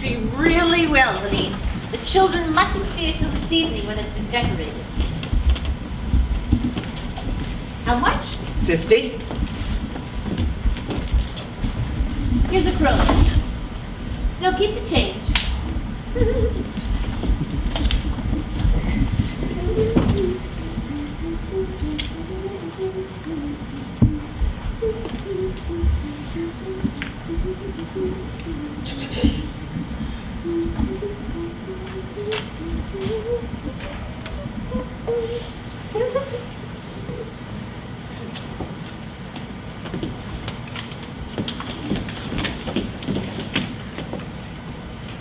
tree really well, Helene. The children mustn't see it till this evening when it's been decorated. How much? 50. Here's a crow. No, keep the change.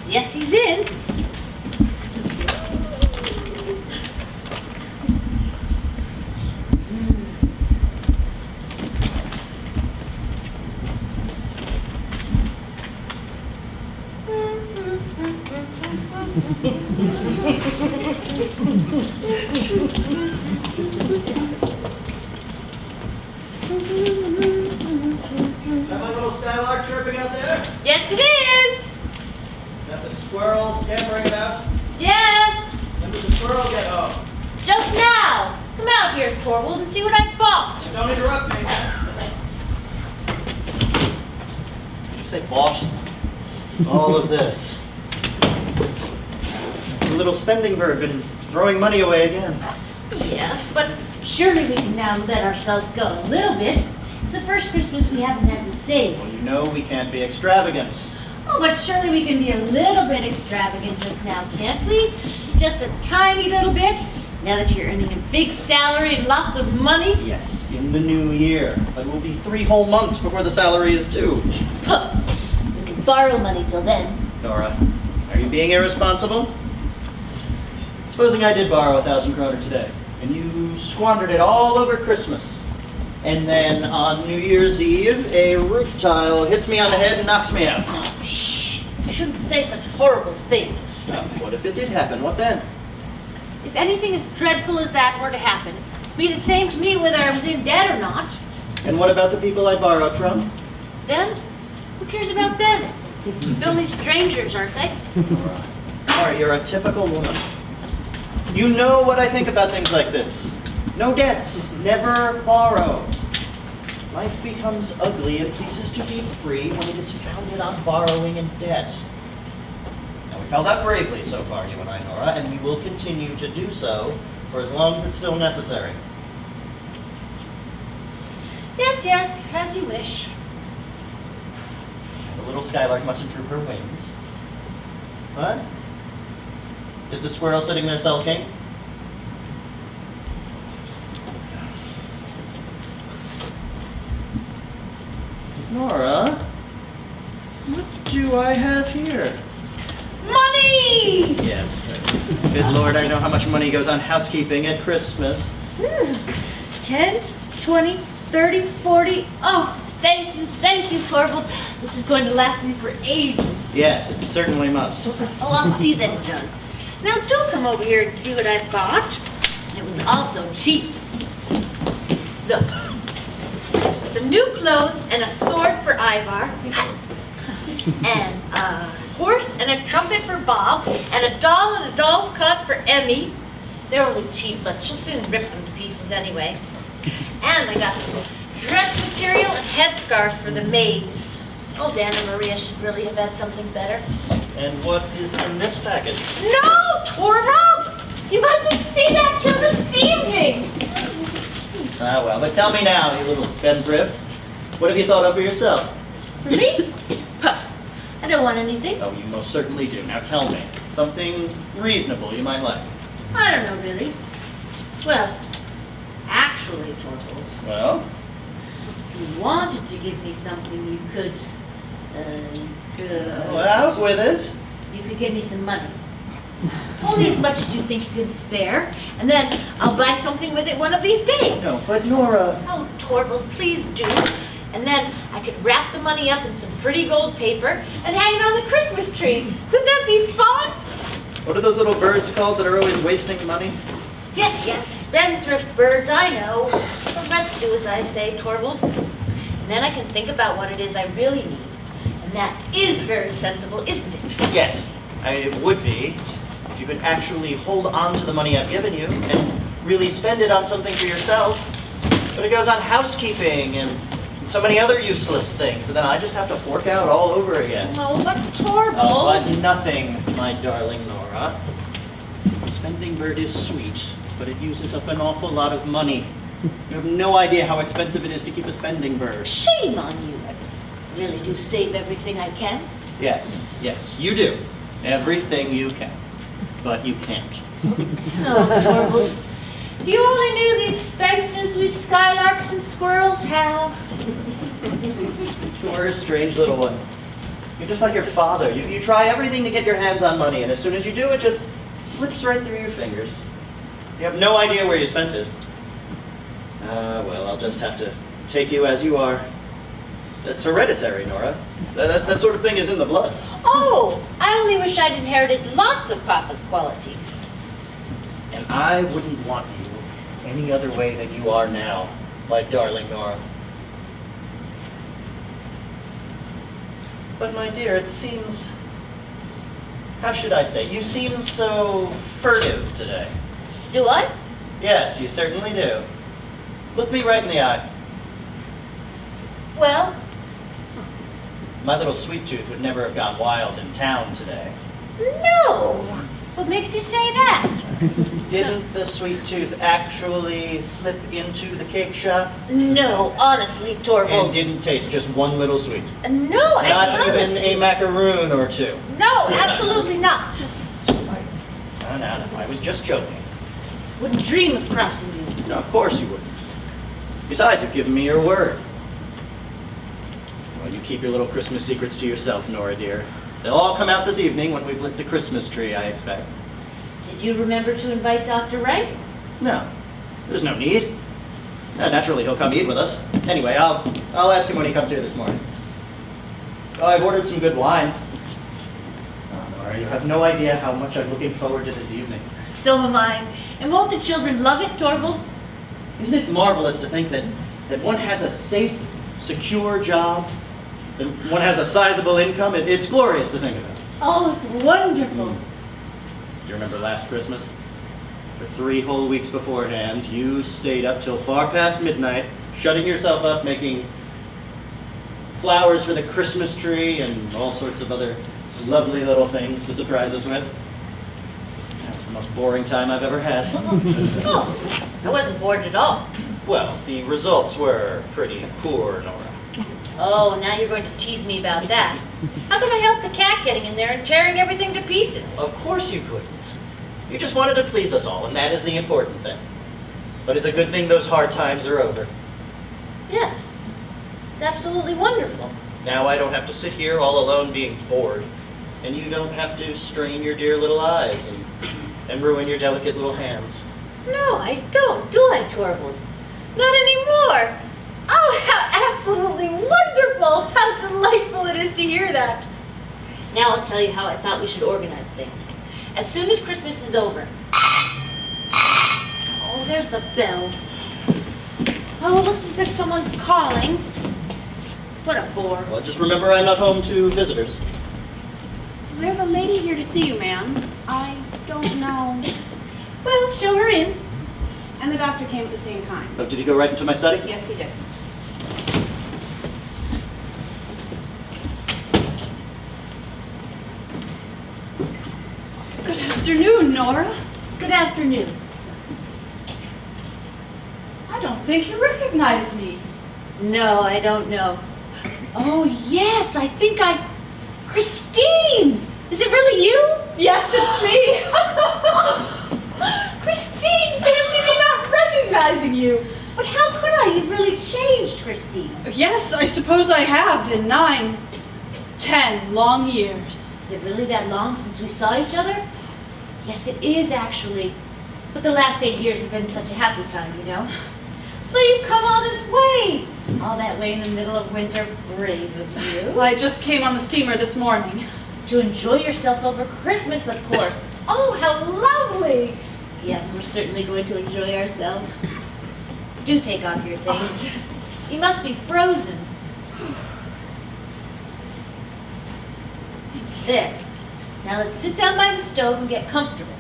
Yes, he's in. Is that my little skylark chirping out there? Yes, it is. Is that the squirrel scampering about? Yes. When did the squirrel get home? Just now. Come out here, Torvald, and see what I bought. Don't interrupt me. Did you say bought? All of this. Has the little spending bird been throwing money away again? Yes, but surely we can now let ourselves go a little bit. It's the first Christmas we haven't had to save. Well, you know we can't be extravagant. Oh, but surely we can be a little bit extravagant just now, can't we? Just a tiny little bit. Now that you're earning a big salary and lots of money. Yes, in the new year. But it will be 3 whole months before the salary is due. Huh. We can borrow money till then. Nora, are you being irresponsible? Supposing I did borrow 1,000 kroner today, and you squandered it all over Christmas. And then on New Year's Eve, a roof tile hits me on the head and knocks me out. Oh, shh. You shouldn't say such horrible things. Now, what if it did happen? What then? If anything as dreadful as that were to happen, it'd be the same to me whether I was in debt or not. And what about the people I borrowed from? Then? Who cares about them? They're only strangers, aren't they? Nora, you're a typical woman. You know what I think about things like this. No debts. Never borrow. Life becomes ugly and ceases to be free when it is founded on borrowing and debt. Now, we've held out bravely so far, you and I, Nora, and we will continue to do so for as long as it's still necessary. Yes, yes, as you wish. The little skylark mustn't droop her wings. What? Is the squirrel sitting there sulking? Nora, what do I have here? Money! Yes. Good Lord, I know how much money goes on housekeeping at Christmas. 10, 20, 30, 40. Oh, thank you, Torvald. This is going to last me for ages. Yes, it certainly must. Oh, I'll see that it does. Now, do come over here and see what I bought. It was also cheap. Look. Some new clothes and a sword for Ivar. And a horse and a trumpet for Bob. And a doll and a doll's cot for Emmy. They're only cheap, but she'll soon rip them to pieces anyway. And I got some dress material and headscarves for the maids. Oh, Dan and Maria should really have had something better. And what is in this package? No, Torvald! You mustn't see that till this evening! Ah, well, but tell me now, you little spendthrift. What have you thought of for yourself? For me? Huh. I don't want anything. Oh, you most certainly do. Now tell me. Something reasonable you might like. I don't know, really. Well, actually, Torvald, Well? if you wanted to give me something, you could, Oh, out with it. you could give me some money. Only as much as you think you can spare, and then I'll buy something with it one of these days. No, but Nora... Oh, Torvald, please do. And then I could wrap the money up in some pretty gold paper and hang it on the Christmas tree. Wouldn't that be fun? What are those little birds called that are always wasting money? Yes, yes, spendthrift birds, I know. But let's do as I say, Torvald. And then I can think about what it is I really need. And that is very sensible, isn't it? Yes, it would be if you could actually hold on to the money I've given you and really spend it on something for yourself. But it goes on housekeeping and so many other useless things, and then I just have to fork out all over again. Oh, but Torvald. Oh, but nothing, my darling Nora. Spending bird is sweet, but it uses up an awful lot of money. You have no idea how expensive it is to keep a spending bird. Shame on you. I really do save everything I can. Yes, yes, you do. Everything you can. But you can't. Oh, Torvald. If you only knew the expenses we skylarks and squirrels have. You're a strange little one. You're just like your father. You try everything to get your hands on money, and as soon as you do, it just slips right through your fingers. You have no idea where you spent it. Well, I'll just have to take you as you are. That's hereditary, Nora. That sort of thing is in the blood. Oh, I only wish I'd inherited lots of Papa's qualities. And I wouldn't want you any other way than you are now, my darling Nora. But my dear, it seems, how should I say, you seem so furtive today. Do I? Yes, you certainly do. Look me right in the eye. Well, My little sweet tooth would never have gone wild in town today. no. What makes you say that? Didn't the sweet tooth actually slip into the cake shop? No, honestly, And Torvald. didn't taste just one little sweet? No, I Not promise even a you. macaroon or two? No, absolutely not. No, I was just joking. Wouldn't dream of crossing you. No, of course you wouldn't. Besides, you've given me your word. Well, you keep your little Christmas secrets to yourself, Nora dear. They'll all come out this evening when we've lit the Christmas tree, I expect. Did you remember to invite Dr. Wright? No, there's no need. Naturally, he'll come eat with us. Anyway, I'll ask him when he comes here this morning. Oh, I've ordered some good wines. Oh, Nora, you have no idea how much I'm looking forward to this evening. So am I. And won't the children love it, Torvald? Isn't it marvelous to think that one has a safe, secure job, that one has a sizable income? It's glorious to think about. Oh, it's wonderful. Do you remember last Christmas? For 3 whole weeks beforehand, you stayed up till far past midnight, shutting yourself up, making flowers for the Christmas tree and all sorts of other lovely little things to surprise us with. That was the most boring time I've ever had. Oh, I wasn't bored at all. Well, the results were pretty poor, Nora. Oh, now you're going to tease me about that. How can I help the cat getting in there and tearing everything to pieces? Of course you couldn't. You just wanted to please us all, and that is the important thing. But it's a good thing those hard times are over. Yes. It's absolutely wonderful. Now I don't have to sit here all alone being bored, and you don't have to strain your dear little eyes and ruin your delicate little hands. No, I don't, do I, Torvald? Not anymore. Oh, how absolutely wonderful! How delightful it is to hear that. Now I'll tell you how I thought we should organize things. As soon as Christmas is over. Oh, there's the bell. Oh, looks as if someone's calling. What a bore. Well, just remember I'm not home to visitors. There's a lady here to see you, ma'am. I don't know. Well, show her in. And the doctor came at the same time. Oh, did he go right into my study? Yes, he did. Good afternoon, Nora. Good afternoon. I don't think you recognize me. No, I don't know. Oh, yes, I think Christine! Is it really you? Yes, it's me. Christine, fancy me not recognizing you. But how could I? You've really changed, Christine. Yes, I suppose I have in 9, 10 long years. Is it really that long since we saw each other? Yes, it is actually. But the last 8 years have been such a happy time, you know. So you've come all this way. All that way in the middle of winter. Brave of you. I just came on the steamer this morning. To enjoy yourself over Christmas, of course. Oh, how lovely. Yes, we're certainly going to enjoy ourselves. Do take off your things. You must be frozen. There. Now let's sit down by the stove and get comfortable.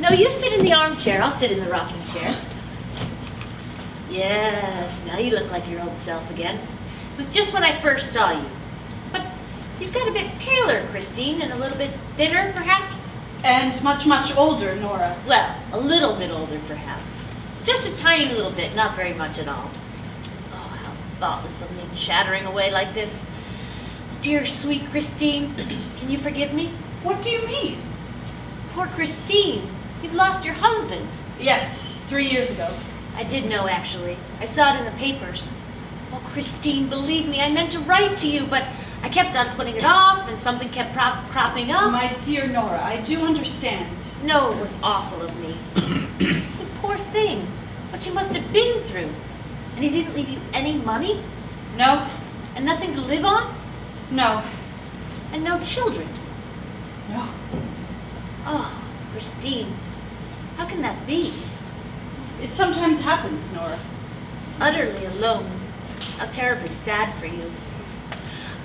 No, you sit in the armchair. I'll sit in the rocking chair. Yes, now you look like your old self again. It was just when I first saw you. But you've got a bit paler, Christine, and a little bit thinner, perhaps? And much, much older, Nora. Well, a little bit older, perhaps. Just a tiny little bit, not very much at all. Oh, how thoughtless of me chattering away like this. Dear, sweet Christine, can you forgive me? What do you mean? Poor Christine, you've lost your husband. Yes, 3 years ago. I did know, actually. I saw it in the papers. Oh, Christine, believe me, I meant to write to you, but I kept on putting it off, and something kept cropping up. My dear Nora, I do understand. No, it was awful of me. The poor thing. What she must have been through. And he didn't leave you any money? No, And nothing to live on? no, And no children? no. Oh, Christine, how can that be? It sometimes happens, Nora. Utterly alone. How terribly sad for you.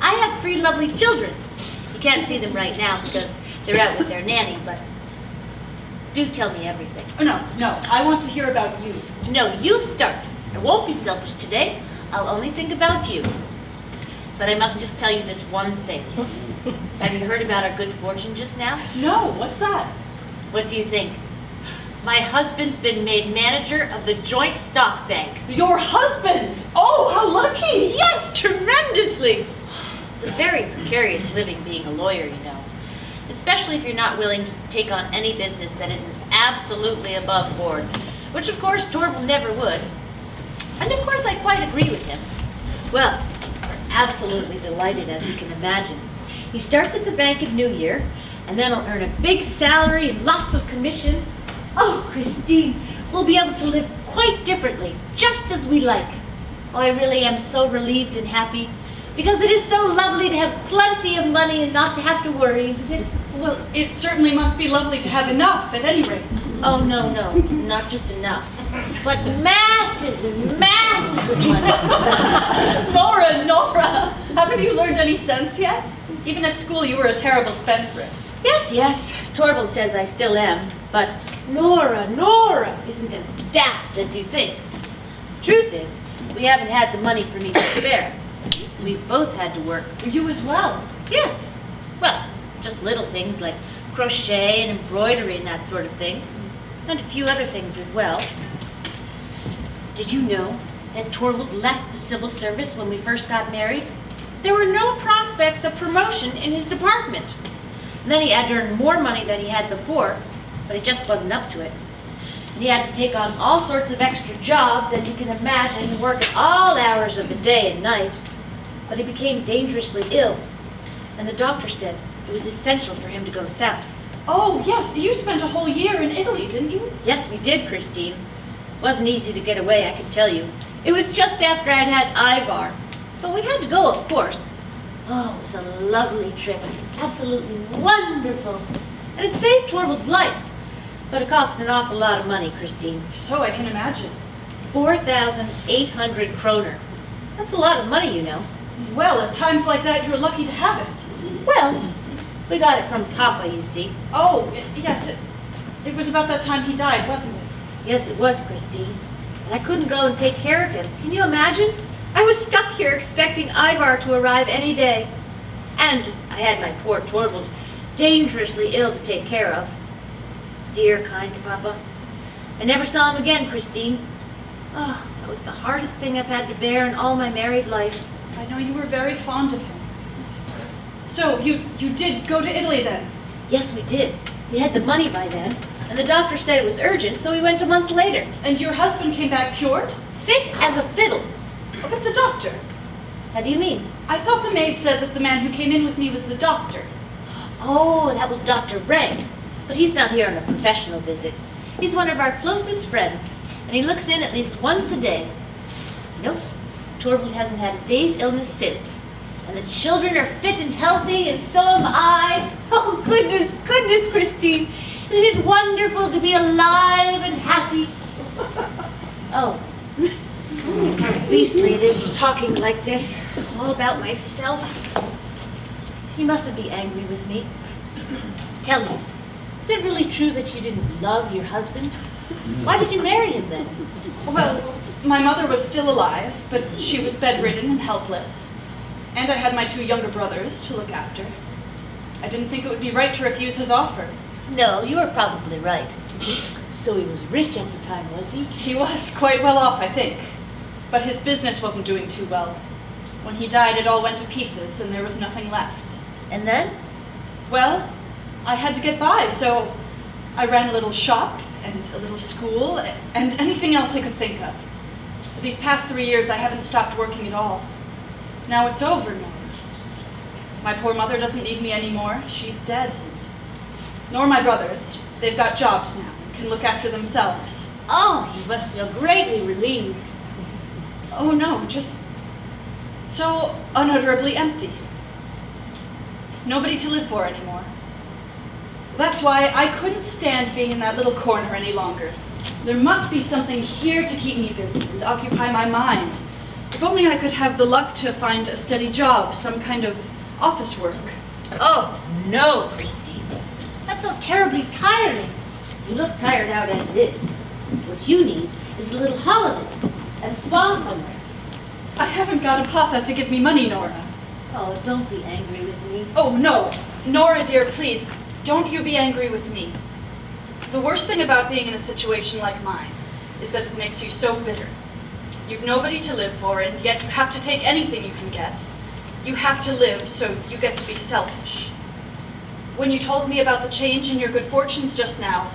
I have 3 lovely children. You can't see them right now because they're out with their nanny, but do tell me everything. Oh, no, I want to hear about you. No, you start. I won't be selfish today. I'll only think about you. But I must just tell you this one thing. Have you heard about our good fortune just now? No, what's that? What do you think? My husband's been made manager of the joint stock bank. Your husband! Oh, how lucky! Yes, tremendously. It's a very precarious living being a lawyer, you know. Especially if you're not willing to take on any business that isn't absolutely above board. Which, of course, Torvald never would. And, of course, I quite agree with him. Well, we're absolutely delighted, as you can imagine. He starts at the bank in New Year, and then he'll earn a big salary and lots of commission. Oh, Christine, we'll be able to live quite differently, just as we like. Oh, I really am so relieved and happy, because it is so lovely to have plenty of money and not to have to worry, isn't it? Well, it certainly must be lovely to have enough, at any rate. Oh, no, not just enough, but masses and masses of money. Nora, haven't you learned any sense yet? Even at school you were a terrible spendthrift. Yes, Torvald says I still am, but Nora isn't as daft as you think. Truth is, we haven't had the money for me to spare. We've both had to work. You as well. Yes, well, just little things like crochet and embroidery and that sort of thing, and a few other things as well. Did you know that Torvald left the civil service when we first got married? There were no prospects of promotion in his department. And then he had to earn more money than he had before, but he just wasn't up to it. And he had to take on all sorts of extra jobs, as you can imagine, work at all hours of the day and night. But he became dangerously ill, and the doctor said it was essential for him to go south. Oh, yes, you spent a whole year in Italy, didn't you? Yes, we did, Christine. Wasn't easy to get away, I can tell you. It was just after I'd had Ivar. But we had to go, of course. Oh, it was a lovely trip. Absolutely wonderful. And it saved Torvald's life. But it cost an awful lot of money, Christine. So I can imagine. 4,800 kroner. That's a lot of money, you know. Well, at times like that you're lucky to have it. Well, we got it from Papa, you see. Oh, yes, it was about that time he died, wasn't it? Yes, it was, Christine. And I couldn't go and take care of him. Can you imagine? I was stuck here expecting Ivar to arrive any day. And I had my poor Torvald dangerously ill to take care of. Dear, kind Papa. I never saw him again, Christine. Oh, that was the hardest thing I've had to bear in all my married life. I know you were very fond of him. So, you did go to Italy then? Yes, we did. We had the money by then, and the doctor said it was urgent, so we went a month later. And your husband came back cured? Fit as a fiddle. Oh, but the doctor? How do you mean? I thought the maid said that the man who came in with me was the doctor. Oh, that was Dr. Rank. But he's not here on a professional visit. He's one of our closest friends, and he looks in at least once a day. Nope, Torvald hasn't had a day's illness since. And the children are fit and healthy, and so am I. Oh, goodness, Christine. Isn't it wonderful to be alive and happy? it is talking like this, all about myself. You mustn't be angry with me. Tell me, is it really true that you didn't love your husband? Why did you marry him then? Well, my mother was still alive, but she was bedridden and helpless. And I had my 2 younger brothers to look after. I didn't think it would be right to refuse his offer. No, you were probably right. So he was rich at the time, was he? He was quite well off, I think. But his business wasn't doing too well. When he died, it all went to pieces, and there was nothing left. And then? Well, I had to get by, so I ran a little shop and a little school and anything else I could think of. For these past 3 years, I haven't stopped working at all. Now it's over, Nora. My poor mother doesn't need me anymore. She's dead. Nor my brothers. They've got jobs now and can look after themselves. Oh, you must feel greatly relieved. Oh no, just so unutterably empty. Nobody to live for anymore. That's why I couldn't stand being in that little corner any longer. There must be something here to keep me busy and occupy my mind. If only I could have the luck to find a steady job, some kind of office work. Oh, no, Christine. That's so terribly tiring. You look tired out as it is. What you need is a little holiday and a spa somewhere. I haven't got a papa to give me money, Nora. Oh, don't be angry with me. Oh, no. Nora, dear, please, don't you be angry with me. The worst thing about being in a situation like mine is that it makes you so bitter. You've nobody to live for, and yet you have to take anything you can get. You have to live, so you get to be selfish. When you told me about the change in your good fortunes just now,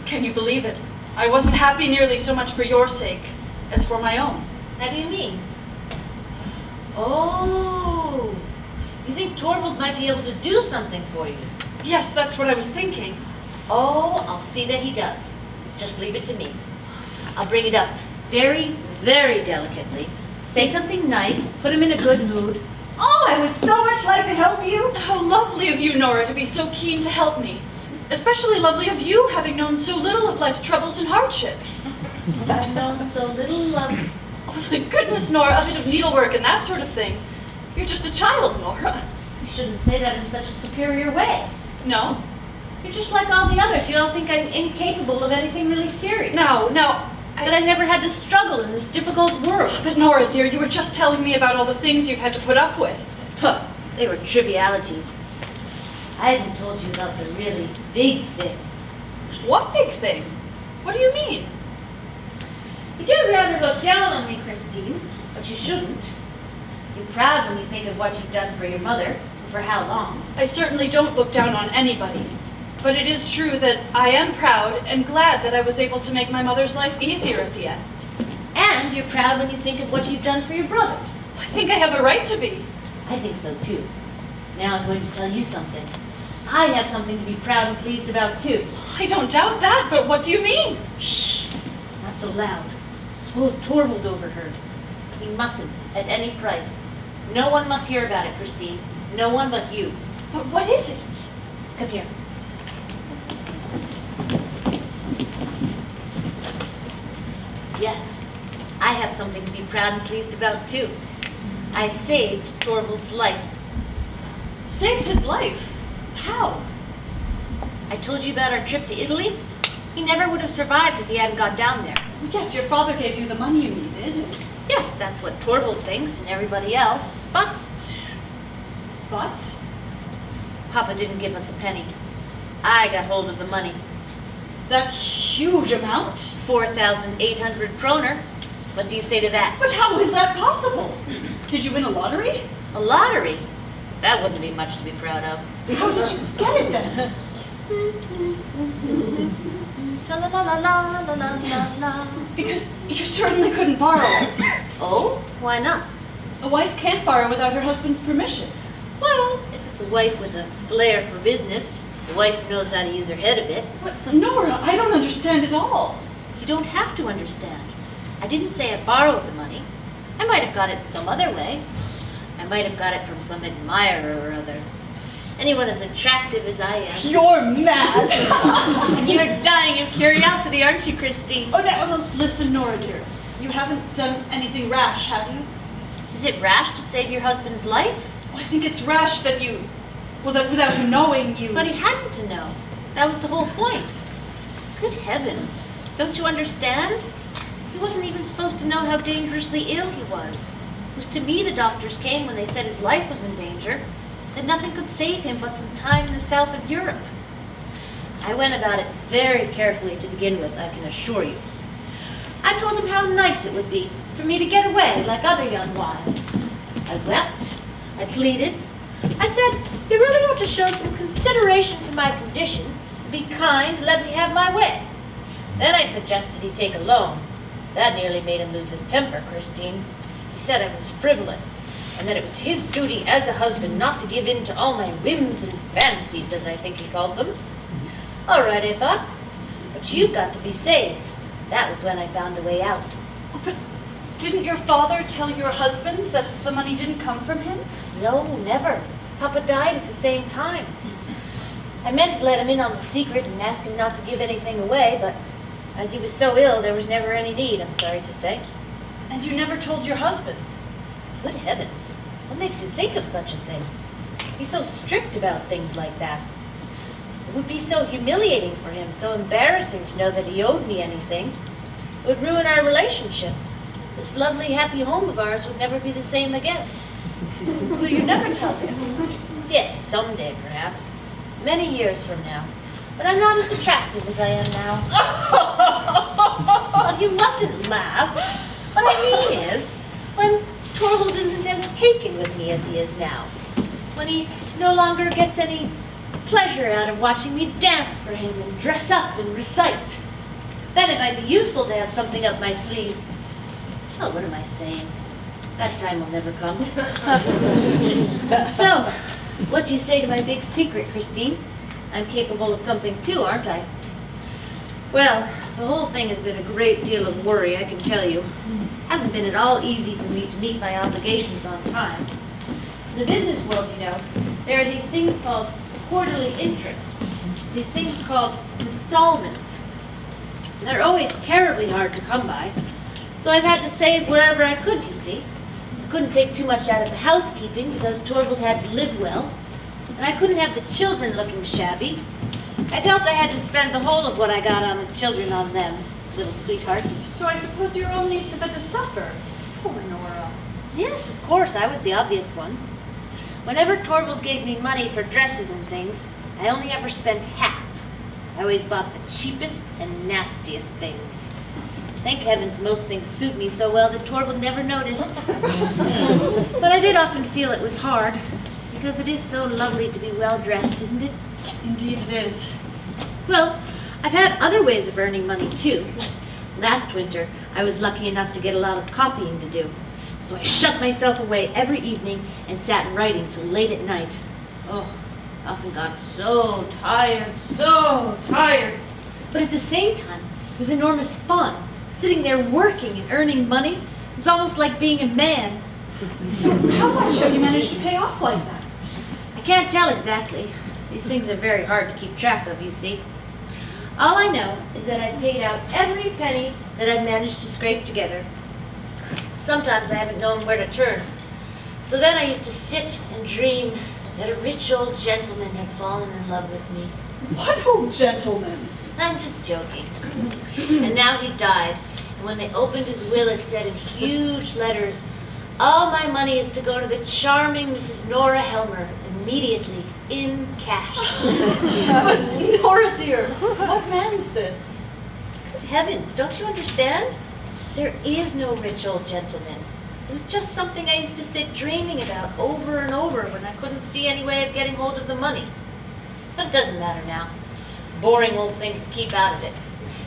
can you believe it? I wasn't happy nearly so much for your sake as for my own. How do you mean? Oh, you think Torvald might be able to do something for you? Yes, that's what I was thinking. Oh, I'll see that he does. Just leave it to me. I'll bring it up very, very delicately. Say something nice, put him in a good mood. Oh, I would so much like to help you. How lovely of you, Nora, to be so keen to help me. Especially lovely of you, having known so little of life's troubles and hardships. I've known so little love. Oh, my goodness, Nora, a bit of needlework and that sort of thing. You're just a child, Nora. You shouldn't say that in such a superior way. No? You're just like all the others. You all think I'm incapable of anything really serious. No. That I've never had to struggle in this difficult world. But Nora, dear, you were just telling me about all the things you've had to put up with. Huh, they were trivialities. I haven't told you about the really big thing. What big thing? What do you mean? You do rather look down on me, Christine, but you shouldn't. You're proud when you think of what you've done for your mother, and for how long. I certainly don't look down on anybody. But it is true that I am proud and glad that I was able to make my mother's life easier at the end. And you're proud when you think of what you've done for your brothers. I think I have a right to be. I think so too. Now I'm going to tell you something. I have something to be proud and pleased about too. I don't doubt that, but what do you mean? Shh! Not so loud. Suppose Torvald overheard. He mustn't, at any price. No one must hear about it, Christine. No one but you. But what is it? Come here. Yes, I have something to be proud and pleased about too. I saved Torvald's life. Saved his life? How? I told you about our trip to Italy? He never would have survived if he hadn't gone down there. Yes, your father gave you the money you needed. Yes, that's what Torvald thinks and everybody else, but But? Papa didn't give us a penny. I got hold of the money. That huge amount? 4,800 kroner. What do you say to that? But how is that possible? Did you win a lottery? A lottery? That wouldn't be much to be proud of. How did you get it then? La la la la la la la la. Because you certainly couldn't borrow it. Oh, why not? A wife can't borrow without her husband's permission. Well, if it's a wife with a flair for business, a wife who knows how to use her head a bit. But Nora, I don't understand at all. You don't have to understand. I didn't say I borrowed the money. I might have got it some other way. I might have got it from some admirer or other. Anyone as attractive as I am. You're mad. And you're dying of curiosity, aren't you, Christine? Oh, now, listen, Nora, dear. You haven't done anything rash, have you? Is it rash to save your husband's life? Well, I think it's rash that that without him knowing you... But he hadn't to know. That was the whole point. Good heavens. Don't you understand? He wasn't even supposed to know how dangerously ill he was. It was to me the doctors came when they said his life was in danger, that nothing could save him but some time in the south of Europe. I went about it very carefully to begin with, I can assure you. I told him how nice it would be for me to get away like other young wives. I wept. I pleaded. I said, you really ought to show some consideration for my condition, be kind, and let me have my way. Then I suggested he take a loan. That nearly made him lose his temper, Christine. He said I was frivolous, and that it was his duty as a husband not to give in to all my whims and fancies, as I think he called them. All right, I thought, but you've got to be saved. That was when I found a way out. Oh, but didn't your father tell your husband that the money didn't come from him? No, never. Papa died at the same time. I meant to let him in on the secret and ask him not to give anything away, but as he was so ill, there was never any need, I'm sorry to say. And you never told your husband? Good heavens, what makes you think of such a thing? He's so strict about things like that. It would be so humiliating for him, so embarrassing to know that he owed me anything. It would ruin our relationship. This lovely, happy home of ours would never be the same again. Will you never tell him? Yes, someday perhaps. Many years from now. But I'm not as attractive as I am now. Well, you mustn't laugh. What I mean is, when Torvald isn't as taken with me as he is now, when he no longer gets any pleasure out of watching me dance for him and dress up and recite, then it might be useful to have something up my sleeve. Oh, what am I saying? That time will never come. So, what do you say to my big secret, Christine? I'm capable of something too, aren't I? Well, the whole thing has been a great deal of worry, I can tell you. Hasn't been at all easy for me to meet my obligations on time. In the business world, you know, there are these things called quarterly interest, these things called installments. They're always terribly hard to come by, so I've had to save wherever I could, you see. I couldn't take too much out of the housekeeping because Torvald had to live well, and I couldn't have the children looking shabby. I felt I had to spend the whole of what I got on the children on them, little sweethearts. So I suppose your own needs have had to suffer. Poor Nora. Yes, of course, I was the obvious one. Whenever Torvald gave me money for dresses and things, I only ever spent half. I always bought the cheapest and nastiest things. Thank heavens most things suit me so well that Torvald never noticed. But I did often feel it was hard, because it is so lovely to be well dressed, isn't it? Indeed it is. Well, I've had other ways of earning money too. Last winter, I was lucky enough to get a lot of copying to do. So I shut myself away every evening and sat writing till late at night. Oh, I often got so tired. But at the same time, it was enormous fun. Sitting there working and earning money is almost like being a man. So how much have you managed to pay off like that? I can't tell exactly. These things are very hard to keep track of, you see. All I know is that I've paid out every penny that I've managed to scrape together. Sometimes I haven't known where to turn. So then I used to sit and dream that a rich old gentleman had fallen in love with me. What old gentleman? I'm just joking. And now he died. And when they opened his will, it said in huge letters, "All my money is to go to the charming Mrs. Nora Helmer, immediately, in cash." But Nora dear, what man's this? Good heavens, don't you understand? There is no rich old gentleman. It was just something I used to sit dreaming about over and over when I couldn't see any way of getting hold of the money. But it doesn't matter now. Boring old thing to keep out of it.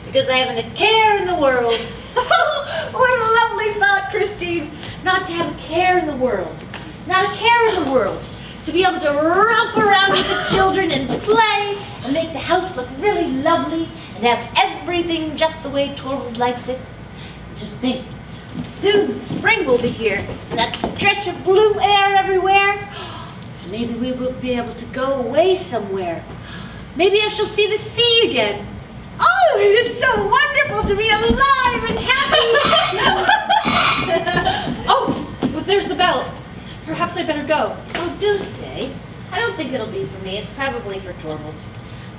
Because I haven't a care in the world. What a lovely thought, Christine. Not to have a care in the world. Not a care in the world. To be able to romp around with the children and play and make the house look really lovely and have everything just the way Torvald likes it. Just think, soon spring will be here and that stretch of blue air everywhere. Maybe we will be able to go away somewhere. Maybe I shall see the sea again. Oh, it is so wonderful to be alive and happy. perhaps I'd better go. Oh, do stay. I don't think it'll be for me. It's probably for Torvald.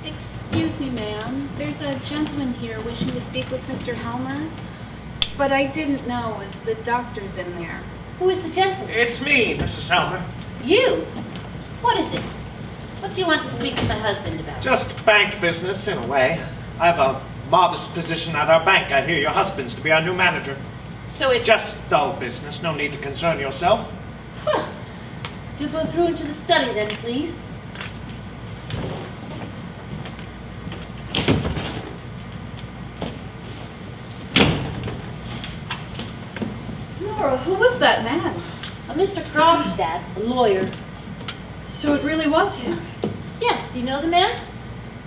Excuse me, ma'am. There's a gentleman here wishing to speak with Mr. Helmer, but I didn't know as the doctor's in there. Who is the gentleman? It's me, Mrs. Helmer. You? What is it? What do you want to speak to my husband about? Just bank business, in a way. I have a modest position at our bank. I hear your husband's to be our new manager. So it's... Just dull business. No need to concern yourself. Huh. You go through into the study then, please. Nora, who was that man? Mr. Krogstad, a lawyer. So it really was him. Yes, do you know the man?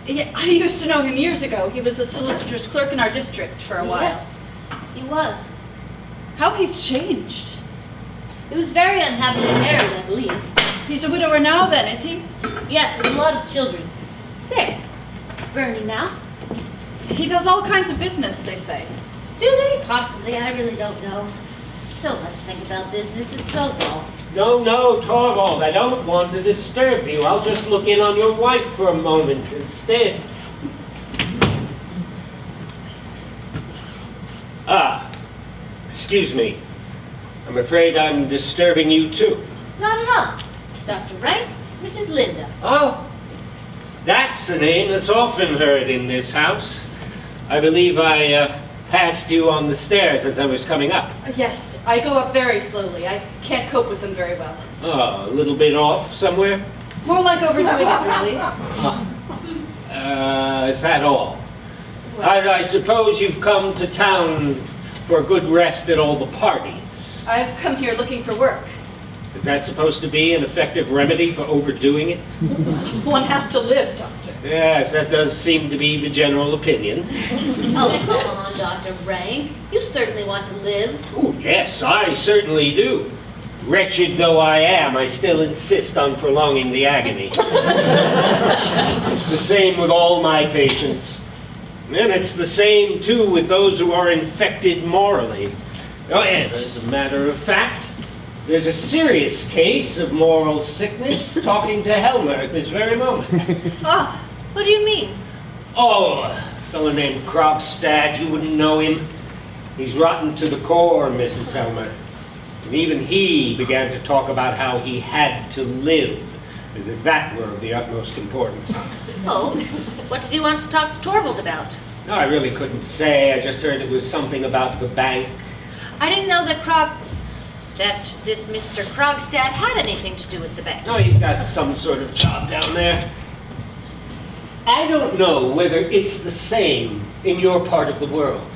Yeah, I used to know him years ago. He was a solicitor's clerk in our district for a while. Yes, he was. How he's changed. He was very unhappily married, I believe. He's a widower now then, is he? Yes, with a lot of children. There. It's burning now. He does all kinds of business, they say. Do they? Possibly. I really don't know. Don't let's think about business. It's so dull. No, Torvald, I don't want to disturb you. I'll just look in on your wife for a moment instead. Excuse me. I'm afraid I'm disturbing you too. Not at all. Dr. Rank, Mrs. Linda. Oh, that's a name that's often heard in this house. I believe I passed you on the stairs as I was coming up. Yes, I go up very slowly. I can't cope with them very well. Oh, a little bit off somewhere? More like overdoing it, really. Is that all? Well, I suppose you've come to town for a good rest at all the parties. I've come here looking for work. Is that supposed to be an effective remedy for overdoing it? One has to live, Doctor. Yes, that does seem to be the general opinion. Oh, come on, Dr. Rank. You certainly want to live. Oh, yes, I certainly do. Wretched though I am, I still insist on prolonging the agony. It's the same with all my patients. And it's the same, too, with those who are infected morally. Oh, and as a matter of fact, there's a serious case of moral sickness talking to Helmer at this very moment. Ah, what do you mean? Oh, a fellow named Krogstad, you wouldn't know him. He's rotten to the core, Mrs. Helmer. And even he began to talk about how he had to live, as if that were of the utmost importance. Oh, what did you want to talk to Torvald about? No, I really couldn't say. I just heard it was something about the bank. I didn't know that this Mr. Krogstad had anything to do with the bank. No, he's got some sort of job down there. I don't know whether it's the same in your part of the world,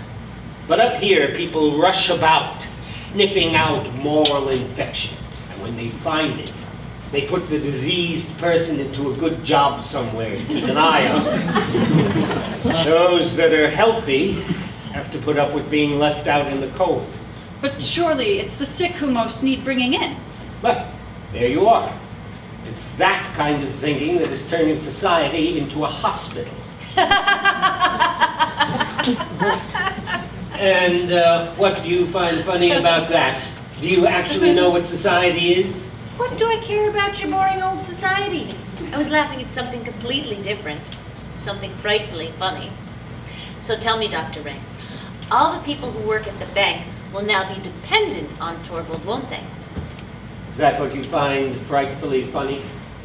but up here people rush about sniffing out moral infection, and when they find it, they put the diseased person into a good job somewhere to keep an eye on. Those that are healthy have to put up with being left out in the cold. But surely it's the sick who most need bringing in. But there you are. It's that kind of thinking that is turning society into a hospital. And what do you find funny about that? Do you actually know what society is? What do I care about your boring old society? I was laughing at something completely different. Something frightfully funny. So tell me, Dr. Rank, all the people who work at the bank will now be dependent on Torvald, won't they? Is that what you find frightfully funny?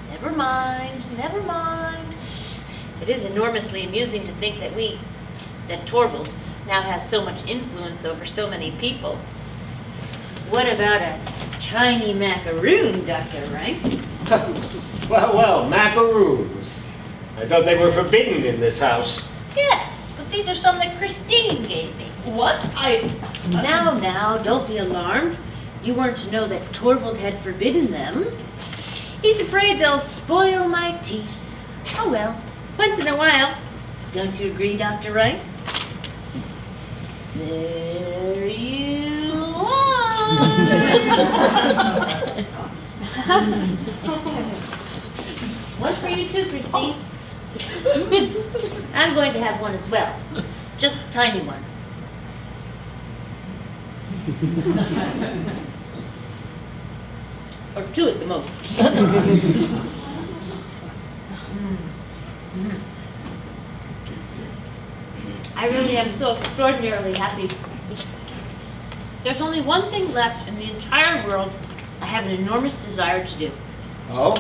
Never mind, never mind. It is enormously amusing to think that Torvald now has so much influence over so many people. What about a tiny macaroon, Dr. Rank? Well, macaroons. I thought they were forbidden in this house. Yes, but these are some that Christine gave me. What? Now, don't be alarmed. You weren't to know that Torvald had forbidden them. He's afraid they'll spoil my teeth. Oh well, once in a while. Don't you agree, Dr. Wright? There you are. One for you too, Christine. I'm going to have one as well. Just a tiny one. or two at the most. I really am so extraordinarily happy. There's only one thing left in the entire world I have an enormous desire to do. Oh?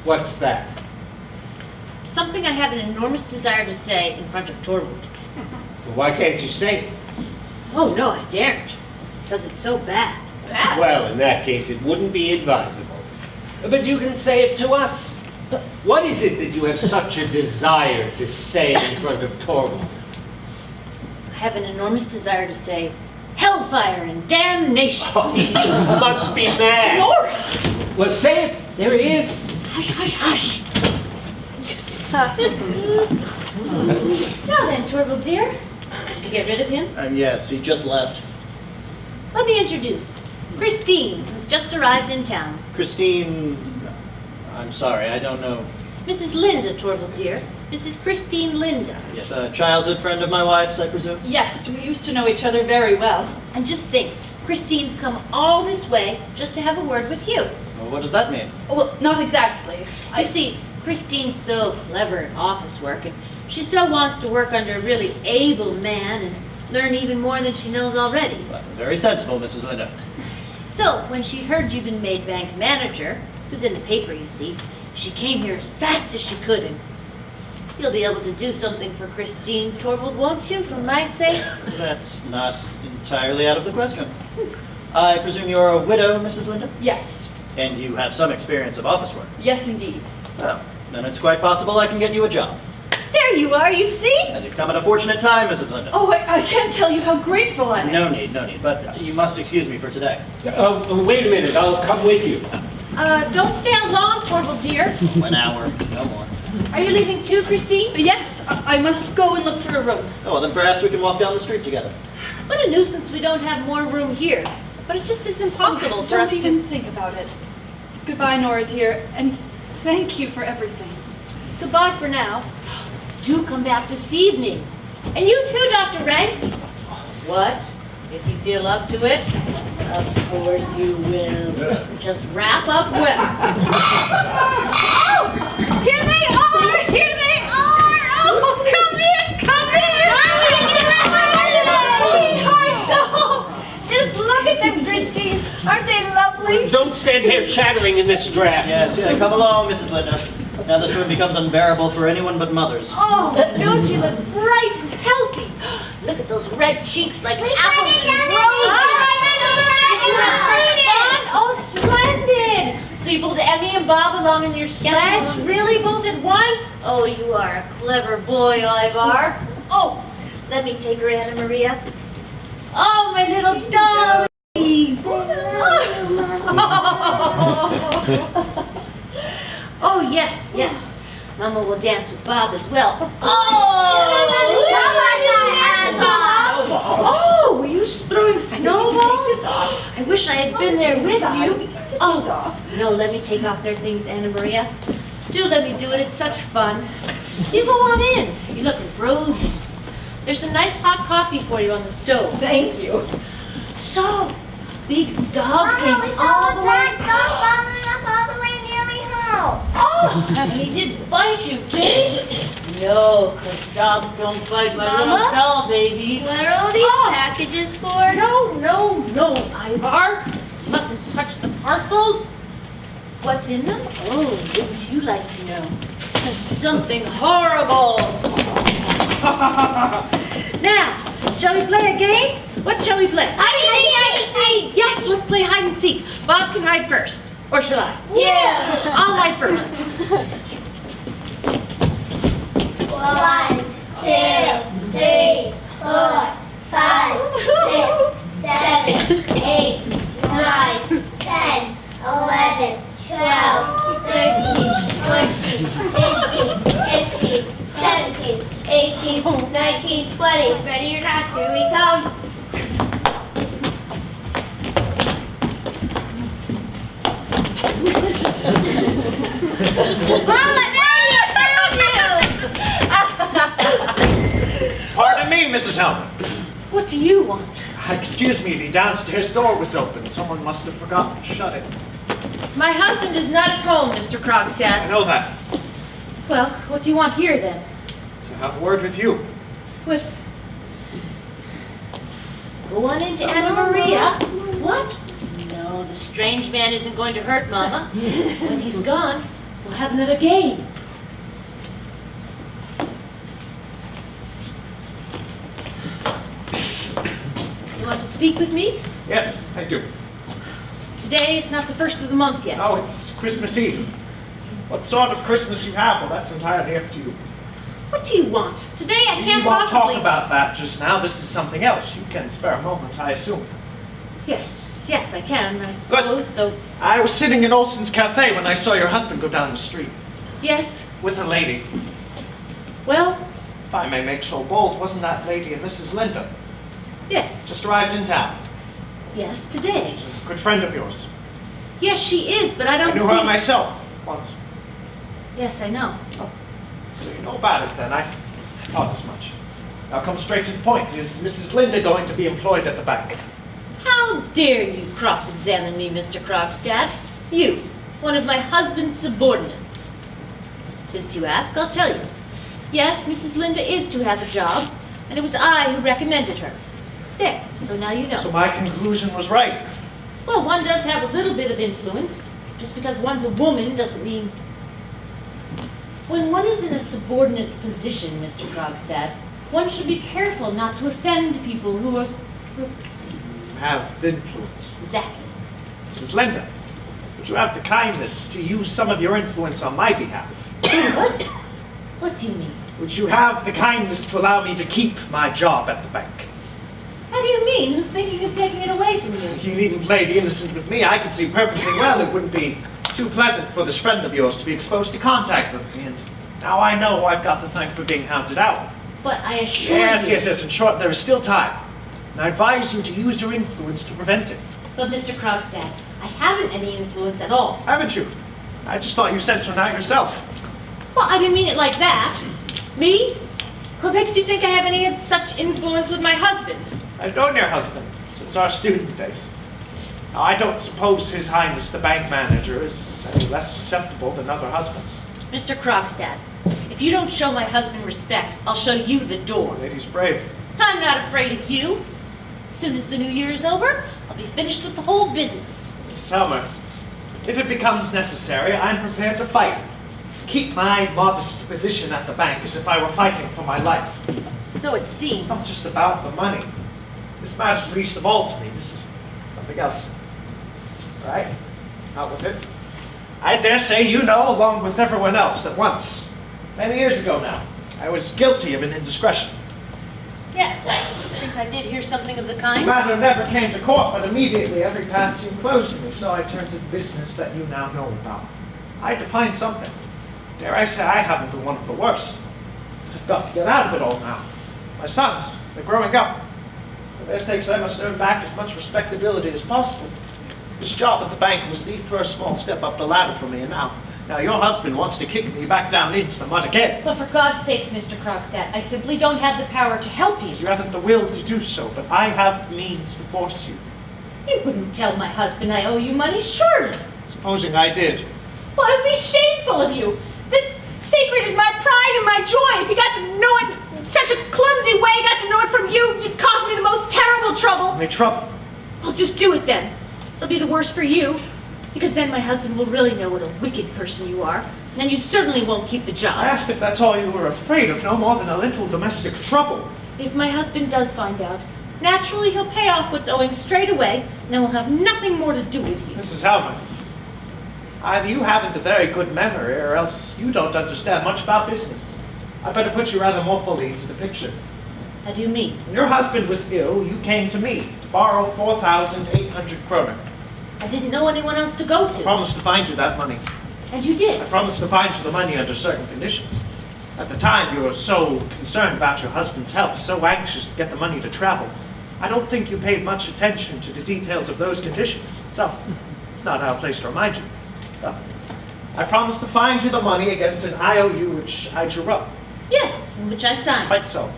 What's that? Something I have an enormous desire to say in front of Torvald. Well, why can't you say it? Oh, no, I daren't. Because it's so bad. Bad? Well, in that case, it wouldn't be advisable. But you can say it to us. What is it that you have such a desire to say in front of Torvald? I have an enormous desire to say, hellfire and damnation. Oh, you must be mad. Nora! Well, say it. There he is. Hush, hush, hush. Now then, Torvald dear, did you get rid of him? Yes, he just left. Let me introduce Christine, who's just arrived in town. Christine, I'm sorry, I don't know. Mrs. Linda, Torvald dear. Mrs. Christine Linda. Yes, a childhood friend of my wife's, I presume? Yes, we used to know each other very well. And just think, Christine's come all this way just to have a word with you. Well, what does that mean? Well, not exactly. You see, Christine's so clever at office work, and she so wants to work under a really able man and learn even more than she knows already. Well, very sensible, Mrs. Linda. So, when she heard you'd been made bank manager, it was in the paper, you see, she came here as fast as she could, and you'll be able to do something for Christine, Torvald, won't you, for my sake? That's not entirely out of the question. I presume you're a widow, Mrs. Linda? Yes. And you have some experience of office work. Yes, indeed. Well, then it's quite possible I can get you a job. There you are, you see? And you've come at a fortunate time, Mrs. Linda. Oh, I can't tell you how grateful I am. No need, but you must excuse me for today. Wait a minute. I'll come with you. Don't stay out long, Torvald dear. An hour, no more. Are you leaving too, Christine? Yes, I must go and look for a room. Oh, well, then perhaps we can walk down the street together. What a nuisance we don't have more room here. But it just is impossible for us Don't even to... think about it. Goodbye, Nora dear, and thank you for everything. Goodbye for now. Do come back this evening. And you too, Dr. Rank. What? If you feel up to it? Of course you will. Just wrap up well. Oh! Here they are! Here they are! Oh, come in! Come in! Sweethearts! Oh, just look at them, Christine. Aren't they lovely? Don't stand here chattering in this draft. Yes, come along, Mrs. Linda. Now this room becomes unbearable for anyone but mothers. Oh, don't you look bright and healthy? Look at those red cheeks like apples and roses. Did you have such fun? Oh, splendid. So you pulled Emmy and Bob along in your sledge? Really, both at once? Oh, you are a clever boy, Ivar. Oh, let me take her, Anna Maria. Oh, my little dolly. Oh, yes, yes. Mama will dance with Bob as well. Oh, were you throwing snowballs? I wish I had been there with you. Oh, no, let me take off their things, Anna Maria. Do let me do it. It's such fun. You go on in. You look frozen. There's some nice hot coffee for you on the stove. Thank you. So, Big Dog came all the way. Oh, he did bite you, did he? No, because dogs don't bite my little doll, baby. What are all these packages for? No, Ivar. You mustn't touch the parcels. What's in them? Oh, wouldn't you like to know? Something horrible. Now, shall we play a game? What shall we play? Hide and seek! Yes, let's play hide and seek. Bob can hide first. Or shall I? Yeah! I'll hide first. 1, 2, 3, 4, 5, 6, 7, 8, 9, 10, 11, 12, 13, 14, 15, 16, 17, 18, 19, 20. Ready or not, here we come. Mama, Daddy, I found you! Pardon me, Mrs. Helmer. What do you want? Excuse me, the downstairs door was open. Someone must have forgotten to shut it. My husband is not at home, Mr. I Krogstad. know that. Well, what do you want here then? To have a word with you. With... Go on into Anna Maria. What? No, the strange man isn't going to hurt Mama. When he's gone, we'll have another game. You want to speak with me? Yes, I do. Today, it's not the first of the month yet. Oh, it's Christmas Eve. What sort of Christmas you have, well, that's entirely up to you. What do you want? Today, I can't You won't possibly... talk about that just now. This is something else. You can spare a moment, I assume. Yes, I can, I suppose, though... I was sitting in Olson's cafe when I saw your husband go down the street Yes, with a lady. well, If I may make so bold, wasn't that lady and Mrs. Linda? yes, Just arrived in town. yes, today. Good friend of yours. Yes, she is, but I I don't knew see... her myself once. Yes, I know. So you know about it then. I thought as much. I'll come straight to the point. Is Mrs. Linda going to be employed at the bank? How dare you cross-examine me, Mr. Krogstad? You, one of my husband's subordinates. Since you ask, I'll tell you. Yes, Mrs. Linda is to have a job, and it was I who recommended her. There, so now you know. So my conclusion was right. Well, one does have a little bit of influence. Just because one's a woman doesn't mean... When one is in a subordinate position, Mr. Krogstad, one should be careful not to offend people who are... Have influence. Exactly. Mrs. Linda, would you have the kindness to use some of your influence on my behalf? What? What do you mean? Would you have the kindness to allow me to keep my job at the bank? How do you mean? Who's thinking of taking it away from you? You needn't play the innocent with me. I could see perfectly well it wouldn't be too pleasant for this friend of yours to be exposed to contact with me, and now I know I've got to thank for being hounded out. But I assure Yes, you... yes. In short, there is still time. And I advise you to use your influence to prevent it. But Mr. Krogstad, I haven't any influence at all. Haven't you? I just thought you said so now yourself. Well, I didn't mean it like that. Me? What makes you think I have any such influence with my husband? I've known your husband since our student days. Now, I don't suppose His Highness the bank manager is any less susceptible than other husbands. Mr. Krogstad, if you don't show my husband respect, I'll show you the door. The lady's brave. I'm not afraid of you. As soon as the new year is over, I'll be finished with the whole business. Mrs. Helmer, if it becomes necessary, I'm prepared to fight. Keep my modest position at the bank as if I were fighting for my life. So it seems. It's not just about the money. This matters least of all to me. This is something else. All right? Out with it. I dare say you know, along with everyone else, that once, many years ago now, I was guilty of an indiscretion. Yes, I think I did hear something of the The kind. matter never came to court, but immediately every path seemed closed to me, so I turned to the business that you now know about. I had to find something. Dare I say I haven't been one of the worst. I've got to get out of it all now. My sons, they're growing up. For their sakes, I must earn back as much respectability as possible. This job at the bank was the first small step up the ladder for me, and now your husband wants to kick me back down into the mud again. But for God's sakes, Mr. Krogstad, I simply don't have the power to help you. You haven't the will to do so, but I have means to force you. You wouldn't tell my husband I owe you money, surely. Supposing I did. Well, it would be shameful of you. This secret is my pride and my joy. If you got to know it in such a clumsy way, got to know it from you, you'd cause me the most terrible trouble. Only trouble. Well, just do it then. It'll be the worse for you, because then my husband will really know what a wicked person you are, and then you certainly won't keep the I job. asked if that's all you were afraid of, no more than a little domestic trouble. If my husband does find out, naturally he'll pay off what's owing straight away, and then we'll have nothing more to do with you. Mrs. Hellman, either you haven't a very good memory, or else you don't understand much about business. I better put you rather more fully into the picture. How do you mean? When your husband was ill, you came to me to borrow 4,800 kroner. I didn't know anyone else to go I to. promised to find you that money. And you did. I promised to find you the money under certain conditions. At the time, you were so concerned about your husband's health, so anxious to get the money to travel. I don't think you paid much attention to the details of those conditions. So, it's not our place to remind you. So, I promised to find you the money against an IOU which I drew up. Yes, in which I signed. Quite so.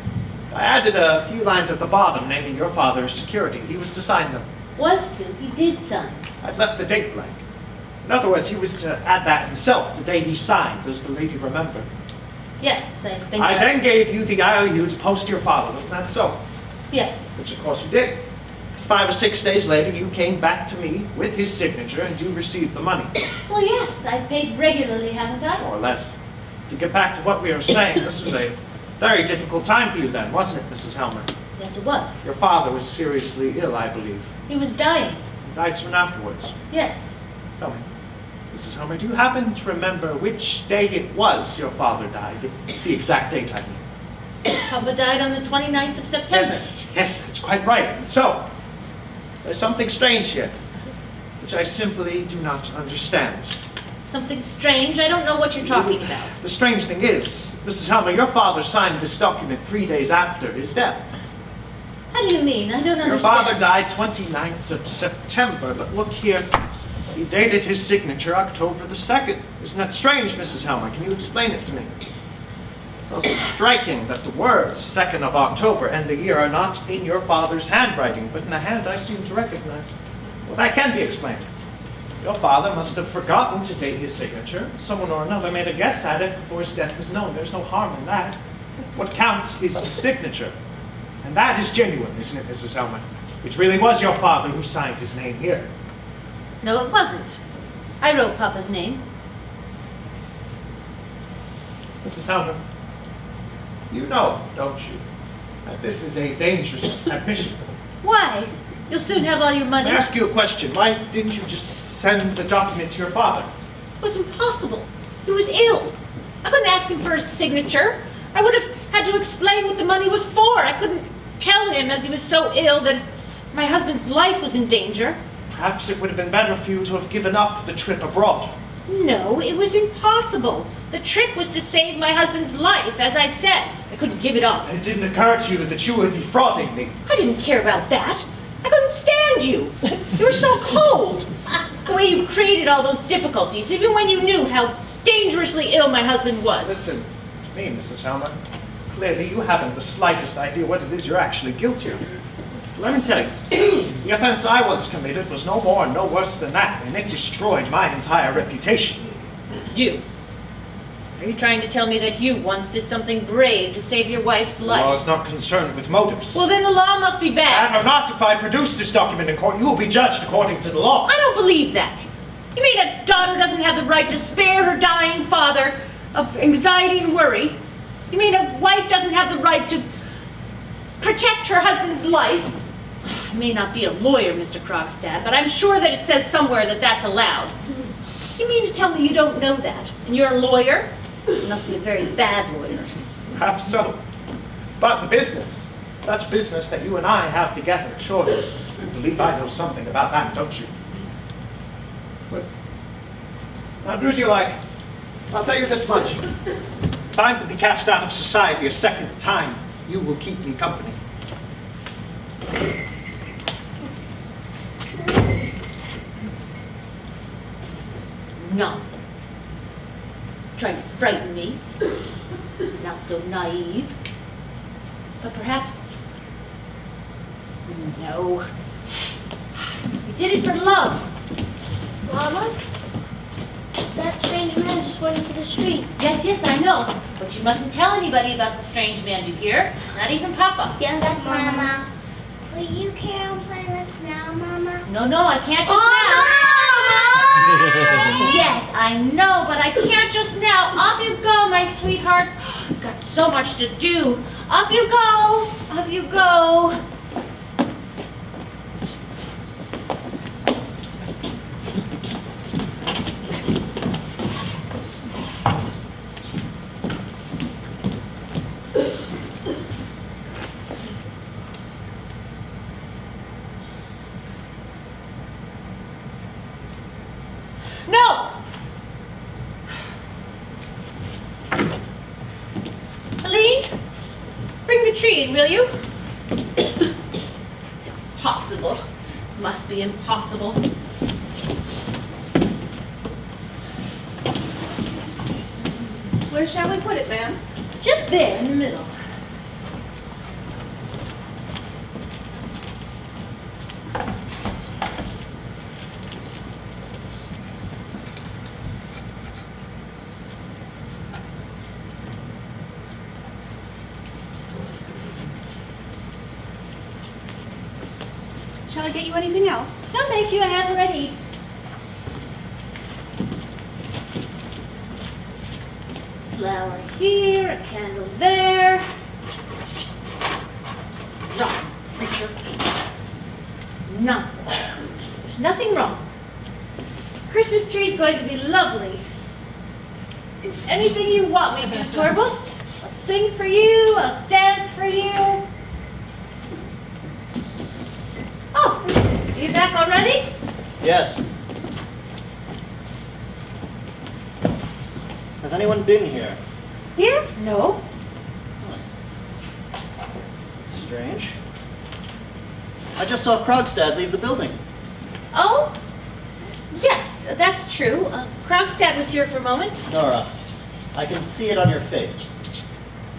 I added a few lines at the bottom naming your father as security. He was to sign them. Was to. He did sign. I'd left the date blank. In other words, he was to add that himself the day he signed. Does the lady remember? Yes, I think I then gave you the IOU to post to your father. Wasn't that so? Yes. Which of course you did. 5 or 6 days later, you came back to me with his signature and you received the money. Well, yes, I've paid regularly, haven't I? More or less. To get back to what we were saying, this was a very difficult time for you then, wasn't it, Mrs. Helmer? Yes, it was. Your father was seriously ill, I believe. He was dying. He died soon afterwards. Yes. Tell me, Mrs. Helmer, do you happen to remember which day it was your father died? The exact date, I mean. Papa died on the 29th of September. Yes, that's quite right. So, there's something strange here, which I simply do not understand. Something strange? I don't know what you're talking about. The strange thing is, Mrs. Helmer, your father signed this document 3 days after his death. How do you mean? I don't understand. Your father died 29th of September, but look here. He dated his signature October the 2nd. Isn't that strange, Mrs. Helmer? Can you explain it to me? It's also striking that the words 2nd of October and the year are not in your father's handwriting, but in a hand I seem to recognize. Well, that can be explained. Your father must have forgotten to date his signature. Someone or another made a guess at it before his death was known. There's no harm in that. What counts is the signature. And that is genuine, isn't it, Mrs. Helmer? It really was your father who signed his name here. No, it wasn't. I wrote Papa's name. Mrs. Helmer, you know, don't you, that this is a dangerous admission. Why? You'll soon have all your money. Let me ask you a question. Why didn't you just send the document to your father? It was impossible. He was ill. I couldn't ask him for his signature. I would have had to explain what the money was for. I couldn't tell him, as he was so ill, that my husband's life was in danger. Perhaps it would have been better for you to have given up the trip abroad. No, it was impossible. The trip was to save my husband's life, as I said. I couldn't give it up. It didn't occur to you that you were defrauding me. I didn't care about that. I couldn't stand you. You were so cold. The way you created all those difficulties, even when you knew how dangerously ill my husband was. Listen to me, Mrs. Helmer. Clearly, you haven't the slightest idea what it is you're actually guilty of. Let me tell you, the offense I once committed was no more and no worse than that, and it destroyed my entire reputation. You? Are you trying to tell me that you once did something brave to save your wife's The life? law is not concerned with motives. Well, then the law must be bad. And or not, if I produce this document in court, you will be judged according to the law. I don't believe that. You mean a daughter doesn't have the right to spare her dying father of anxiety and worry? You mean a wife doesn't have the right to protect her husband's life? I may not be a lawyer, Mr. Krogstad, but I'm sure that it says somewhere that that's allowed. You mean to tell me you don't know that? And you're a lawyer? You must be a very bad lawyer. Perhaps so. But in business, such business that you and I have together, surely you believe I know something about that, don't you? But now, do as you like. I'll tell you this much. If I'm to be cast out of society a second time, you will keep me company. Nonsense. Trying to frighten me. Not so naive. But perhaps... No. You did it for love. Mama, that strange man just went into the street. Yes, I know. But you mustn't tell anybody about the strange man, you hear? Not even Papa. Yes, Mama. Will you carol play us now, Mama? No, I can't just now. Yes, I know, but I can't just now. Off you go, my sweethearts. I've got so much to do. Off you go. Off you go. No! Aline, bring the tree in, will you? It's impossible. Must be impossible. Where shall we put it, ma'am? Just there in the middle. Shall I get you anything else? No, thank you, I have already. Flower here, a candle there. Wrong, creature. Nonsense. There's nothing wrong. Christmas tree is going to be lovely. Do anything you want me to, Torvald. I'll sing for you, I'll dance for you. Oh, you back already? Yes. Has anyone been here? Here? No. Strange. I just saw Krogstad leave the building. Oh? Yes, that's true. Krogstad was here for a moment. Nora, I can see it on your face.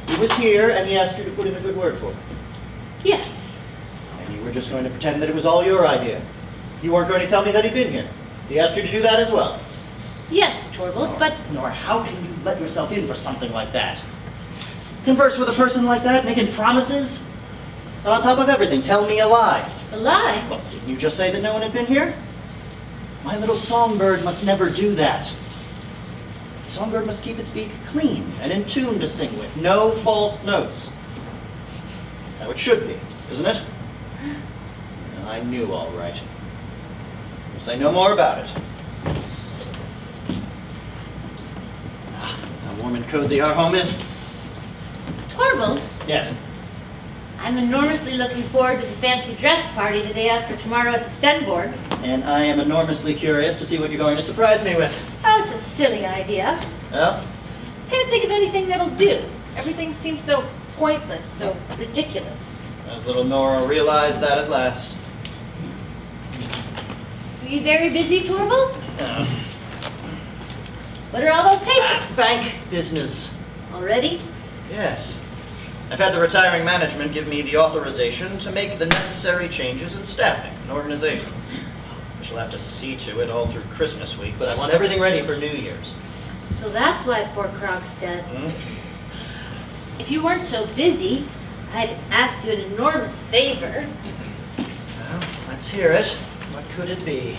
He was here and he asked you to put in a good word for him. Yes. And you were just going to pretend that it was all your idea. You weren't going to tell me that he'd been here. He asked you to do that as well. Yes, Torvald, but Nora, how can you let yourself in for something like that? Converse with a person like that, making promises? And on top of everything, tell me a lie. a lie. Well, didn't you just say that no one had been here? My little songbird must never do that. Songbird must keep its beak clean and in tune to sing with, no false notes. That's how it should be, isn't it? Well, I knew all right. We'll say no more about it. How warm and cozy our home is. Torvald, Yes. I'm enormously looking forward to the fancy dress party the day after tomorrow at the Stenborgs. And I am enormously curious to see what you're going to surprise me with. Oh, it's a silly idea. Well, Can't think of anything that'll do. Everything seems so pointless, so ridiculous. as little Nora realized that at last. Are you very busy, Torvald? What are all those papers? Bank business. Already? Yes. I've had the retiring management give me the authorization to make the necessary changes in staffing and organization. I shall have to see to it all through Christmas week, but I want everything ready for New Year's. So that's why poor Krogstad. Hmm? If you weren't so busy, I'd ask you an enormous favor. Well, let's hear it. What could it be?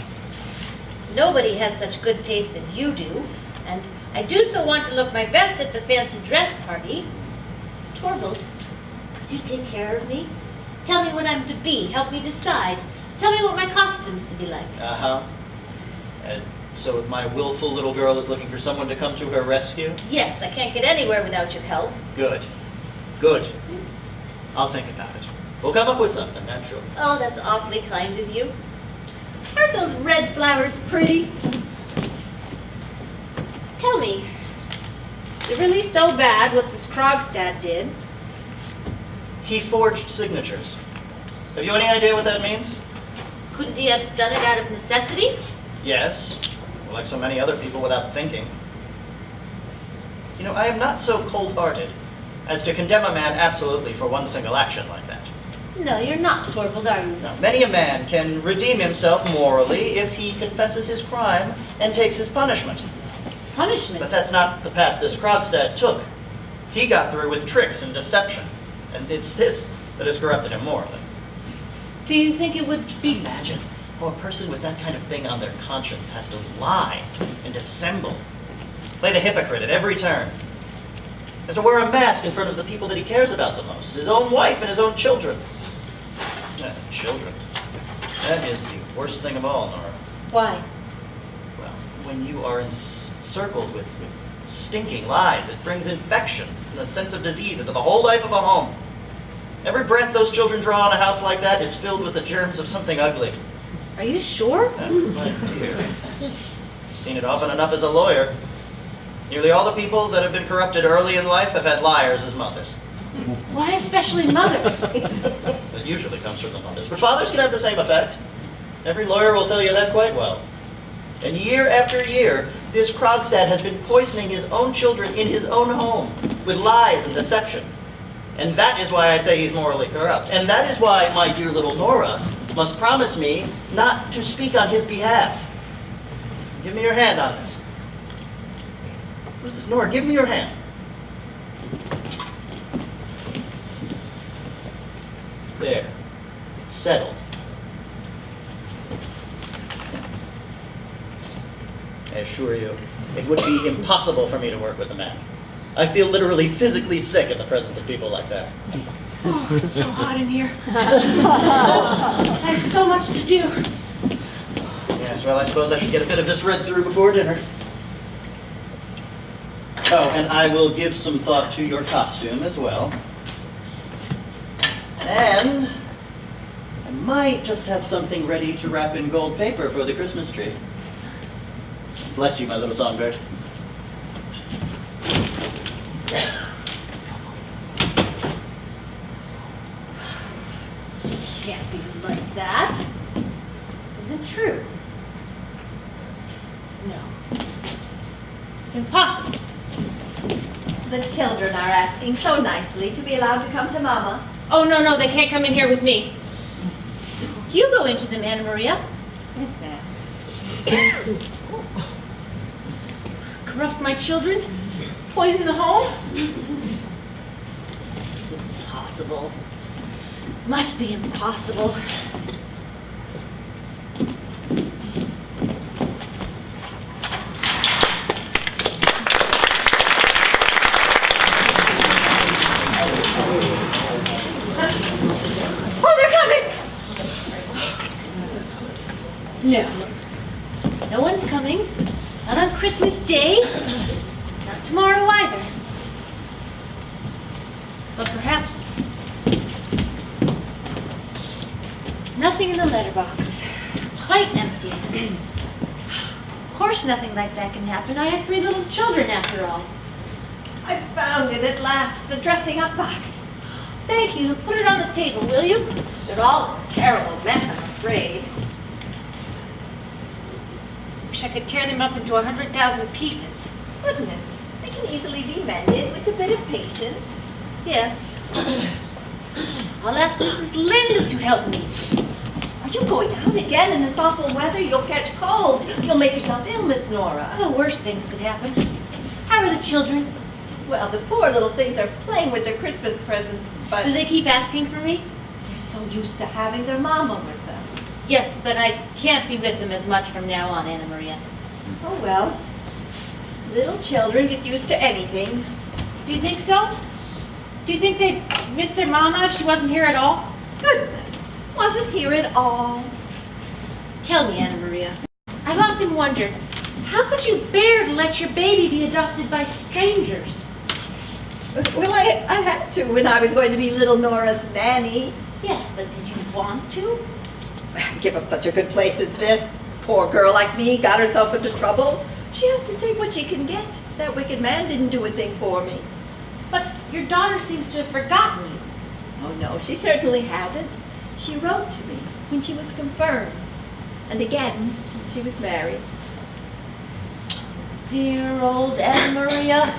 Nobody has such good taste as you do, and I do so want to look my best at the fancy dress party. Torvald, could you take care of me? Tell me what I'm to be, help me decide. Tell me what my costume's to be like. Uh-huh. And so my willful little girl is looking for someone to come to her rescue? Yes, I can't get anywhere without your help. Good. Good. I'll think about it. We'll come up with something, I'm sure. Oh, that's awfully kind of you. Aren't those red flowers pretty? Tell me, is it really so bad what this Krogstad did? He forged signatures. Have you any idea what that means? Couldn't he have done it out of necessity? Yes. Well, like so many other people without thinking. You know, I am not so cold-hearted as to condemn a man absolutely for one single action like that. No, you're not, Torvald, are you? Now, many a man can redeem himself morally if he confesses his crime and takes his punishment. Punishment? But that's not the path this Krogstad took. He got through with tricks and deception, and it's this that has corrupted him morally. Do you think it would be... Imagine how a person with that kind of thing on their conscience has to lie and dissemble, play the hypocrite at every turn, has to wear a mask in front of the people that he cares about the most, his own wife and his own children. Children. That is the worst thing of all, Nora. Why? Well, when you are encircled with stinking lies, it brings infection and a sense of disease into the whole life of a home. Every breath those children draw in a house like that is filled with the germs of something ugly. Are you sure? My dear, I've seen it often enough as a lawyer. Nearly all the people that have been corrupted early in life have had liars as mothers. Why especially mothers? It usually comes from the mothers, but fathers can have the same effect. Every lawyer will tell you that quite well. And year after year, this Krogstad has been poisoning his own children in his own home with lies and deception. And that is why I say he's morally corrupt. And that is why my dear little Nora must promise me not to speak on his behalf. Give me your hand on this. What is this, Nora? Give me your hand. There. It's settled. I assure you, it would be impossible for me to work with a man. I feel literally physically sick in the presence of people like that. Oh, it's so hot in here. I have so much to do. Yes, well, I suppose I should get a bit of this read through before dinner. Oh, and I will give some thought to your costume as well. And I might just have something ready to wrap in gold paper for the Christmas tree. Bless you, my little songbird. Can't be like that. Isn't true. No. It's impossible. The children are asking so nicely to be allowed to come to Mama. Oh, no, they can't come in here with me. You go into them, Anna Maria. Yes, ma'am. Corrupt my children? Poison the home? It's impossible. Must be impossible. Oh, they're coming! No. No one's coming. Not on Christmas Day. Not tomorrow either. But perhaps nothing in the letterbox. Quite empty. Of course nothing like that can happen. I have 3 little children after all. I found it at last, the dressing up box. Thank you. Put it on the table, will you? They're all a terrible mess, I'm afraid. Wish I could tear them up into 100,000 pieces. Goodness, they can easily be mended with a bit of patience. Yes. I'll ask Mrs. Linda to help me. Are you going out again in this awful weather? You'll catch cold. You'll make yourself ill, Miss Nora. The worst things could happen. How are the children? Well, the poor little things are playing with their Christmas presents, but Do they keep asking for me? they're so used to having their mama with them. Yes, but I can't be with them as much from now on, Anna Maria. Oh, well. Little children get used to anything. Do you think so? Do you think they'd miss their mama if she wasn't here at all? Goodness, wasn't here at all. Tell me, Anna Maria. I've often wondered, how could you bear to let your baby be adopted by strangers? Well, I had to when I was going to be little Nora's nanny. Yes, but did you want to? Give up such a good place as this. Poor girl like me got herself into trouble. She has to take what she can get. That wicked man didn't do a thing for me. But your daughter seems to have forgotten you. Oh no, she certainly hasn't. She wrote to me when she was confirmed. And again, when she was married. Dear old Anna Maria.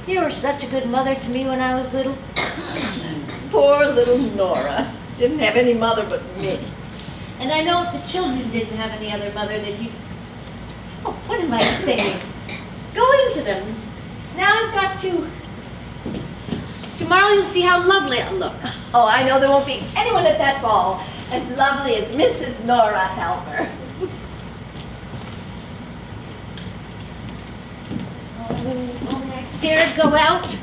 You were such a good mother to me when I was little. Poor little Nora. Didn't have any mother but me. And I know if the children didn't have any other mother that you... Oh, what am I saying? Going to them. Now I've got to... Tomorrow you'll see how lovely I'll look. Oh, I know there won't be anyone at that ball as lovely as Mrs. Nora Helmer. Oh, only I dared go out.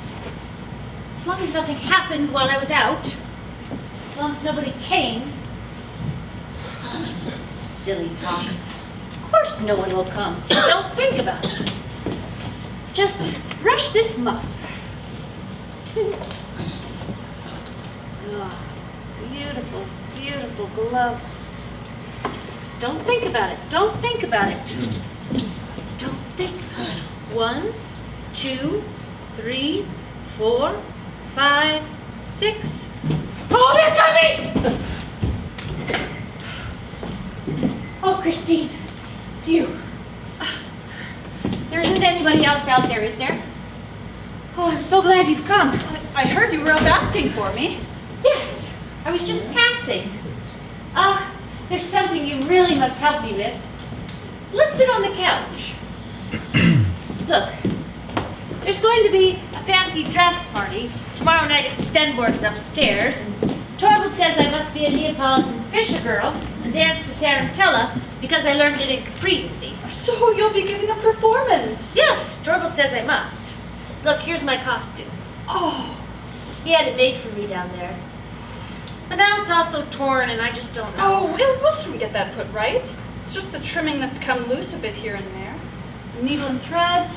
As long as nothing happened while I was out. As long as nobody came. Silly talk. Of course no one will come. Just don't think about it. Just brush this muff. Oh, beautiful, beautiful gloves. Don't think about it. Don't think about it. Don't think about it. 1, 2, 3, 4, 5, 6. Oh, they're coming! Oh, Christine, it's you. There isn't anybody else out there, is there? Oh, I'm so glad you've come. I heard you were up asking for me. Yes, I was just passing. There's something you really must help me with. Let's sit on the couch. Look, there's going to be a fancy dress party tomorrow night at the Stenborgs upstairs, and Torvald says I must be a Neapolitan fisher girl and dance the tarantella because I learned it in Capri, you see. So you'll be giving a performance? Yes, Torvald says I must. Look, here's my costume. Oh, He had it made for me down there. But now it's all so torn and I just don't know. we'll soon get that put right. It's just the trimming that's come loose a bit here and there. Needle and thread.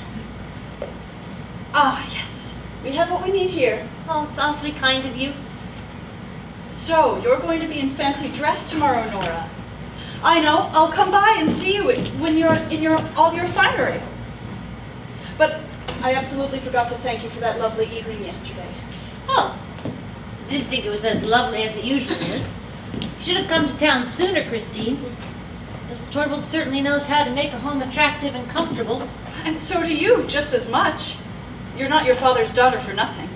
Ah, yes. We have what we need here. Oh, it's awfully kind of you. So, you're going to be in fancy dress tomorrow, Nora. I know. I'll come by and see you when you're in all your finery. But I absolutely forgot to thank you for that lovely evening yesterday. Oh, I didn't think it was as lovely as it usually is. You should have come to town sooner, Christine. Mr. Torvald certainly knows how to make a home attractive and comfortable. And so do you, just as much. You're not your father's daughter for nothing.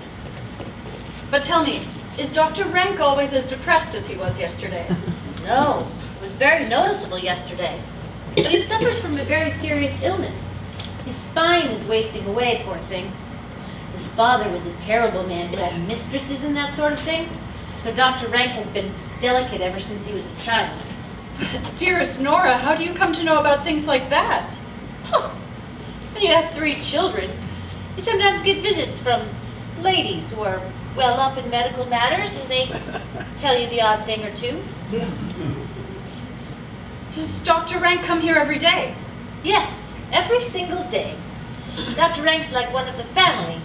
But tell me, is Dr. Rank always as depressed as he was yesterday? No, it was very noticeable yesterday. But he suffers from a very serious illness. His spine is wasting away, poor thing. His father was a terrible man who had mistresses and that sort of thing. So Dr. Rank has been delicate ever since he was a child. Dearest Nora, how do you come to know about things like that? Huh. When you have 3 children, you sometimes get visits from ladies who are well up in medical matters and they tell you the odd thing or two. Does Dr. Rank come here every day? Yes, every single day. Dr. Rank's like one of the family.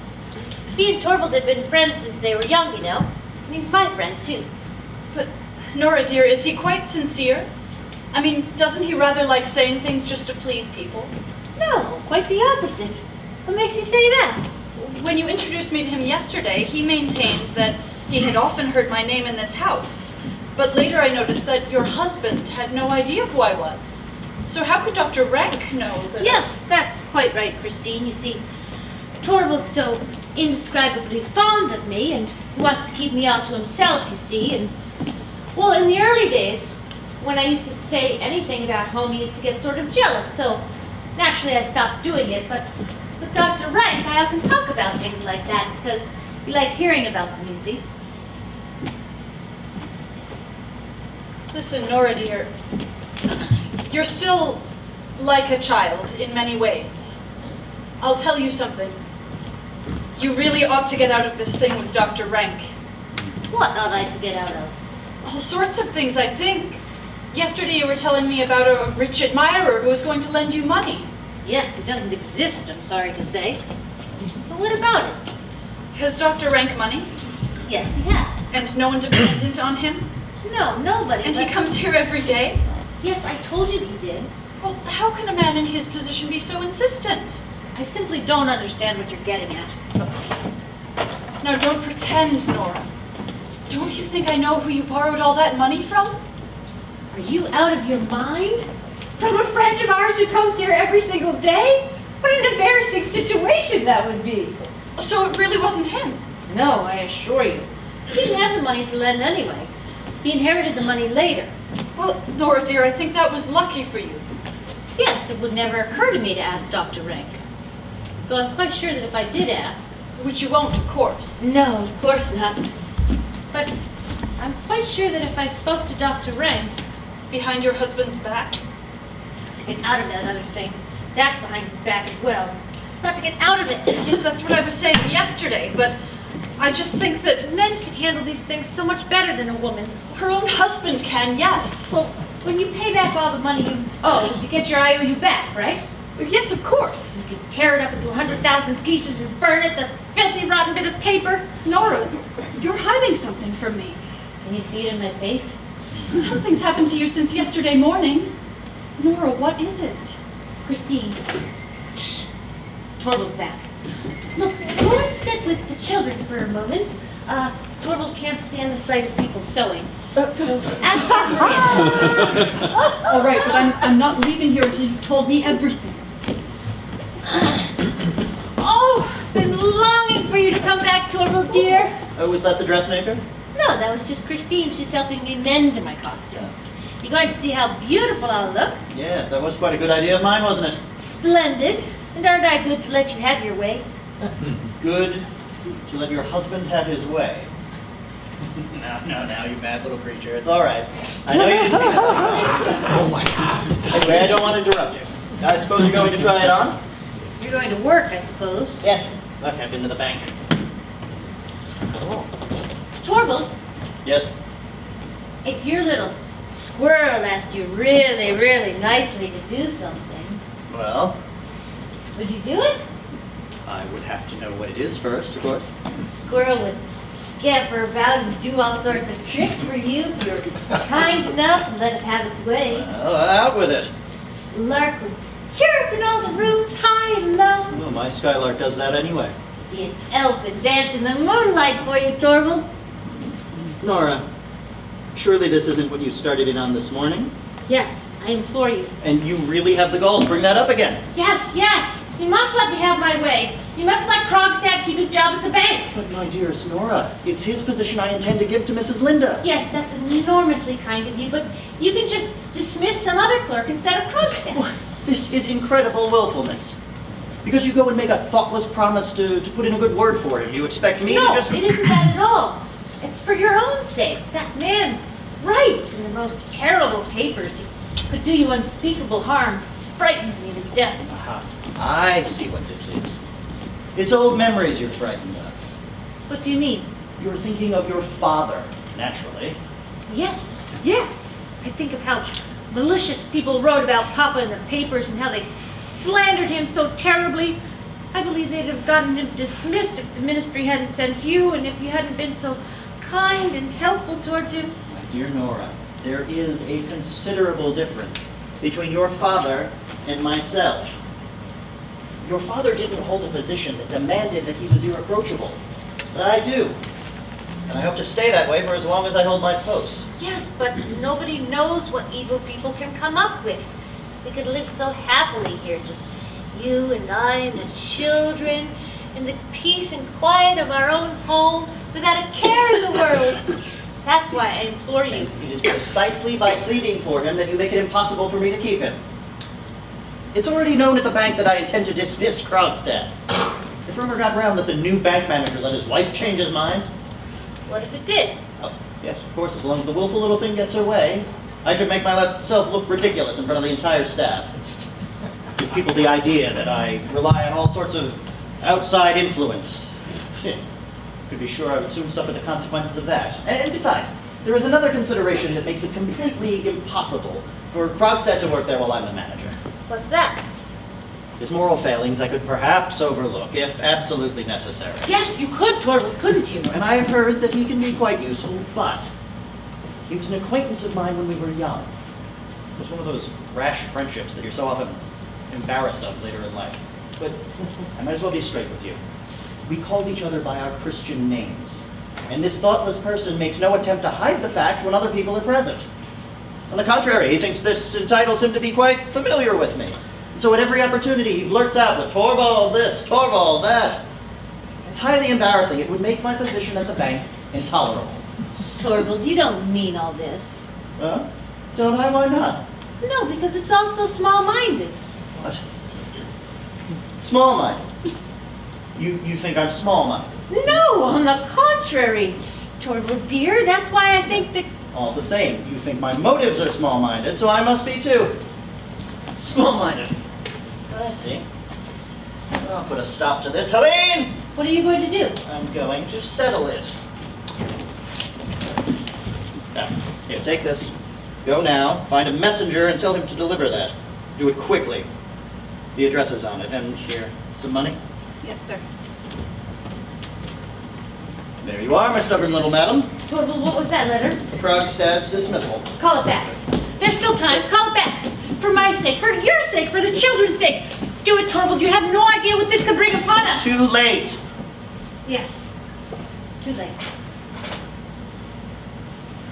He and Torvald have been friends since they were young, you know. And he's my friend, too. But, Nora dear, is he quite sincere? I mean, doesn't he rather like saying things just to please people? No, quite the opposite. What makes you say that? When you introduced me to him yesterday, he maintained that he had often heard my name in this house. But later I noticed that your husband had no idea who I was. So how could Dr. Rank know that? Yes, that's quite right, Christine. You see, Torvald's so indescribably fond of me and he wants to keep me all to himself, you see. And, well, in the early days, when I used to say anything about home, he used to get sort of jealous. So naturally I stopped doing it. But with Dr. Rank, I often talk about things like that because he likes hearing about them, you see. Listen, Nora dear, you're still like a child in many ways. I'll tell you something. You really ought to get out of this thing with Dr. Rank. What ought I to get out of? All sorts of things, I think. Yesterday you were telling me about a rich admirer who was going to lend you money. Yes, it doesn't exist, I'm sorry to say. But what about it? Has Dr. Rank money? Yes, he has. And no one dependent on him? No, nobody. And he but- comes here every day? Yes, I told you he did. Well, how can a man in his position be so insistent? I simply don't understand what you're getting at. Now, don't pretend, Nora. Don't you think I know who you borrowed all that money from? Are you out of your mind? From a friend of ours who comes here every single day? What an embarrassing situation that would be. So it really wasn't him? No, I assure you. He didn't have the money to lend anyway. He inherited the money later. Well, Nora dear, I think that was lucky for you. Yes, it would never occur to me to ask Dr. Rank. Though I'm quite sure that if I did ask... Which you won't, of course. No, of course not. But I'm quite sure that if I spoke to Dr. Rank... Behind your husband's back? To get out of that other thing. That's behind his back as well. Not to get out of it. Yes, that's what I was saying yesterday, but I just think that Men can handle these things so much better than a woman. her own husband can, yes. Well, when you pay back all the money you owe, you get your IOU back, right? Yes, of course. You can tear it up into 100,000 pieces and burn it, the filthy, rotten bit of paper. Nora, you're hiding something from me. Can you see it in my face? Something's happened to you since yesterday morning. Nora, what is it? Christine. Shh. Torvald's back. Look, go and sit with the children for a moment. Torvald can't stand the sight of people sewing. So ask him. All right, but I'm not leaving here until you've told me everything. Oh, been longing for you to come back, Torvald, dear. Oh, was that the dressmaker? No, that was just Christine. She's helping me mend my costume. You're going to see how beautiful I'll look. Yes, that was quite a good idea of mine, wasn't it? Splendid. And aren't I good to let you have your way? Good to let your husband have his way. No, you bad little creature. It's all right. I know you didn't think that. Oh my God. Anyway, I don't want to interrupt you. I suppose you're going to try it on? You're going to work, I suppose. Yes. Look, I've been to the bank. Torvald, Yes? if your little squirrel asked you really, really nicely to do something, Well, would you do it? I would have to know what it is first, of course. Squirrel would scamper about and do all sorts of tricks for you if you're kind enough and let it have its way. Well, out with it. Lark would chirp in all the rooms, high and low. Well, my skylark does that anyway. Be an elf and dance in the moonlight for you, Torvald. Nora, surely this isn't what you started in on this morning? Yes, I implore you. And you really have the gall to bring that up again? Yes. You must let me have my way. You must let Krogstad keep his job at the bank. But my dearest Nora, it's his position I intend to give to Mrs. Linda. Yes, that's enormously kind of you, but you can just dismiss some other clerk instead of Krogstad. What? This is incredible willfulness. Because you go and make a thoughtless promise to put in a good word for him, you expect me No, to just... it isn't that at all. It's for your own sake. That man writes in the most terrible papers. He could do you unspeakable harm. Frightens me to death. Aha. I see what this is. It's old memories you're frightened of. What do you mean? You're thinking of your father, naturally. Yes. I think of how malicious people wrote about Papa in the papers and how they slandered him so terribly. I believe they'd have gotten him dismissed if the ministry hadn't sent you and if you hadn't been so kind and helpful towards him. My dear Nora, there is a considerable difference between your father and myself. Your father didn't hold a position that demanded that he was irreproachable. But I do. And I hope to stay that way for as long as I hold my post. Yes, but nobody knows what evil people can come up with. We could live so happily here, just you and I and the children, in the peace and quiet of our own home, without a care in the world. That's why I implore you. It is precisely by pleading for him that you make it impossible for me to keep him. It's already known at the bank that I intend to dismiss Krogstad. If rumor got round that the new bank manager let his wife change his mind, What if it did? oh, yes, of course, as long as the willful little thing gets her way, I should make myself look ridiculous in front of the entire staff. Give people the idea that I rely on all sorts of outside influence. Could be sure I would soon suffer the consequences of that. And besides, there is another consideration that makes it completely impossible for Krogstad to work there while I'm the manager. What's that? His moral failings I could perhaps overlook, if absolutely necessary. Yes, you could, Torvald, couldn't you? And I have heard that he can be quite useful, but he was an acquaintance of mine when we were young. It was one of those rash friendships that you're so often embarrassed of later in life. But I might as well be straight with you. We called each other by our Christian names, and this thoughtless person makes no attempt to hide the fact when other people are present. On the contrary, he thinks this entitles him to be quite familiar with me. And so at every opportunity, he blurts out with Torvald this, Torvald that. It's highly embarrassing. It would make my position at the bank intolerable. Torvald, you don't mean all this. Huh? Don't I? Why not? No, because it's all so small-minded. What? Small-minded? You think I'm small-minded? No, on the contrary. Torvald, dear, that's why I think that... All the same, you think my motives are small-minded, so I must be too. Small-minded. I see. I'll put a stop to this. Helene! What are you going to do? I'm going to settle it. Now, here, take this. Go now, find a messenger and tell him to deliver that. Do it quickly. The address is on it. And here, some money. Yes, sir. There you are, my stubborn little madam. Torvald, what was that letter? Krogstad's dismissal. Call it back. There's still time. Call it back. For my sake, for your sake, for the children's sake. Do it, Torvald. You have no idea what this could bring upon us. Too late. Yes. Too late.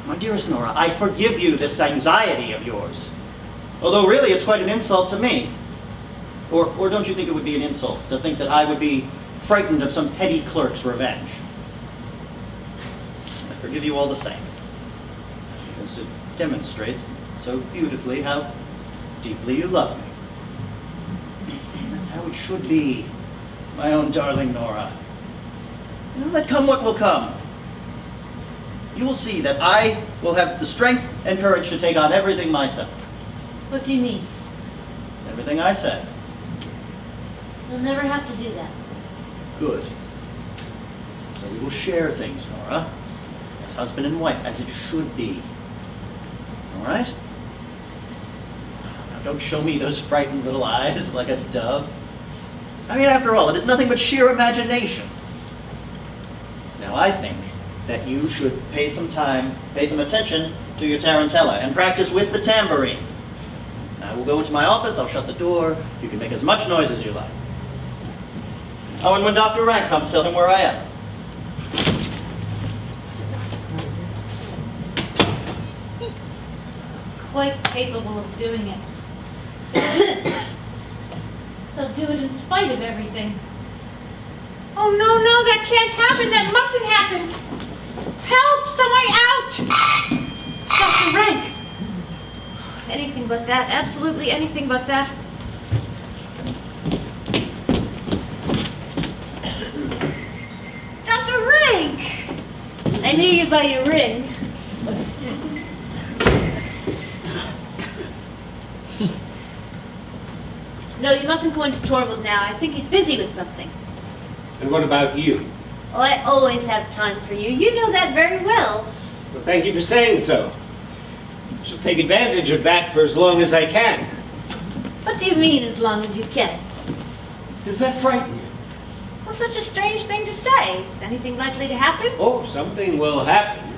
My dearest Nora, I forgive you this anxiety of yours. Although really it's quite an insult to me. Or don't you think it would be an insult to think that I would be frightened of some petty clerk's revenge? I forgive you all the same. Because it demonstrates so beautifully how deeply you love me. That's how it should be, my own darling Nora. Let come what will come. you will see that I will have the strength and courage to take on everything myself. What do you mean? Everything I say. You'll never have to do that. Good. So we will share things, Nora. As husband and wife, as it should be. All right? Now don't show me those frightened little eyes like a dove. I mean, after all, it is nothing but sheer imagination. Now I think that you should pay some attention to your tarantella and practice with the tambourine. I will go into my office, I'll shut the door, you can make as much noise as you like. Oh, and when Dr. Rank comes, tell him where I am. Quite capable of doing it. They'll do it in spite of everything. Oh, no, that can't happen. That mustn't happen. Help! Somebody out! Dr. Rank! Anything but that. Absolutely anything but that. Dr. Rank! I knew you by your ring. No, you mustn't go into Torvald now. I think he's busy with something. And what about you? Oh, I always have time for you. You know that very well. Well, thank you for saying so. I shall take advantage of that for as long as I can. What do you mean, as long as you can? Does that frighten you? Well, such a strange thing to say. Is anything likely to happen? Oh, something will happen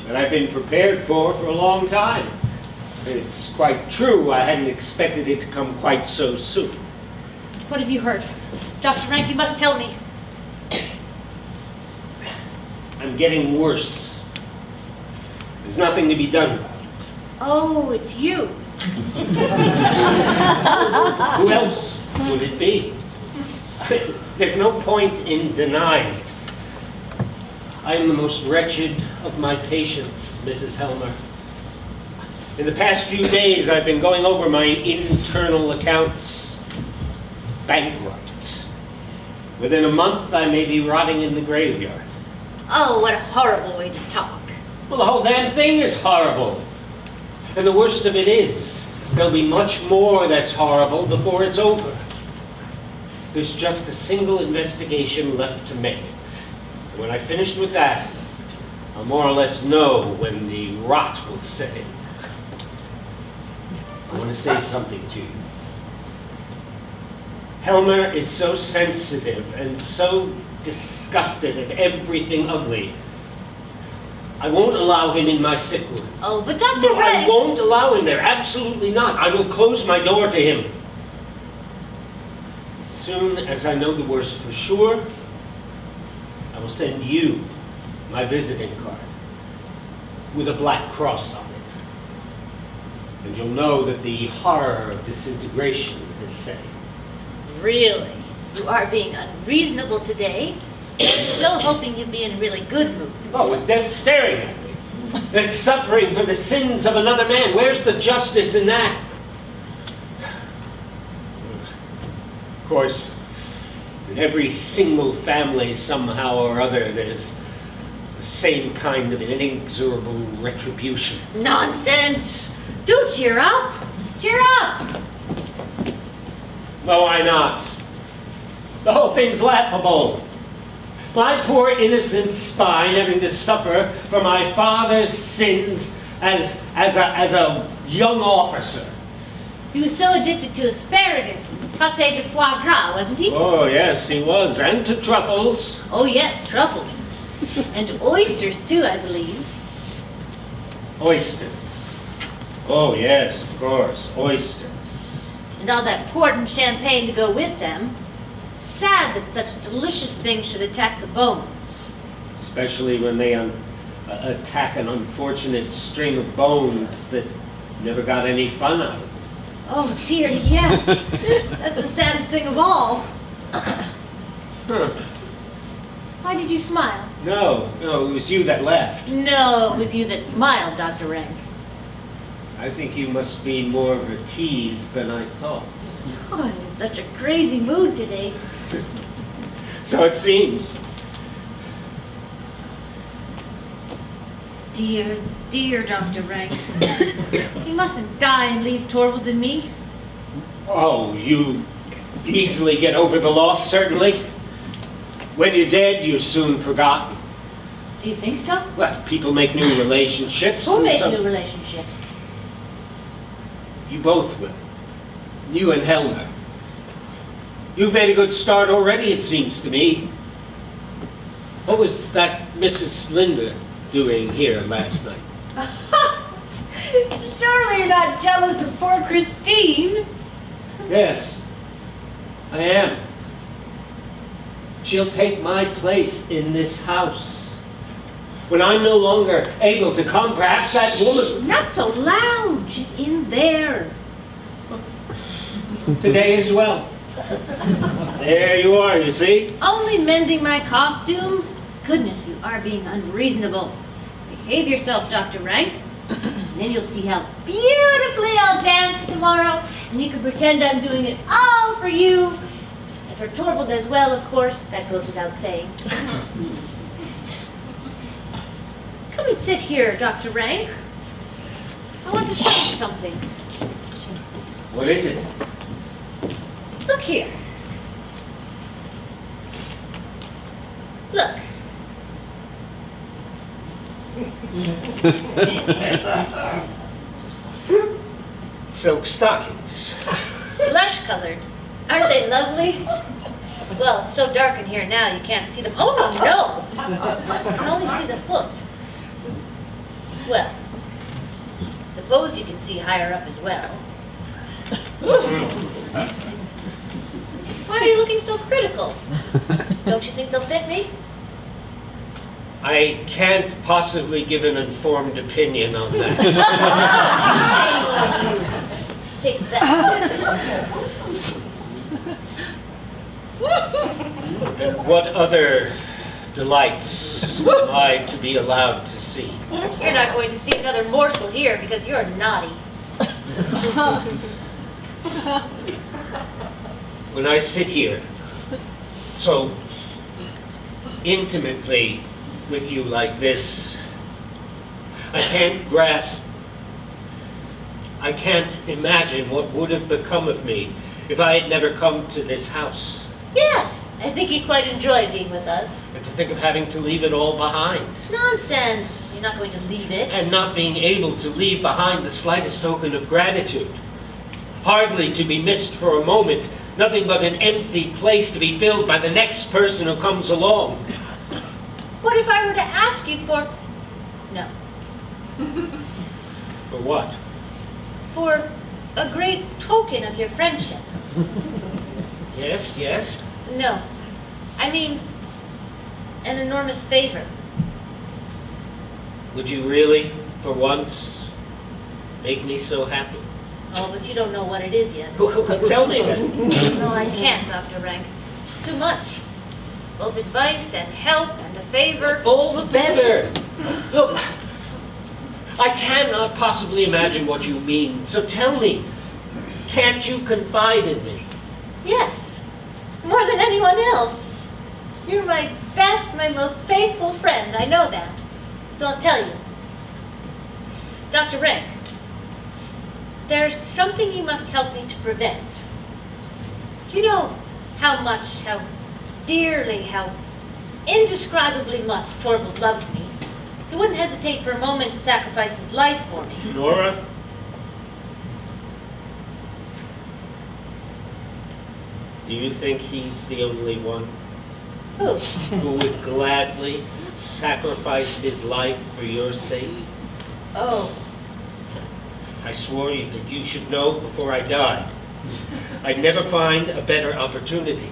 that I've been prepared for a long time. It's quite true. I hadn't expected it to come quite so soon. What have you heard? Dr. Rank, you must tell me. I'm getting worse. There's nothing to be done about it. Oh, it's you. Who else would it be? There's no point in denying it. I am the most wretched of my patients, Mrs. Helmer. In the past few days, I've been going over my internal accounts. Bankrupt. Within a month, I may be rotting in the graveyard. Oh, what a horrible way to talk. Well, the whole damn thing is horrible. And the worst of it is, there'll be much more that's horrible before it's over. There's just a single investigation left to make. And when I've finished with that, I'll more or less know when the rot will set in. I want to say something to you. Helmer is so sensitive and so disgusted at everything ugly. I won't allow him in my sick room. Oh, but Dr. No, I Rank... won't allow him there. Absolutely not. I will close my door to him. As soon as I know the worst for sure, I will send you my visiting card with a black cross on it. And you'll know that the horror of disintegration is setting. Really? You are being unreasonable today. I'm so hoping you'll be in a really good mood. Oh, with death staring at me. And suffering for the sins of another man. Where's the justice in that? Of course, in every single family, somehow or other, there's the same kind of inexorable retribution. Nonsense! Do cheer up! Cheer up! Well, why not? The whole thing's laughable. My poor innocent spine having to suffer for my father's sins as a young officer. He was so addicted to asparagus and pâté de foie gras, wasn't he? Oh, yes, he was. And to truffles. Oh, yes, truffles. And oysters, too, I believe. Oysters. Oh, yes, of course, oysters. And all that port and champagne to go with them. Sad that such delicious things should attack the bones. Especially when they attack an unfortunate string of bones that never got any fun out of it. Oh, dear, yes. That's the saddest thing of all. Huh. Why did you smile? No, it was you that laughed. No, it was you that smiled, Dr. Rank. I think you must be more of a tease than I thought. Oh, I'm in such a crazy mood today. So it seems. dear, dear Dr. Rank. He mustn't die and leave Torvald and me. Oh, you easily get over the loss, certainly. When you're dead, you're soon forgotten. Do you think so? Well, people make new relationships. Who and makes some- new relationships? You both will. You and Helmer. You've made a good start already, it seems to me. What was that Mrs. Linda doing here last night? Surely you're not jealous of poor Christine. Yes, I am. She'll take my place in this house. When I'm no longer able to come, perhaps that woman... Not so loud. She's in there. Today as well. There you are, you see? Only mending my costume? Goodness, you are being unreasonable. Behave yourself, Dr. Rank. And then you'll see how beautifully I'll dance tomorrow, and you can pretend I'm doing it all for you. And for Torvald as well, of course. That goes without saying. Come and sit here, Dr. Rank. I want to show you something. What is it? Look here. Look. Silk stockings. Blush colored. Aren't they lovely? Well, it's so dark in here now you can't see them. Oh, no. You can only see the foot. Well, suppose you can see higher up as well. Why are you looking so critical? Don't you think they'll fit me? I can't possibly give an informed opinion on that. Take that. And what other delights am I to be allowed to see? You're not going to see another morsel here because you're naughty. When I sit here so intimately with you like this, I can't grasp, I can't imagine what would have become of me if I had never come to this house. Yes, I think you quite enjoy being with us. And to think of having to leave it all behind. Nonsense. You're not going to leave it. And not being able to leave behind the slightest token of gratitude. Hardly to be missed for a moment. Nothing but an empty place to be filled by the next person who comes along. What if I were to ask you for... No. For what? For a great token of your friendship. Yes, yes. No. I mean, an enormous favor. Would you really, for once, make me so happy? Oh, but you don't know what it is yet. Well, tell me then. No, I can't, Dr. Rank. Too much. Both advice and help and a favor. All the better. Look, I cannot possibly imagine what you mean, so tell me, can't you confide in me? Yes. More than anyone else. You're my best, my most faithful friend. I know that. So I'll tell you. Dr. Rank, there's something you must help me to prevent. You know how much, how dearly, how indescribably much Torvald loves me. He wouldn't hesitate for a moment to sacrifice his life for me. Nora? Do you think he's the only one Who? who would gladly sacrifice his life for your sake? Oh, I swore you that you should know before I died. I'd never find a better opportunity.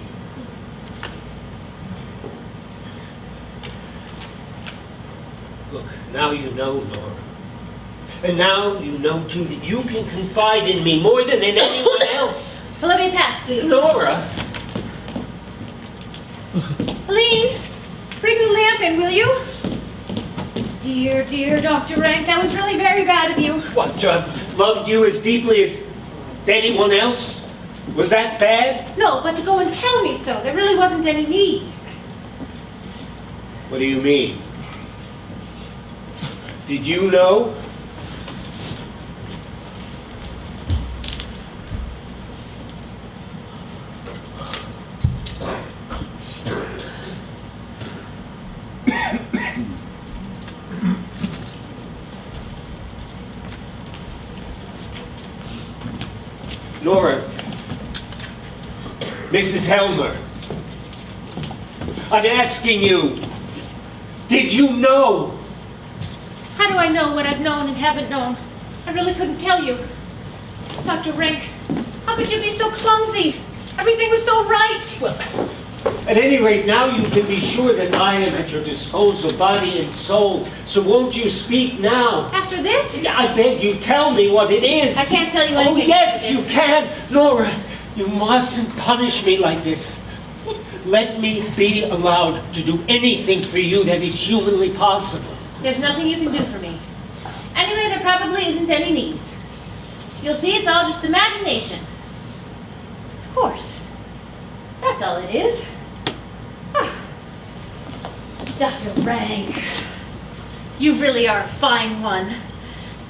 Look, now you know, Nora. And now you know, too, that you can confide in me more than in anyone else. well, let me pass, please. Nora! Helene, bring the lamp in, will you? Dear, dear Dr. Rank, that was really very bad of you. What, to have loved you as deeply as anyone else? Was that bad? No, but to go and tell me so. There really wasn't any need. What do you mean? Did you know? Nora, Mrs. Helmer, I'm asking you, did you know? How do I know what I've known and haven't known? I really couldn't tell you. Dr. Rank, how could you be so clumsy? Everything was so right. Well, at any rate, now you can be sure that I am at your disposal, body and soul. So won't you speak now? After this? I beg you, tell me what it is. I can't tell you Oh, anything. yes, after you this. can. Nora, you mustn't punish me like this. Let me be allowed to do anything for you that is humanly possible. There's nothing you can do for me. Anyway, there probably isn't any need. You'll see it's all just imagination. Of course. That's all it is. Ah. Dr. Rank, you really are a fine one.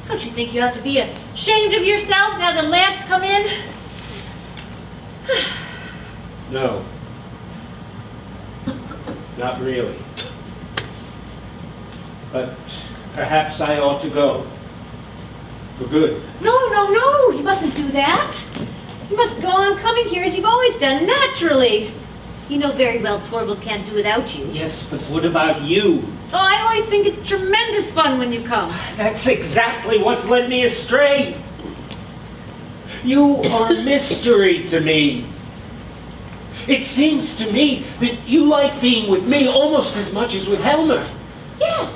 Don't you think you ought to be ashamed of yourself now the lamps come in? No. Not really. But perhaps I ought to go. For good. No, you mustn't do that. You must go on coming here as you've always done, naturally. You know very well Torvald can't do without you. Yes, but what about you? Oh, I always think it's tremendous fun when you come. That's exactly what's led me astray. You are a mystery to me. It seems to me that you like being with me almost as much as with Helmer. Yes.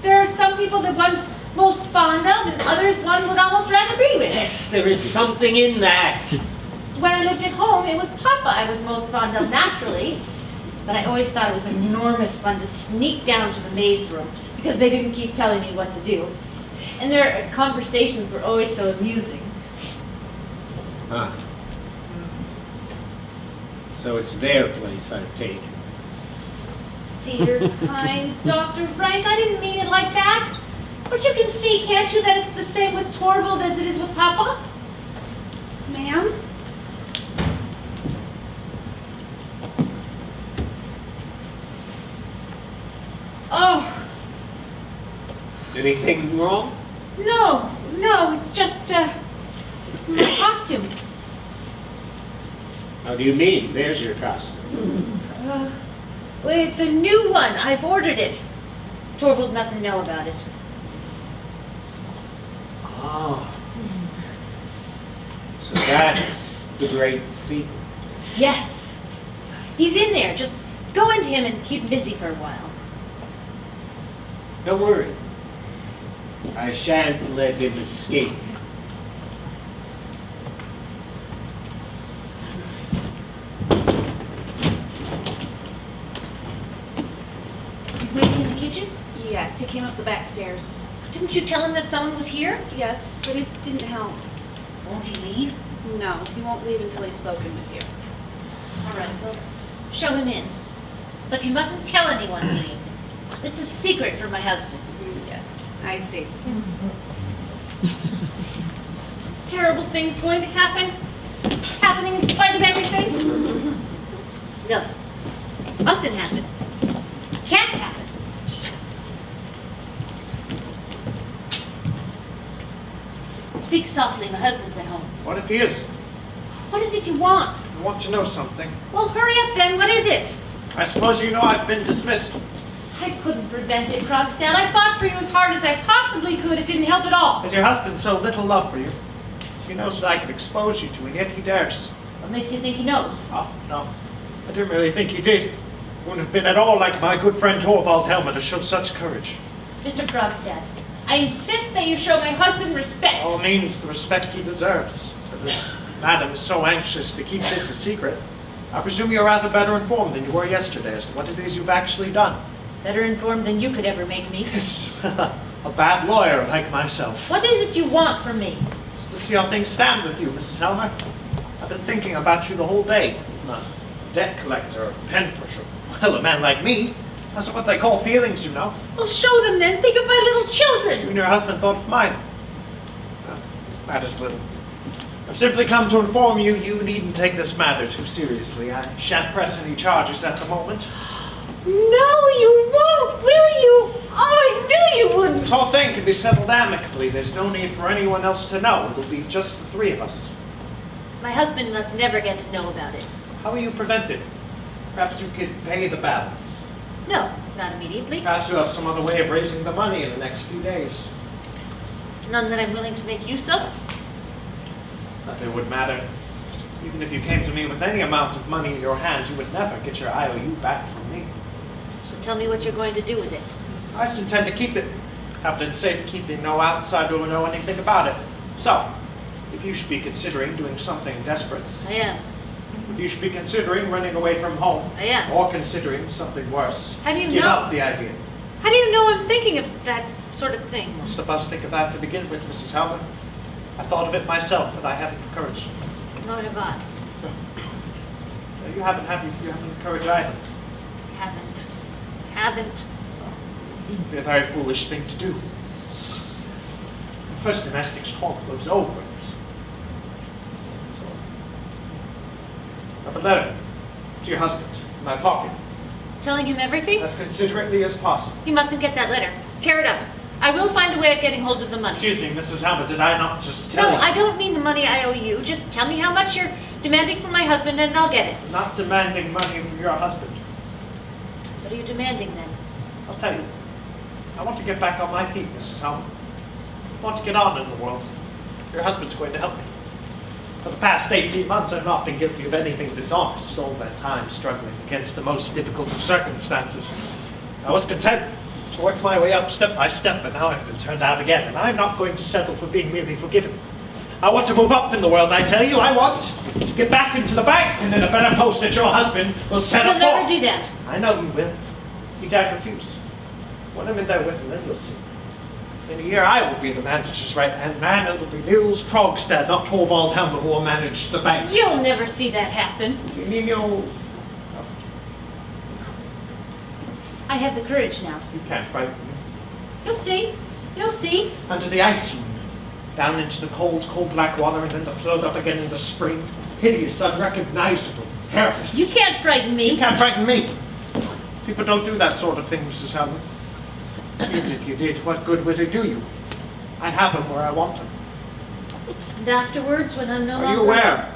There are some people that one's most fond of and others one would almost rather be with. Yes, there is something in that. When I lived at home, it was Papa I was most fond of, naturally. But I always thought it was enormous fun to sneak down to the maid's room because they didn't keep telling me what to do. And their conversations were always so amusing. Huh. So it's their place I've taken. Dear, kind Dr. Rank, I didn't mean it like that. But you can see, can't you, that it's the same with Torvald as it is with Papa? Ma'am? Oh, Anything wrong? no, it's just, my costume. How do you mean? There's your costume. Well, it's a new one. I've ordered it. Torvald mustn't know about it. Ah. So that's the great secret. Yes. He's in there. Just go into him and keep him busy for a while. Don't worry. I shan't let him escape. Is he waiting in the kitchen? Yes, he came up the back stairs. Didn't you tell him that someone was here? Yes, but it didn't help. Won't he leave? No, he won't leave until he's spoken with you. All right, well, show him in. But you mustn't tell anyone, Lee. It's a secret from my husband. Yes, I see. Terrible things going to happen. Happening in spite of everything. No. Mustn't happen. Can't happen. Speak softly, my husband's at home. What if he is? What is it you want? I want to know something. Well, hurry up then. What is it? I suppose you know I've been dismissed. I couldn't prevent it, Krogstad. I fought for you as hard as I possibly could. It didn't help at all. Has your husband so little love for you? He knows what I could expose you to, and yet he dares. What makes you think he knows? Oh, no. I didn't really think he did. Wouldn't have been at all like my good friend Torvald Helmer to show such courage. Mr. Krogstad, I insist that you show my husband respect. All means the respect he deserves. But this madam is so anxious to keep this a secret. I presume you're rather better informed than you were yesterday as to what it is you've actually done. Better informed than you could ever make me. Yes, a bad lawyer like myself. What is it you want from me? It's to see how things stand with you, Mrs. Helmer. I've been thinking about you the whole day. I'm a debt collector, a pen pusher. Well, a man like me That's what they call feelings, you know. Well, show them then. Think of my little You children. and your husband thought of mine. Matters little. I've simply come to inform you you needn't take this matter too seriously. I shan't press any charges at the moment. No, you won't, will you? Oh, I knew you wouldn't. This whole thing can be settled amicably. There's no need for anyone else to know. It'll be just the three of us. My husband must never get to know about it. How will you prevent it? Perhaps you could pay the balance. No, not immediately. Perhaps you have some other way of raising the money in the next few days. None that I'm willing to make use of. Nothing would matter. Even if you came to me with any amount of money in your hand, you would never get your IOU back from me. So tell me what you're going to do with it. I just intend to keep it. Have it in safekeeping. No outsider will know anything about it. So, if you should be considering doing something desperate, I am. if you should be considering running away from home, I am. or considering something worse, How do you give know? up the idea. How do you know I'm thinking of that sort of thing? Most of us think of that to begin with, Mrs. Howland. I thought of it myself, but I hadn't the courage. Nor have I. You haven't, have you? You haven't the courage either. Haven't. It'd be a very foolish thing to do. The first domestic squawk blows over. It's all. I have a letter to your husband in my pocket. Telling him everything? As considerately as possible. He mustn't get that letter. Tear it up. I will find a way of getting hold of the money. Excuse me, Mrs. Howland, did I not just tell No, you? I don't mean the money I owe you. Just tell me how much you're demanding from my husband and I'll get it. I'm not demanding money from your husband. What are you demanding then? I'll tell you. I want to get back on my feet, Mrs. Howland. I want to get on in the world. Your husband's going to help me. For the past 18 months, I've not been guilty of anything dishonest. All that time struggling against the most difficult of circumstances. I was content to work my way up step by step, but now I've been turned out again, and I'm not going to settle for being merely forgiven. I want to move up in the world, I tell you. I want to get back into the bank and in a better post that your husband will settle You'll for. never do that. I know you will. He dared refuse. When I'm in there with him, then you'll see. In a year, I will be the manager's right-hand man, and it'll be Niels Krogstad, not Torvald Helmer, who will manage the bank. You'll never see that happen. Do you mean you'll... I have the courage now. You can't frighten me. You'll see. You'll see. Under the ice, you mean. Down into the cold, cold black water, and then to float up again in the spring. Hideous, unrecognizable, hairless. You can't frighten me. You can't frighten me. People don't do that sort of thing, Mrs. Howland. Even if you did, what good would it do you? I have them where I want them. And afterwards, when I'm no longer... Are you aware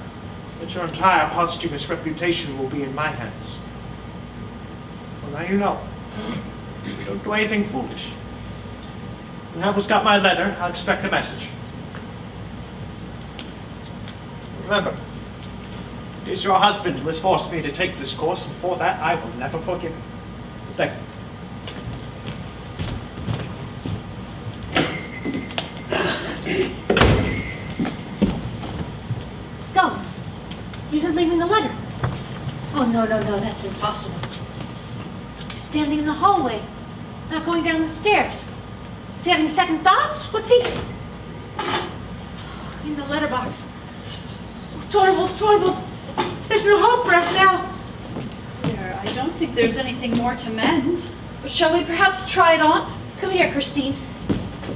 that your entire posthumous reputation will be in my hands? Well, now you know. Don't do anything foolish. When Helmer's got my letter, I'll expect a message. Remember, it is your husband who has forced me to take this course, and for that I will never forgive him. Thank you. He's gone. He isn't leaving the letter. Oh, no, that's impossible. He's standing in the hallway, not going down the stairs. Is he having second thoughts? What's he... In the letterbox. Torvald, there's no hope for us now. There, I don't think there's anything more to mend. Shall we perhaps try it on? Come here, Christine.